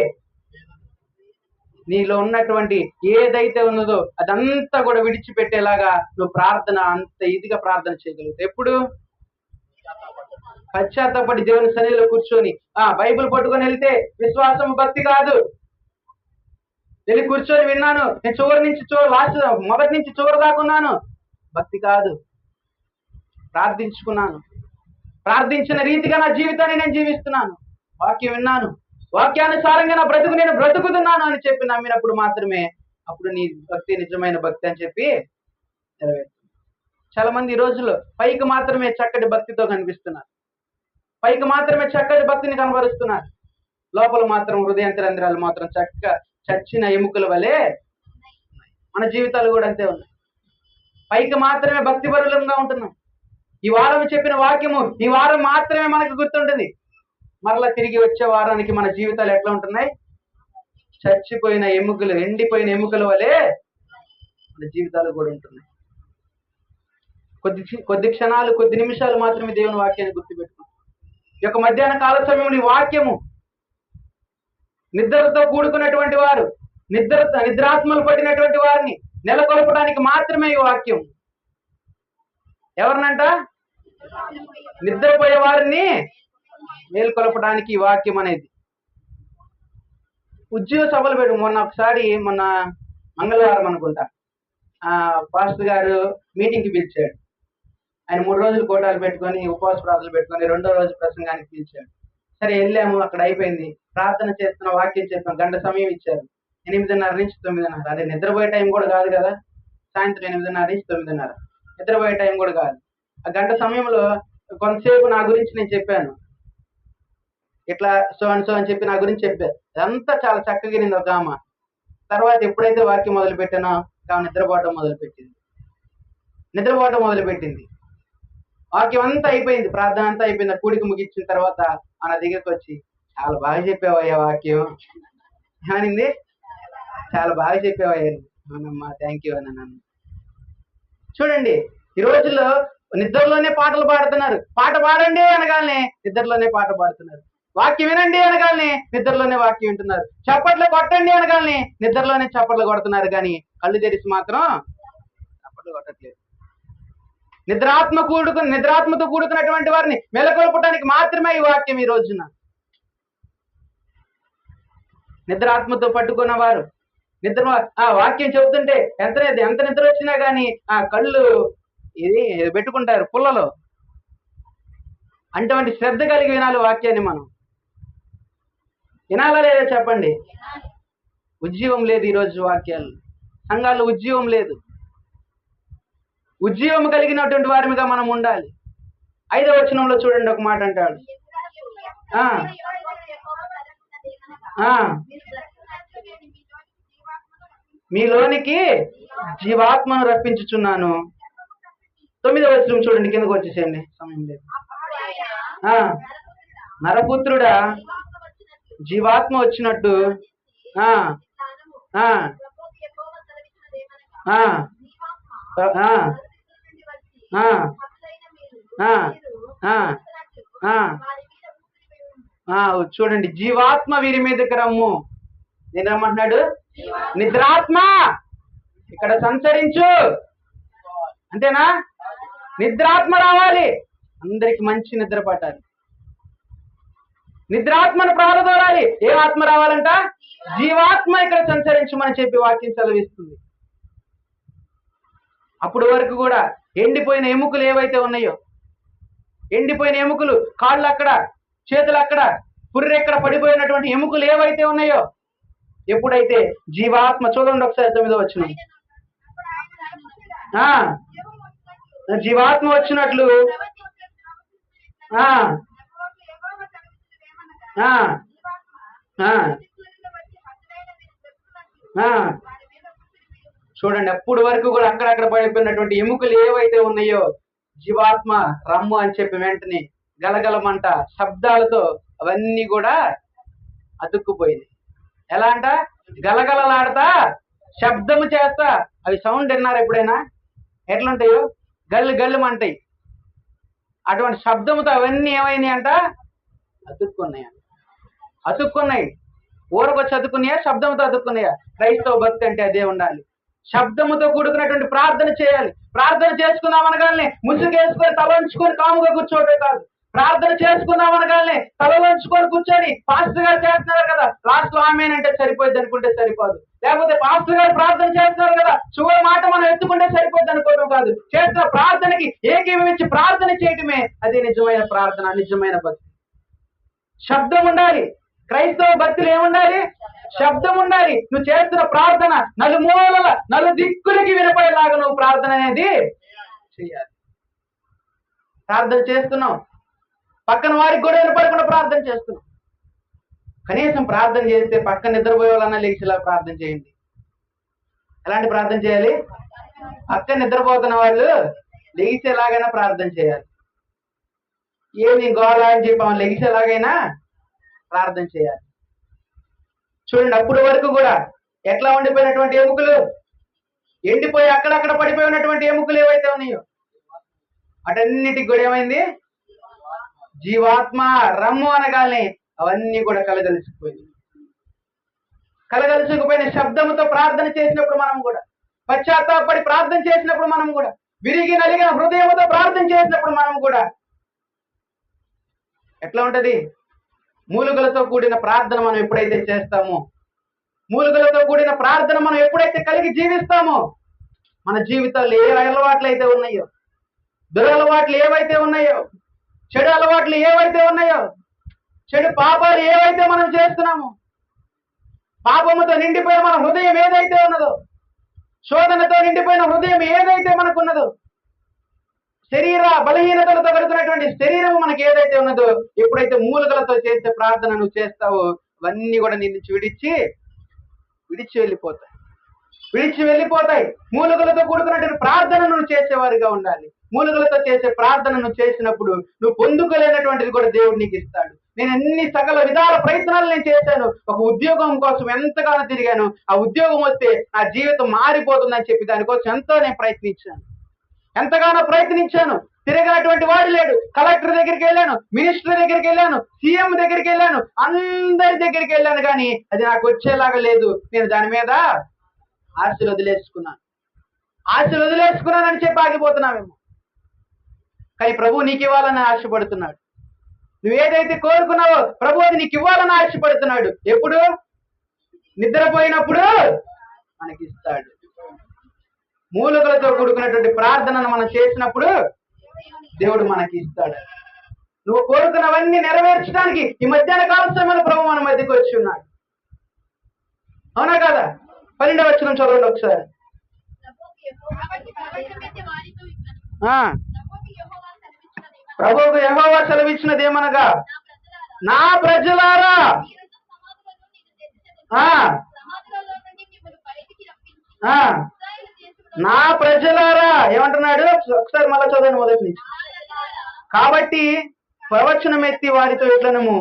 నీలో ఉన్నటువంటి ఏదైతే ఉన్నదో అదంతా కూడా విడిచిపెట్టేలాగా నువ్వు ప్రార్థన అంత ఇదిగా ప్రార్థన చేయగలుగుతావు. ఎప్పుడు? పశ్చాత్తపడి దేవుని సన్నిధిలో కూర్చొని బైబిల్ పట్టుకొని వెళ్తే విశ్వాసం భక్తి కాదు. వెళ్ళి కూర్చొని విన్నాను, నేను చివరి నుంచి మొదటి నుంచి చివరి దాకున్నాను, భక్తి కాదు. ప్రార్థించుకున్నాను, ప్రార్థించిన రీతిగా నా జీవితాన్ని నేను జీవిస్తున్నాను, వాక్యం విన్నాను, వాక్యానుసారంగా నా బ్రతుకు నేను బ్రతుకుతున్నాను అని చెప్పి నమ్మినప్పుడు మాత్రమే అప్పుడు నీ భక్తి నిజమైన భక్తి అని చెప్పి నెరవేరుతుంది. చాలా మంది ఈ రోజుల్లో పైకి మాత్రమే చక్కటి భక్తితో కనిపిస్తున్నారు, పైకి మాత్రమే చక్కటి భక్తిని కనబరుస్తున్నారు, లోపల మాత్రం హృదయాంతరంధ్రాలు మాత్రం చక్కగా చచ్చిన ఎముకల వలె. మన జీవితాలు కూడా అంతే ఉన్నాయి. పైకి మాత్రమే భక్తిపరులంగా ఉంటున్నాం. ఈ వారం చెప్పిన వాక్యము ఈ వారం మాత్రమే మనకు గుర్తుంటుంది. మరలా తిరిగి వచ్చే వారానికి మన జీవితాలు ఎట్లా ఉంటున్నాయి? చచ్చిపోయిన ఎముకలు, ఎండిపోయిన ఎముకల వలె మన జీవితాలు కూడా ఉంటున్నాయి. కొద్ది క్షణాలు, కొద్ది నిమిషాలు మాత్రమే దేవుని వాక్యాన్ని గుర్తుపెట్టుకుంటాం. ఈ యొక్క మధ్యాహ్న కాల సమయంలో ఈ వాక్యము నిద్రతో కూడుకున్నటువంటి వారు, నిద్రాత్మలు పట్టినటువంటి వారిని నెలకొల్పడానికి మాత్రమే ఈ వాక్యం. ఎవరినంట? నిద్రపోయే వారిని మేల్కొల్పడానికి ఈ వాక్యం అనేది. ఉద్యోగ సభలు పెట్టు. మొన్న మంగళవారం అనుకుంటా పాస్టర్ గారు మీటింగ్కి పిలిచాడు. ఆయన 3 రోజులు కోటాలు పెట్టుకొని ఉపవాస ప్రార్థనలు పెట్టుకొని 2వ రోజు ప్రసంగానికి పిలిచాడు. సరే వెళ్ళాము, అక్కడ అయిపోయింది, ప్రార్థన చేస్తున్న వాక్యం చెప్పాం, గంట సమయం ఇచ్చారు. 8:30 నుంచి 9:30. అంటే నిద్రపోయే టైం కూడా కాదు కదా, సాయంత్రం 8:30 నుంచి 9:30 నిద్రపోయే టైం కూడా కాదు. ఆ గంట సమయంలో కొంతసేపు నా గురించి నేను చెప్పాను, ఇట్లా సో అండ్ సో అని చెప్పి నా గురించి చెప్పాను. అదంతా చాలా చక్కగా నింది ఒక ఆమె. తర్వాత ఎప్పుడైతే వాక్యం మొదలు పెట్టానో ఆమె నిద్రపోవటం మొదలుపెట్టింది. వాక్యం అంతా అయిపోయింది, ప్రార్థన అంతా అయిపోయింది. కూడికి ముగించిన తర్వాత మన దగ్గరకు వచ్చి, చాలా బాగా చెప్పావయ్యా వాక్యం అనింది. చాలా బాగా చెప్పావయ్యా. అవునమ్మా, థ్యాంక్ యూ అని నన్ను. చూడండి, ఈ రోజుల్లో నిద్రలోనే పాటలు పాడుతున్నారు. పాట పాడండి అనగానే నిద్రలోనే పాట పాడుతున్నారు. వాక్యం వినండి అనగానే నిద్రలోనే వాక్యం వింటున్నారు. చప్పట్లు కొట్టండి అనగానే నిద్రలోనే చప్పట్లు కొడుతున్నారు, కానీ కళ్ళు తెరిచి మాత్రం చప్పట్లు కొట్టట్లేదు. నిద్రాత్మతో కూడుకున్నటువంటి వారిని మెలకొల్పడానికి మాత్రమే ఈ వాక్యం ఈ రోజున. నిద్రాత్మతో పట్టుకున్న వారు వాక్యం చెబుతుంటే ఎంత నిద్ర వచ్చినా కానీ ఆ కళ్ళు ఇది పెట్టుకుంటారు పుల్లలో. అటువంటి శ్రద్ధ కలిగి వినాలి వాక్యాన్ని. మనం వినాలా లేదా చెప్పండి? ఉజ్జీవం లేదు ఈరోజు వాక్యాలు, సంఘాల్లో ఉజ్జీవం లేదు. ఉజ్జీవం కలిగినటువంటి వారిగా మనం ఉండాలి. 5వ వచనంలో చూడండి, ఒక మాట అంటాడు, మీలోనికి జీవాత్మను రప్పించుచున్నాను. 9వ వచనం చూడండి, కిందకు వచ్చేసేయండి, సమయం లేదు. నరపుత్రుడా, జీవాత్మ వచ్చినట్టు చూడండి, జీవాత్మ వీరి మీదకి రమ్ము. నేనేమంటున్నాడు? నిద్రాత్మ ఇక్కడ సంచరించు, అంతేనా? నిద్రాత్మ రావాలి, అందరికి మంచి నిద్ర పట్టాలి, నిద్రాత్మను ప్రారంభించాలి. ఏ ఆత్మ రావాలంట? జీవాత్మ ఇక్కడ సంచరించమని చెప్పి వాక్యం సెలవిస్తుంది. అప్పుడు వరకు కూడా ఎండిపోయిన ఎముకలు ఏవైతే ఉన్నాయో, ఎండిపోయిన ఎముకలు, కాళ్ళు అక్కడ, చేతులు అక్కడ, పుర్రెక్కడ పడిపోయినటువంటి ఎముకలు ఏవైతే ఉన్నాయో, ఎప్పుడైతే జీవాత్మ, చూడండి ఒకసారి 9వ వచనం, జీవాత్మ వచ్చినట్లు చూడండి, అప్పుడు వరకు కూడా అక్కడక్కడ పడిపోయినటువంటి ఎముకలు ఏవైతే ఉన్నాయో, జీవాత్మ రమ్ము అని చెప్పి వెంటనే గలగలమంట శబ్దాలతో అవన్నీ కూడా అతుక్కుపోయింది. ఎలా అంట? గలగలలాడతా శబ్దము చేస్తా. అవి సౌండ్ విన్నారు ఎప్పుడైనా? ఎట్లుంటాయో, గల్లు గల్లుమంటాయి. అటువంటి శబ్దముతో అవన్నీ ఏమైనాయి అంట? అతుక్కున్నాయి. ఊరకొచ్చి అతుక్కున్నాయా? శబ్దంతో అతుక్కున్నాయా? క్రైస్తవ భక్తి అంటే అదే ఉండాలి. శబ్దముతో కూడుకున్నటువంటి ప్రార్థన చేయాలి. ప్రార్థన చేసుకుందాం అనగానే ముసుగేసుకొని తలంచుకొని కాముగా కూర్చోవటం కాదు. ప్రార్థన చేసుకున్నాం అనగానే తలలోంచుకొని కూర్చొని పాస్టర్ గారు చేస్తున్నారు కదా, లాస్ట్ లో ఆమేనంటే సరిపోద్ది అనుకుంటే సరిపోదు. లేకపోతే పాస్టర్ గారు ప్రార్థన చేస్తున్నారు కదా, చివరి మాట మనం ఎత్తుకుంటే సరిపోద్ది అనుకోవడం కాదు. చేస్తున్న ప్రార్థనకి ఏకీభవించి ప్రార్థన చేయటమే అది నిజమైన ప్రార్థన, నిజమైన భక్తి. శబ్దం ఉండాలి. క్రైస్తవ భక్తులు ఏముండాలి? శబ్దం ఉండాలి. నువ్వు చేస్తున్న ప్రార్థన నలుమూలల నలుదిక్కులకి వినపడేలాగా నువ్వు ప్రార్థన అనేది చేయాలి. ప్రార్థన చేస్తున్నావు, పక్కన వారికి కూడా వినపడకుండా ప్రార్థన చేస్తున్నావు. కనీసం ప్రార్థన చేస్తే పక్కన నిద్రపోయే వాళ్ళన్నా లేచిలా ప్రార్థన చేయండి. ఎలాంటి ప్రార్థన చేయాలి? పక్కన నిద్రపోతున్న వాళ్ళు లేచేలాగైనా ప్రార్థన చేయాలి. ఏమి గోళ అని చెప్పి లెగిసేలాగైనా ప్రార్థన చేయాలి. చూడండి, అప్పటి వరకు కూడా ఎట్లా ఉండిపోయినటువంటి ఎముకలు, ఎండిపోయి అక్కడక్కడ పడిపోయి ఉన్నటువంటి ఎముకలు ఏవైతే ఉన్నాయో అటన్నిటికి కూడా ఏమైంది? జీవాత్మ రమ్ము అనగానే అవన్నీ కూడా కలగలిసిపోయింది. కలగలిసిపోయిన శబ్దముతో ప్రార్థన చేసినప్పుడు మనం కూడా, పశ్చాత్తాపడి ప్రార్థన చేసినప్పుడు మనం కూడా, విరిగి నలిగిన హృదయంతో ప్రార్థన చేసినప్పుడు మనం కూడా ఎట్లా ఉంటది? మూలుగలతో కూడిన ప్రార్థన మనం ఎప్పుడైతే చేస్తామో, మూలుగలతో కూడిన ప్రార్థన మనం ఎప్పుడైతే కలిగి జీవిస్తామో, మన జీవితాల్లో ఏ అలవాట్లు అయితే ఉన్నాయో, దురలవాట్లు ఏవైతే ఉన్నాయో, చెడు అలవాట్లు ఏవైతే ఉన్నాయో, చెడు పాపాలు ఏవైతే మనం చేస్తున్నామో, పాపముతో నిండిపోయిన మన హృదయం ఏదైతే ఉన్నదో, శోధనతో నిండిపోయిన హృదయం ఏదైతే మనకున్నదో, శరీర బలహీనతలతో కలుగుతున్నటువంటి శరీరం మనకి ఏదైతే ఉన్నదో, ఎప్పుడైతే మూలుగలతో చేసే ప్రార్థన నువ్వు చేస్తావో అవన్నీ కూడా నీ నుంచి విడిచి వెళ్ళిపోతాయి. మూలుగలతో కూడుకున్నటువంటి ప్రార్థన నువ్వు చేసేవారిగా ఉండాలి. మూలుగలతో చేసే ప్రార్థన నువ్వు చేసినప్పుడు నువ్వు పొందుకోలేనటువంటిది కూడా దేవుడు నీకు ఇస్తాడు. నేను ఎన్ని సకల విధాల ప్రయత్నాలు నేను చేశాను, ఒక ఉద్యోగం కోసం ఎంతగానో తిరిగాను, ఆ ఉద్యోగం వస్తే నా జీవితం మారిపోతుందని చెప్పి దానికోసం ఎంతో నేను ఎంతగానో ప్రయత్నించాను. తిరగనటువంటి వాడు లేడు. కలెక్టర్ దగ్గరికి వెళ్ళాను, మినిస్టర్ దగ్గరికి వెళ్ళాను, సీఎం దగ్గరికి వెళ్ళాను, అందరి దగ్గరికి వెళ్ళాను, కానీ అది నాకు వచ్చేలాగా లేదు. నేను దాని మీద ఆశలు వదిలేసుకున్నానని చెప్పి ఆగిపోతున్నామేమో. కానీ ప్రభు నీకు ఇవ్వాలని ఆశపడుతున్నాడు. నువ్వేదైతే కోరుకున్నావో ప్రభు అది నీకు ఇవ్వాలని ఆశపడుతున్నాడు. ఎప్పుడు? నిద్రపోయినప్పుడు మనకిస్తాడు. మూలుకలతో కూడుకున్నటువంటి ప్రార్థనను మనం చేసినప్పుడు దేవుడు మనకి ఇస్తాడు. నువ్వు కోరుకున్నవన్నీ నెరవేర్చడానికి ఈ మధ్యాహ్న కాల సమయంలో ప్రభు మన మధ్యకి వచ్చి ఉన్నాడు. అవునా కదా? 12వ వచనం చదవండి ఒకసారి. ప్రభువుకు యెహోవా సెలవిచ్చినది ఏమనగా, నా ప్రజలారా, నా ప్రజలారా ఏమంటున్నాడు? ఒకసారి మళ్ళా చదవండి మొదటి నుంచి. కాబట్టి ప్రవచనం ఎత్తి వారితో ఇట్లనము,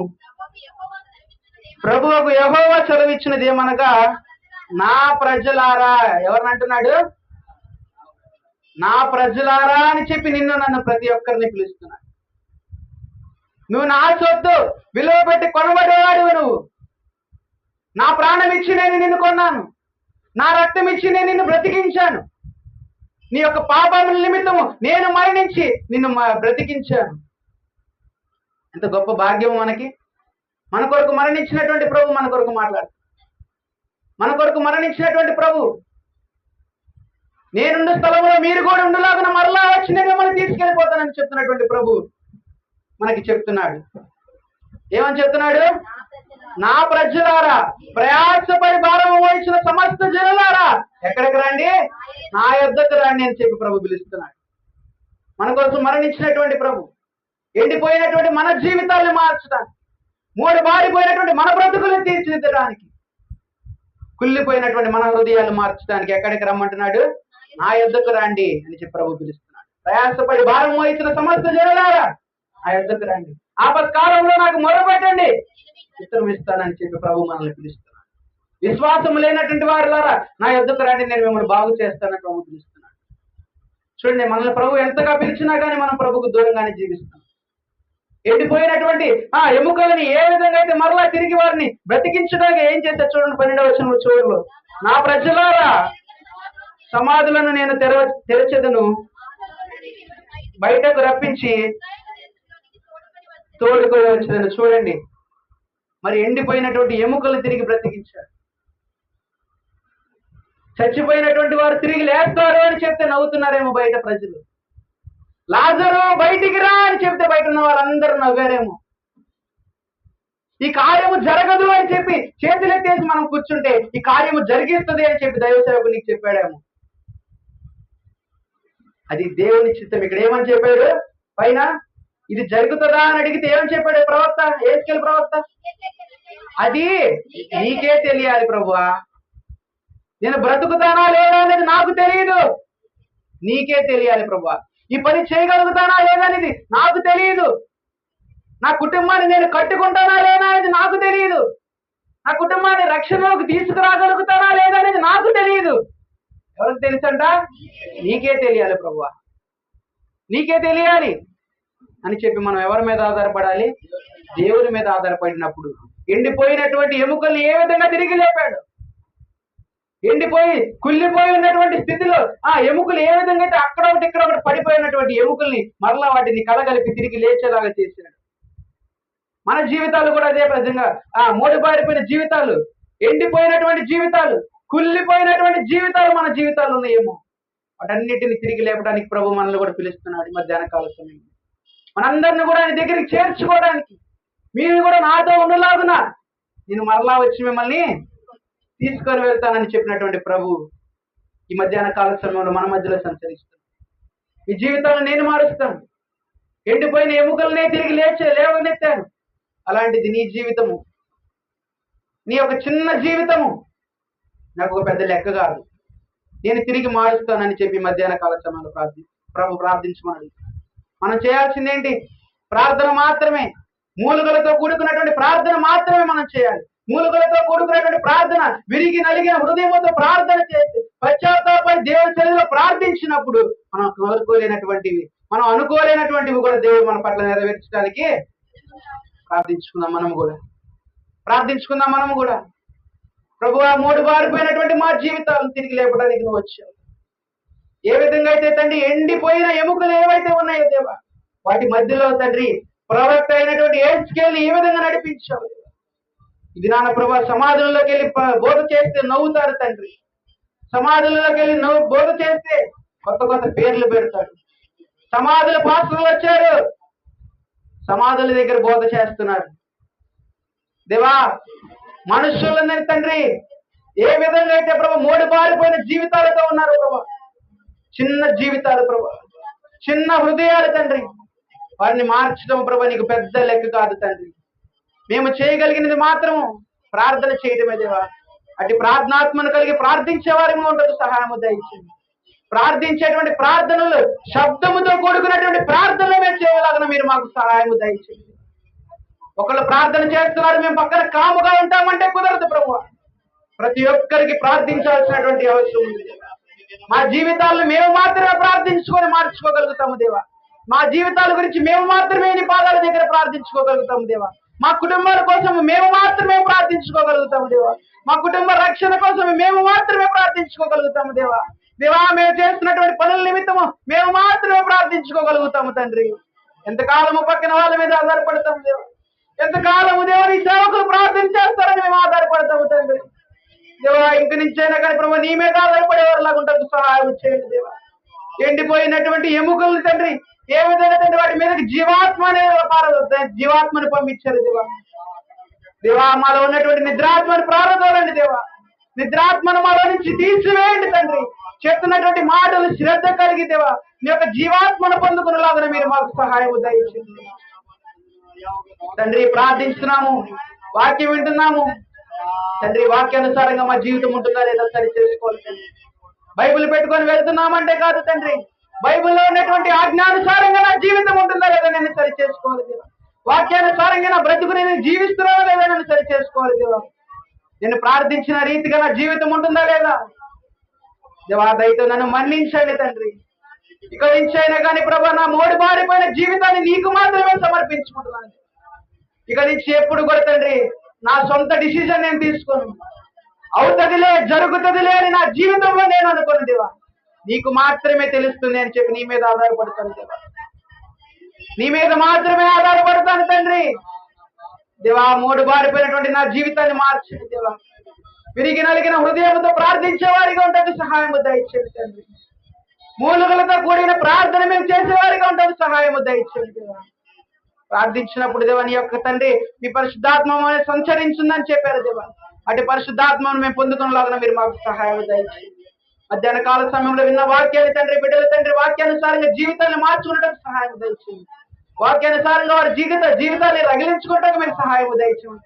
ప్రభువుకు యెహోవా సెలవిచ్చినది ఏమనగా, నా ప్రజలారా. ఎవరిని అంటున్నాడు? నా ప్రజలారా అని చెప్పి నన్ను ప్రతి ఒక్కరిని పిలుస్తున్నాడు. నువ్వు నా సొత్తు, విలువ పెట్టి కొనబడేవాడు. నువ్వు నా ప్రాణం ఇచ్చి నేను నిన్ను కొన్నాను, నా రక్తం ఇచ్చి నేను నిన్ను బ్రతికించాను, నీ యొక్క పాపముల నిమిత్తము నేను మరణించి నిన్ను బ్రతికించాను. ఎంత గొప్ప భాగ్యం మనకి. మన కొరకు మరణించినటువంటి ప్రభు మన కొరకు మాట్లాడు. మన కొరకు మరణించినటువంటి ప్రభు, నేనుండే స్థలంలో మీరు కూడా ఉండలాగున మరలా వచ్చి నేను మిమ్మల్ని తీసుకెళ్ళిపోతానని చెప్తున్నటువంటి ప్రభు మనకి చెప్తున్నాడు. ఏమని చెప్తున్నాడు? నా ప్రజలారా, ప్రయాసపై భారం వహించిన సమస్త జనులారా, ఎక్కడికి రండి? నా యొద్దకు రండి అని చెప్పి ప్రభు పిలుస్తున్నాడు. మన కోసం మరణించినటువంటి ప్రభు, ఎండిపోయినటువంటి మన జీవితాలను మార్చడానికి, మూడు బారిపోయినటువంటి మన బ్రతుకులను తీర్చిదిద్దడానికి, కుళ్ళిపోయినటువంటి మన హృదయాలు మార్చడానికి ఎక్కడికి రమ్మంటున్నాడు? నా యొద్దకు రండి అని చెప్పి ప్రభు పిలుస్తున్నాడు. ప్రయాసపడి భారం వహించిన సమస్త జనులారా, నా యొద్దకు రండి, ఆపత్కాలంలో నాకు మొరపెట్టండి, ఉత్తరం ఇస్తానని చెప్పి ప్రభు మనల్ని పిలుస్తున్నాడు. విశ్వాసం లేనటువంటి వారులారా, నా యొద్దకు రండి, నేను మిమ్మల్ని బాగు చేస్తానని ప్రభు పిలుస్తున్నాడు. చూడండి, మనల్ని ప్రభు ఎంతగా పిలిచినా కానీ మనం ప్రభుకు దూరంగానే జీవిస్తాం. ఎండిపోయినటువంటి ఎముకలని ఏ విధంగా అయితే మరలా తిరిగి వారిని బ్రతికించడానికి ఏం చేస్తారు చూడండి. 12వ వచనం చివరిలో, నా ప్రజలారా, సమాధులను నేను తెరచెదను, బయటకు రప్పించి తోడుకొని వచ్చిన చూడండి, మరి ఎండిపోయినటువంటి ఎముకలను తిరిగి బ్రతికించాడు. చచ్చిపోయినటువంటి వారు తిరిగి లేస్తారు అని చెప్తే నవ్వుతున్నారేమో బయట ప్రజలు. లాజరు బయటికి రా అని చెప్తే బయట ఉన్న వాళ్ళందరూ నవ్వారేమో. ఈ కార్యము జరగదు అని చెప్పి చేతులెత్తేసి మనం కూర్చుంటే ఈ కార్యము జరిగిస్తుంది అని చెప్పి దైవ సేవకుడు నీకు చెప్పాడేమో. అది దేవుని చిత్తం. ఇక్కడ ఏమని చెప్పాడు పైన, ఇది జరుగుతుందా అని అడిగితే ఏమని చెప్పాడు ప్రవక్త, యేసుకేలు ప్రవక్త? అది నీకే తెలియాలి ప్రభువా, నేను బ్రతుకుతానా లేదా అనేది నాకు తెలియదు, నీకే తెలియాలి ప్రభువా. ఈ పని చేయగలుగుతానా లేదా అనేది నాకు తెలియదు, నా కుటుంబాన్ని నేను కట్టుకుంటానా లేదా అనేది నాకు తెలియదు, నా కుటుంబాన్ని రక్షణలోకి తీసుకురాగలుగుతానా లేదా అనేది నాకు తెలియదు. ఎవరికి తెలుసంట? నీకే తెలియాలి ప్రభువా, నీకే తెలియాలి అని చెప్పి మనం ఎవరి మీద ఆధారపడాలి? దేవుని మీద ఆధారపడినప్పుడు ఎండిపోయినటువంటి ఎముకల్ని ఏ విధంగా తిరిగి లేపాడు, ఎండిపోయి కుళ్ళిపోయి ఉన్నటువంటి స్థితిలో ఆ ఎముకలు ఏ విధంగా అయితే అక్కడ ఒకటి ఇక్కడ ఒకటి పడిపోయినటువంటి ఎముకల్ని మరలా వాటిని కలగలిపి తిరిగి లేచేలాగా చేశాడు. మన జీవితాలు కూడా అదే విధంగా మోడిబారిపోయిన జీవితాలు, ఎండిపోయినటువంటి జీవితాలు, కుళ్ళిపోయినటువంటి జీవితాలు మన జీవితాలు ఉన్నాయేమో, వాటన్నిటిని తిరిగి లేపడానికి ప్రభు మనల్ని కూడా పిలుస్తున్నాడు. మధ్యాహ్న కాల సమయం మనందరిని కూడా ఆయన దగ్గరికి చేర్చుకోవడానికి, మీరు కూడా నాతో ఉండలాగున నేను మరలా వచ్చి మిమ్మల్ని తీసుకొని వెళ్తానని చెప్పినటువంటి ప్రభు ఈ మధ్యాహ్న కాల సమయంలో మన మధ్యలో సంచరిస్తాను. ఈ జీవితాన్ని నేను మారుస్తాను, ఎండిపోయిన ఎముకలనే తిరిగి లేవనెత్తాను. అలాంటిది నీ జీవితము, నీ ఒక చిన్న జీవితము నాకు ఒక పెద్ద లెక్క కాదు, నేను తిరిగి మారుస్తానని చెప్పి మధ్యాహ్న కాల సమయంలో ప్రభు ప్రార్థించమని. మనం చేయాల్సింది ఏంటి? ప్రార్థన మాత్రమే, మూలుగలతో కూడుకున్నటువంటి ప్రార్థన మాత్రమే మనం చేయాలి. మూలుగలతో కూడుకున్నటువంటి ప్రార్థన, విరిగి నలిగిన హృదయంతో ప్రార్థన చేసి పశ్చాత్తాపడి దేవుని సన్నిధిలో ప్రార్థించినప్పుడు మనం కోరుకోలేనటువంటివి, మనం అనుకోలేనటువంటివి కూడా దేవుడు మన పట్ల నెరవేర్చడానికి ప్రార్థించుకుందాం. మనము కూడా ప్రభువా, మూడు బారిపోయినటువంటి మా జీవితాలను తిరిగి లేపడానికి నువ్వు వచ్చావు. ఏ విధంగా అయితే తండ్రి ఎండిపోయిన ఎముకలు ఏవైతే ఉన్నాయో దేవా, వాటి మధ్యలో తండ్రి ప్రవక్త అయినటువంటి యేసుకేలుని ఏ విధంగా నడిపించావు. ఇది నాన్న ప్రభా, సమాధుల్లోకి వెళ్ళి బోధ చేస్తే నవ్వుతారు తండ్రి, సమాధుల్లోకి వెళ్ళి బోధ చేస్తే కొత్త కొత్త పేర్లు పెడతాడు. సమాధుల పాత్రలు వచ్చారు, సమాధుల దగ్గర బోధ చేస్తున్నారు. దేవా, మనుషులందరి తండ్రి ఏ విధంగా అయితే ప్రభా మోడి బారిపోయిన జీవితాలతో ఉన్నారు ప్రభా, చిన్న జీవితాలు ప్రభా, చిన్న హృదయాలు తండ్రి, వారిని మార్చడం ప్రభా నీకు పెద్ద లెక్క కాదు తండ్రి. మేము చేయగలిగినది మాత్రము ప్రార్థన చేయడమే దేవా. అటు ప్రార్థనాత్మను కలిగి ప్రార్థించే వారికి ఉండదు సహాయము దయచేయండి. ప్రార్థించేటువంటి ప్రార్థనలు శబ్దముతో కూడుకున్నటువంటి ప్రార్థనలు మేము చేయగలగన మీరు మాకు సహాయము దయచేయండి. ఒకళ్ళు ప్రార్థన చేస్తున్నారు, మేము పక్కన కాముగా ఉంటామంటే కుదరదు ప్రభు. ప్రతి ఒక్కరికి ప్రార్థించాల్సినటువంటి అవసరం ఉంది. మా జీవితాలను మేము మాత్రమే ప్రార్థించుకొని మార్చుకోగలుగుతాము దేవా. మా జీవితాల గురించి మేము మాత్రమే నీ పాదాల దగ్గర ప్రార్థించుకోగలుగుతాము దేవా. మా కుటుంబాల కోసం మేము మాత్రమే ప్రార్థించుకోగలుగుతాము దేవా. మా కుటుంబ రక్షణ కోసం మేము మాత్రమే ప్రార్థించుకోగలుగుతాము దేవా. దేవా, మేము చేస్తున్నటువంటి పనుల నిమిత్తము మేము మాత్రమే ప్రార్థించుకోగలుగుతాము తండ్రి. ఎంతకాలము పక్కన వాళ్ళ మీద ఆధారపడతాము దేవా, ఎంతకాలము దేవా నీ సేవకులు ప్రార్థన చేస్తారని మేము ఆధారపడతాము తండ్రి. దేవా, ఇంక నుంచైనా కానీ ప్రభు నీ మీద ఆధారపడేవారిలాగా ఉంటుంది, సహాయం చేయండి దేవా. ఎండిపోయినటువంటి ఎముకలు తండ్రి ఏ విధంగా తండ్రి వాటి మీదకి జీవాత్మని పంపించారు దేవా. దేవా, మాలో ఉన్నటువంటి నిద్రాత్మని ప్రారంభండి దేవా. నిద్రాత్మను మాలో నుంచి తీసివేయండి తండ్రి. చెప్తున్నటువంటి మాటలు శ్రద్ధ కలిగి దేవా నీ యొక్క జీవాత్మను పొందుకునేలాగా మీరు మాకు సహాయం దయచేయండి తండ్రి. ప్రార్థిస్తున్నాము, వాక్యం వింటున్నాము తండ్రి. వాక్యానుసారంగా మా జీవితం ఉంటుందా లేదా సరి చేసుకోవాలి తండ్రి. బైబిల్ పెట్టుకొని వెళ్తున్నామంటే కాదు తండ్రి, బైబిల్లో ఉన్నటువంటి ఆజ్ఞానుసారంగా నా జీవితం ఉంటుందా లేదా నేను సరి చేసుకోవాలి దేవా. వాక్యానుసారంగా నా బ్రతుకు నేను జీవిస్తున్నానా లేదా నేను సరి చేసుకోవాలి దేవా. నేను ప్రార్థించిన రీతిగా నా జీవితం ఉంటుందా లేదా దేవా. దయతో నన్ను మన్నించండి తండ్రి. ఇక నుంచి అయినా కానీ ప్రభా నా మోడి మారిపోయిన జీవితాన్ని నీకు మాత్రమే సమర్పించుకుంటున్నాను. ఇక నుంచి ఎప్పుడు కూడా తండ్రి నా సొంత డిసిజన్ నేను తీసుకోను. అవుతుందిలే, జరుగుతుందిలే అని నా జీవితంలో నేను అనుకోను దేవా. నీకు మాత్రమే తెలుస్తుంది అని చెప్పి నీ మీద ఆధారపడతాను దేవా. నీ మీద మాత్రమే ఆధారపడతాను తండ్రి. దేవా, మూడు బారిపోయినటువంటి నా జీవితాన్ని మార్చండి దేవా. విరిగి నలిగిన హృదయంతో ప్రార్థించే వారిగా ఉంటుంది సహాయం దయచేయండి తండ్రి. మూలుగులతో కూడిన ప్రార్థన మేము చేసేవారిగా ఉంటుంది సహాయం దయచేయండి దేవా. ప్రార్థించినప్పుడు దేవా నీ యొక్క తండ్రి మీ పరిశుద్ధాత్మ సంచరించిందని చెప్పారు దేవా. అటు పరిశుద్ధాత్మను మేము పొందుకునేలాగా మీరు మాకు సహాయం దయచేయండి. మధ్యాహ్న కాల సమయంలో విన్న వాక్యాన్ని తండ్రి బిడ్డల తండ్రి వాక్యానుసారంగా జీవితాన్ని మార్చుకునేటకు సహాయం దయచేయండి. వాక్యానుసారంగా వారి జీవితాన్ని రగిలించుకోవడానికి మీరు సహాయం దయచేయండి.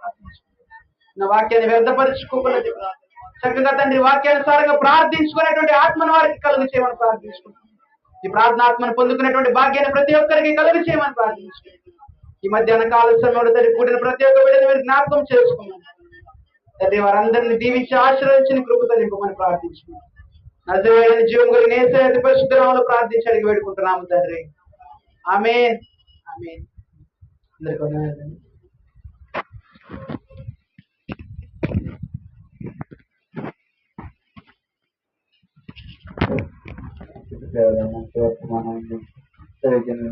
నా వాక్యాన్ని వ్యర్థపరుచుకోకూడదు. చక్కగా తండ్రి వాక్యానుసారంగా ప్రార్థించుకునేటువంటి ఆత్మను వారికి కలుగు చేయమని ప్రార్థించుకుంటాం. ఈ ప్రార్థనాత్మను పొందుకునేటువంటి భాగ్యాన్ని ప్రతి ఒక్కరికి కలుగు చేయమని ప్రార్థించుకుంటాం. ఈ మధ్యాహ్న కాల సమయంలో తండ్రి కూడిన ప్రతి ఒక్క బిడ్డని మీరు జ్ఞాపకం చేసుకున్నాం తండ్రి. వారందరినీ దీవించి ఆశీర్వదించిన కృపతో నింపమని ప్రార్థించుకున్నాం. నజరేయుడైన జీవం కలిగిన యేసయ్య అతి పరిశుద్ధ నామములో ప్రార్థించి అడిగి వేడుకుంటున్నాము తండ్రి. ఆమేన్. ఆమేన్. అందరికీ వందనాలు.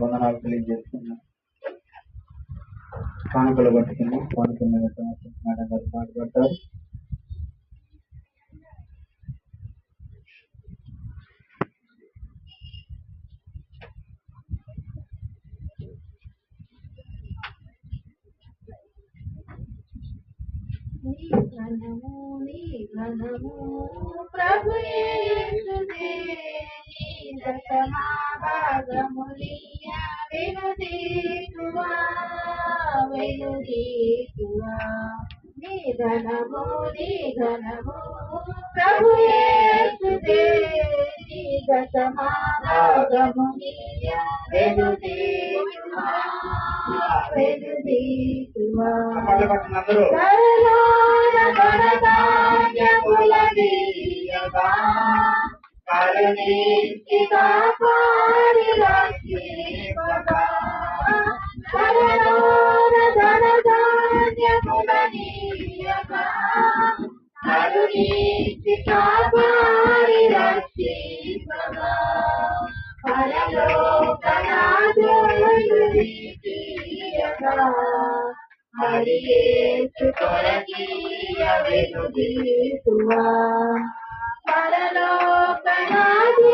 వందనాలు తెలియజేస్తున్నాం. కానుకలు పట్టుకుని కానుకల మేడం గారు పాటుపడతారు. ప్రభు యేసుదే నీ దశమా భాగములియ వెనుదీతువా నీ ధనము ప్రభు యేసుదే నీ దశమా భాగములియ వెనుదీతువా ధనధాన్యములనీయగా కరుణించిగా పాడి రక్షింపగా ధనధాన్యములనీయగా కరుణించిగా పాడి రక్షింపగా పరలోకనాథుడు నీతియగా మరి యేసు కొరకీయ వెనుదీతువా పరలోకనాథుడు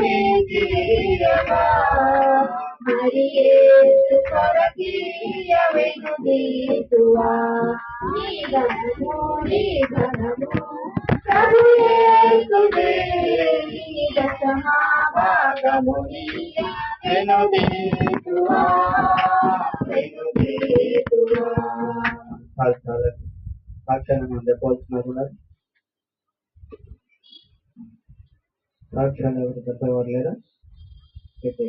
నీతియగా మరి యేసు కొరకీయ వెనుదీతువా నీ ధనము ప్రభు యేసుదే నీ దశమా భాగములియ వెనుదీతువా సాక్ష్యాన్ని మనం చెప్పవలసినారు కూడా సాక్ష్యాలు ఎవరు చెప్పేవారు లేదా? అయితే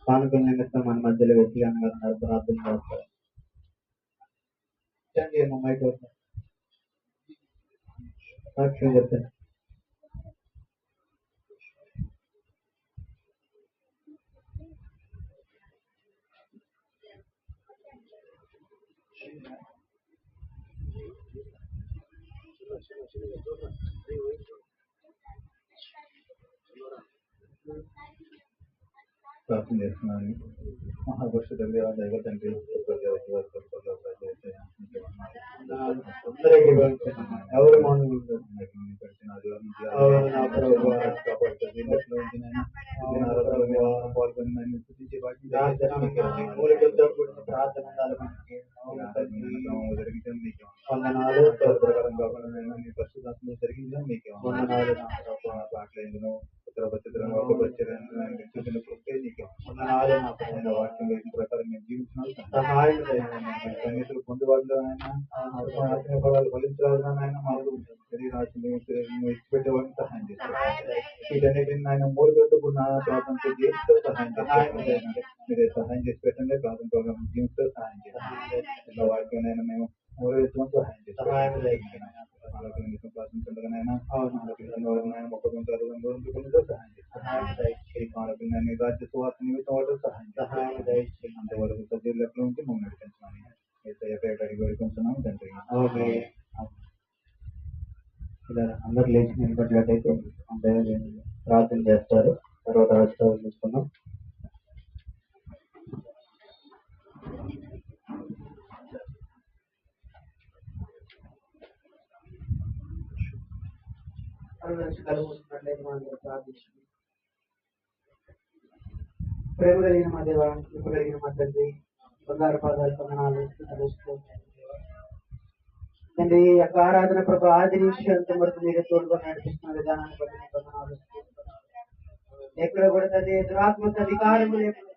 కానుకల నిమిత్తం మన మధ్యలో వ్యక్తిగానే ఉన్నారు, ప్రార్థన చేస్తారు. సాక్ష్యం చెప్తాను. ప్రార్థన చేస్తున్నాను. మహాపురుషుడు దైవ తండ్రి ఎవరు పరిశుధాత్మ జరిగిందా మీకు వందనాలు. వాక్యం ప్రకారం మేము జీవించిన సహాయం సన్నిధులు పొందువాళ్ళు ఫలాలు ఫలించాలన్నా మాకు శరీరాశను ఇచ్చిపెట్టేవాడిని సహాయం చేస్తారు. వీటన్నిటిని ఆయన మూడుతో కూడిన ప్రాంతంతో జీవిస్తూ సహాయం చేస్తారు. మీరే సహాయం చేసి పెట్టండి. ప్రాంతం ప్రోగ్రాం జీవిస్తూ సహాయం చేస్తారు. ఇలా వాక్యం మేము మూడు సహాయం చేస్తారు. ప్రార్థించండినైనా మొక్కకుంటారు సహాయం చేస్తారు. రాజ్య సువార్త నిమిత్తం వాటి సహాయం చేయండి. అంతవరకు సజ్జీలెక్కల నుంచి మమ్మల్ని నడిపించమని అడిగి వేడుకుంటున్నాం తండ్రి. ఇలా అందరు లేచి నిలబడినట్టయితే ప్రార్థన చేస్తారు. తర్వాత ఆశీర్వాదం తీసుకున్నాం. కలుగుతున్నట్లయితే మనం ప్రార్థించండి. ప్రేమ కలిగిన మా దేవ, కృప కలిగిన మా తండ్రి, బంగారు పాదాలు వందనాలు తండ్రి. ఈ యొక్క ఆరాధన ప్రభు ఆది నుంచి అంత వరకు మీరే తోడుకొని నడిపిస్తున్న విధానాన్ని బట్టి మీకు వందనాలు. ఎక్కడ కూడా తండ్రి దురాత్మక అధికారము లేకుండా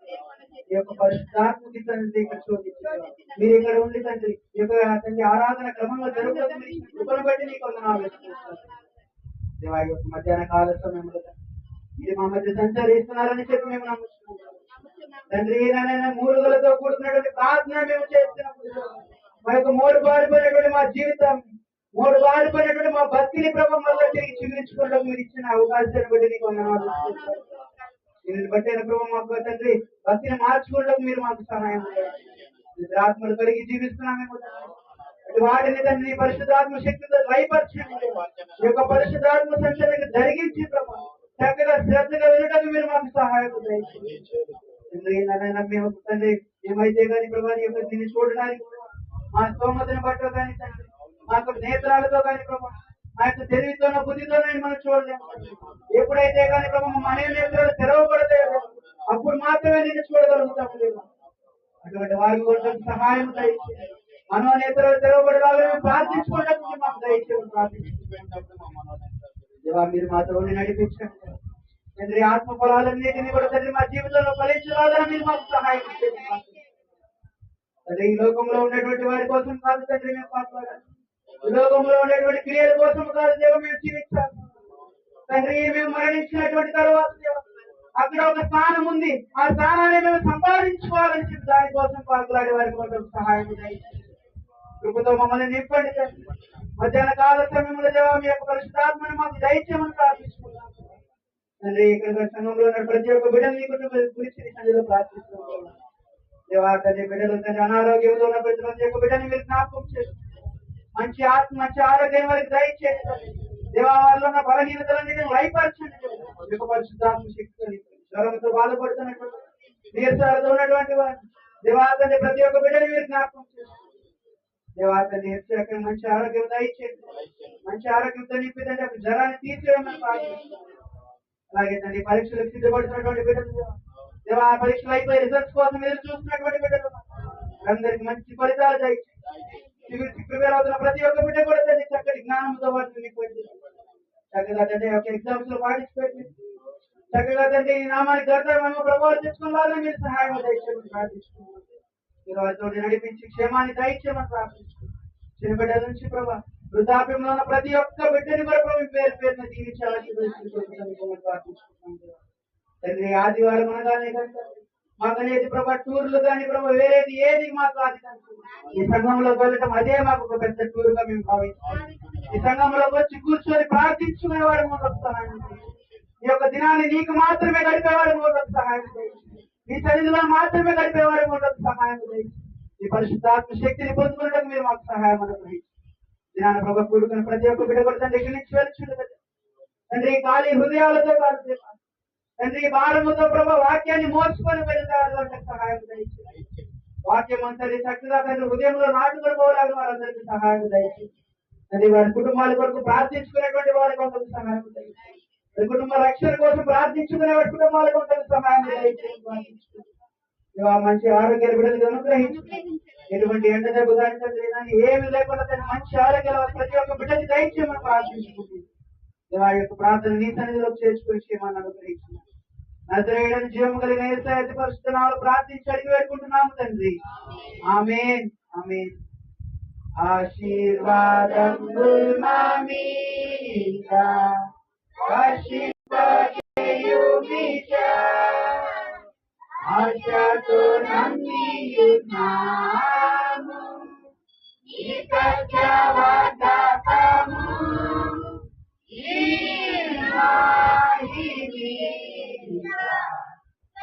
ఈ యొక్క పరిశుద్ధాత్మకి తండ్రి ఇక్కడ శోధించారు. మీరు ఇక్కడ ఉండి తండ్రి ఈ యొక్క తండ్రి ఆరాధన క్రమంలో జరుగుతుంది కృపను బట్టి నీకు వందనాలు. దేవా ఈ యొక్క మధ్యాహ్న కాల సమయంలో మీరు మా మధ్య సంచరిస్తున్నారని చెప్పి మేము నమ్ముతున్నాం తండ్రి. నాయన మూలుగులతో కూడుకున్నటువంటి ప్రార్థన మేము చేస్తున్నప్పుడు మా యొక్క మూడు బారిపోయినటువంటి మా జీవితం, మూడు బారిపోయినటువంటి మా భక్తిని ప్రభావం వల్ల తిరిగి చిగురించుకోవడం మీరు ఇచ్చిన అవకాశాన్ని బట్టి నీకు వందనాలు. దీనిని బట్టి ప్రభావం మాకు తండ్రి భక్తిని మార్చుకోవడం మీరు మాకు సహాయం చేయండి. ఆత్మలు కలిగి జీవిస్తున్నామేమో వాటిని తండ్రి పరిశుద్ధాత్మ శక్తితో రైపరచండి. ఈ యొక్క పరిశుద్ధాత్మ సంచలనం జరిగించి ప్రభావం చక్కగా శ్రద్ధగా వెళ్ళడానికి మీరు మాకు సహాయం మేము తండ్రి ఏమైతే కానీ ప్రభావం యొక్క దీన్ని చూడడానికి మా స్తోమతను బట్టి కానీ తండ్రి మాకు నేత్రాలతో కానీ ప్రభావం మా యొక్క తెలివితోనో బుద్ధితోనో మనం చూడలేము. ఎప్పుడైతే కానీ ప్రభావం మన నేత్రాలు తెరవబడతాయి అప్పుడు మాత్రమే నేను చూడగలుగుతాము. లేదు అటువంటి వారికి కొంచెం సహాయం దయచేయండి. మనో నేత్రాలు తెరవబడేలాగా మేము ప్రార్థించుకోవడానికి మాకు దయచేయండి. దేవా మీరు మాతో నడిపించండి తండ్రి. ఆత్మ ఫలాలన్నిటినీ కూడా తండ్రి మా జీవితంలో ఫలించలాగా మీరు మాకు సహాయం చేయండి. తండ్రి ఈ లోకంలో ఉన్నటువంటి వారి కోసం కాదు తండ్రి మేము పాల్గొనాలి. ఈ లోకంలో ఉన్నటువంటి క్రియల కోసం కాదు దేవ మేము జీవించాలి తండ్రి. మేము మరణించినటువంటి తర్వాత అక్కడ ఒక స్థానం ఉంది, ఆ స్థానాన్ని మేము సంపాదించుకోవాలని చెప్పి దానికోసం పాల్గొలాడే వారి కోసం సహాయం కృపతో మమ్మల్ని నింపండి తండ్రి. మధ్యాహ్న కాల సమయంలో దేవ మీ యొక్క పరిశుద్ధాత్మను మాకు దయచేయమని ప్రార్థించుకున్నాం తండ్రి. ఇక్కడ సంఘంలో ఉన్న ప్రతి ఒక్క బిడ్డలు మీ గురించి సంధిలో ప్రార్థిస్తున్నాం దేవా తండ్రి. బిడ్డలు తండ్రి అనారోగ్యంలో ఉన్న ప్రతి ఒక్క బిడ్డని మీరు జ్ఞాపకం చేస్తున్నారు. మంచి ఆత్మ మంచి ఆరోగ్యం వారికి దయచేయండి దేవా. వారిలో ఉన్న బలహీనతలన్నీ లయపరచండి. మీ యొక్క పరిశుద్ధాత్మ శక్తిని జ్వరంతో బాధపడుతున్నటువంటి నీరసాలతో ఉన్నటువంటి వారు దేవా తండ్రి ప్రతి ఒక్క బిడ్డని మీరు జ్ఞాపకం చేస్తున్నారు దేవా తండ్రి. మంచి ఆరోగ్యం దయచేయండి. మంచి ఆరోగ్యంతో నింపిదంటే జ్వరాన్ని తీర్చేయమని ప్రార్థిస్తున్నాం. అలాగే తండ్రి పరీక్షలకు సిద్ధపడుతున్నటువంటి బిడ్డలు దేవా ఆ పరీక్షలు అయిపోయి రిజల్ట్స్ కోసం ఎదురు చూస్తున్నటువంటి బిడ్డలు అందరికి మంచి ఫలితాలు దయచేయండి. ప్రిపేర్ అవుతున్న ప్రతి ఒక్క బిడ్డ కూడా తండ్రి చక్కటి జ్ఞానంతో వాటిని చక్కగా తండ్రి ఒక ఎగ్జామ్స్ లో పార్టిసిపేట్ చక్కగా తండ్రి ఈ నామానికి గర్తమేమో ప్రభావం తెచ్చుకున్న మీరు సహాయం దయచేయమని ప్రార్థిస్తున్నాం. మీరు వారితో నడిపించి క్షేమాన్ని దయచేయమని ప్రార్థిస్తున్నాం. చిన్న బిడ్డల నుంచి ప్రభావ వృద్ధాప్యంలో ఉన్న ప్రతి ఒక్క బిడ్డని కూడా ప్రభు పేరు పేరున దీవించాలని ప్రార్థిస్తున్నాం తండ్రి. ఆదివారం అనగానే మాకనేది ప్రభా టూర్లు కానీ ప్రభావ వేరేది ఏది మాకు అది ఈ సంఘంలో వెళ్ళటం అదే మాకు ఒక పెద్ద టూర్ గా మేము భావిస్తాం. ఈ సంఘంలోకి వచ్చి కూర్చొని ప్రార్థించుకునేవాడు మాకు సహాయం. ఈ యొక్క దినాన్ని నీకు మాత్రమే గడిపేవాడు మాకు సహాయం. ఈ సన్నిధిలో మాత్రమే గడిపేవాడు మాకు సహాయం. ఈ పరిశుద్ధాత్మ శక్తిని పొందుకోవడానికి మీరు మాకు సహాయం అనుగ్రహించి దినాన్ని ప్రభావ కూడుకుని ప్రతి ఒక్క బిడ్డ కూడా తండ్రి ఇక్కడి నుంచి వెళ్తుంది తండ్రి. ఖాళీ హృదయాలతో కాదు తండ్రి భారముతో ప్రభావ వాక్యాన్ని మోసుకొని వెళ్తారు సహాయం దయచేసి. వాక్యం అంతటి చక్కగా తండ్రి హృదయంలో నాటుకొని పోలాగా వారందరికీ సహాయం దయచేసి తండ్రి. వారి కుటుంబాల కొరకు ప్రార్థించుకునేటువంటి వారి కొంత సహాయం దయచేసి. వారి కుటుంబ రక్షణ కోసం ప్రార్థించుకునే వారి కుటుంబాల కొంత సహాయం దయచేసి. మంచి ఆరోగ్య బిడ్డలు అనుగ్రహించు. ఎటువంటి ఎండ దెబ్బ దాని ఏమి లేకుండా తన మంచి ఆరోగ్యాలు ప్రతి ఒక్క బిడ్డకి దయచేయమని ప్రార్థించుకుంటుంది. వారి యొక్క ప్రార్థన నీ సన్నిధిలోకి చేర్చుకుని చేయమని అనుగ్రహించున్నాం. నజరేయుడని జీవము కలిగిన యేసయ్య అతి పరిశుద్ధ నామములో ప్రార్థించి అడిగి వేడుకుంటున్నాము తండ్రి. ఆమేన్ ఆమేన్. ఆశీర్వాదములు మా మీద ఆశతో నమ్మియున్నాము ఈ సత్యవాదము ఈ మాహిని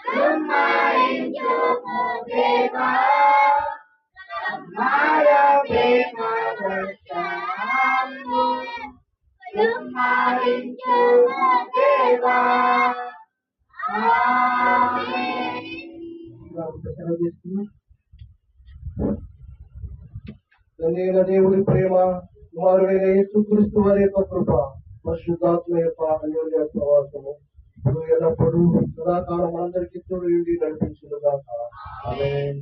సుమరించుము దేవా మాయా ప్రేమ దర్శనము సుమరించుము దేవా. తండ్రి దేవుడి ప్రేమ కుమారుడైన యేసుక్రీస్తు వారి యొక్క కృప పరిశుద్ధాత్మ యొక్క అన్యోన్య ప్రవాసము ఇప్పుడు ఎల్లప్పుడూ సదాకాలం మనందరికీ తోడు ఉండి నడిపించుగాక. ఆమేన్.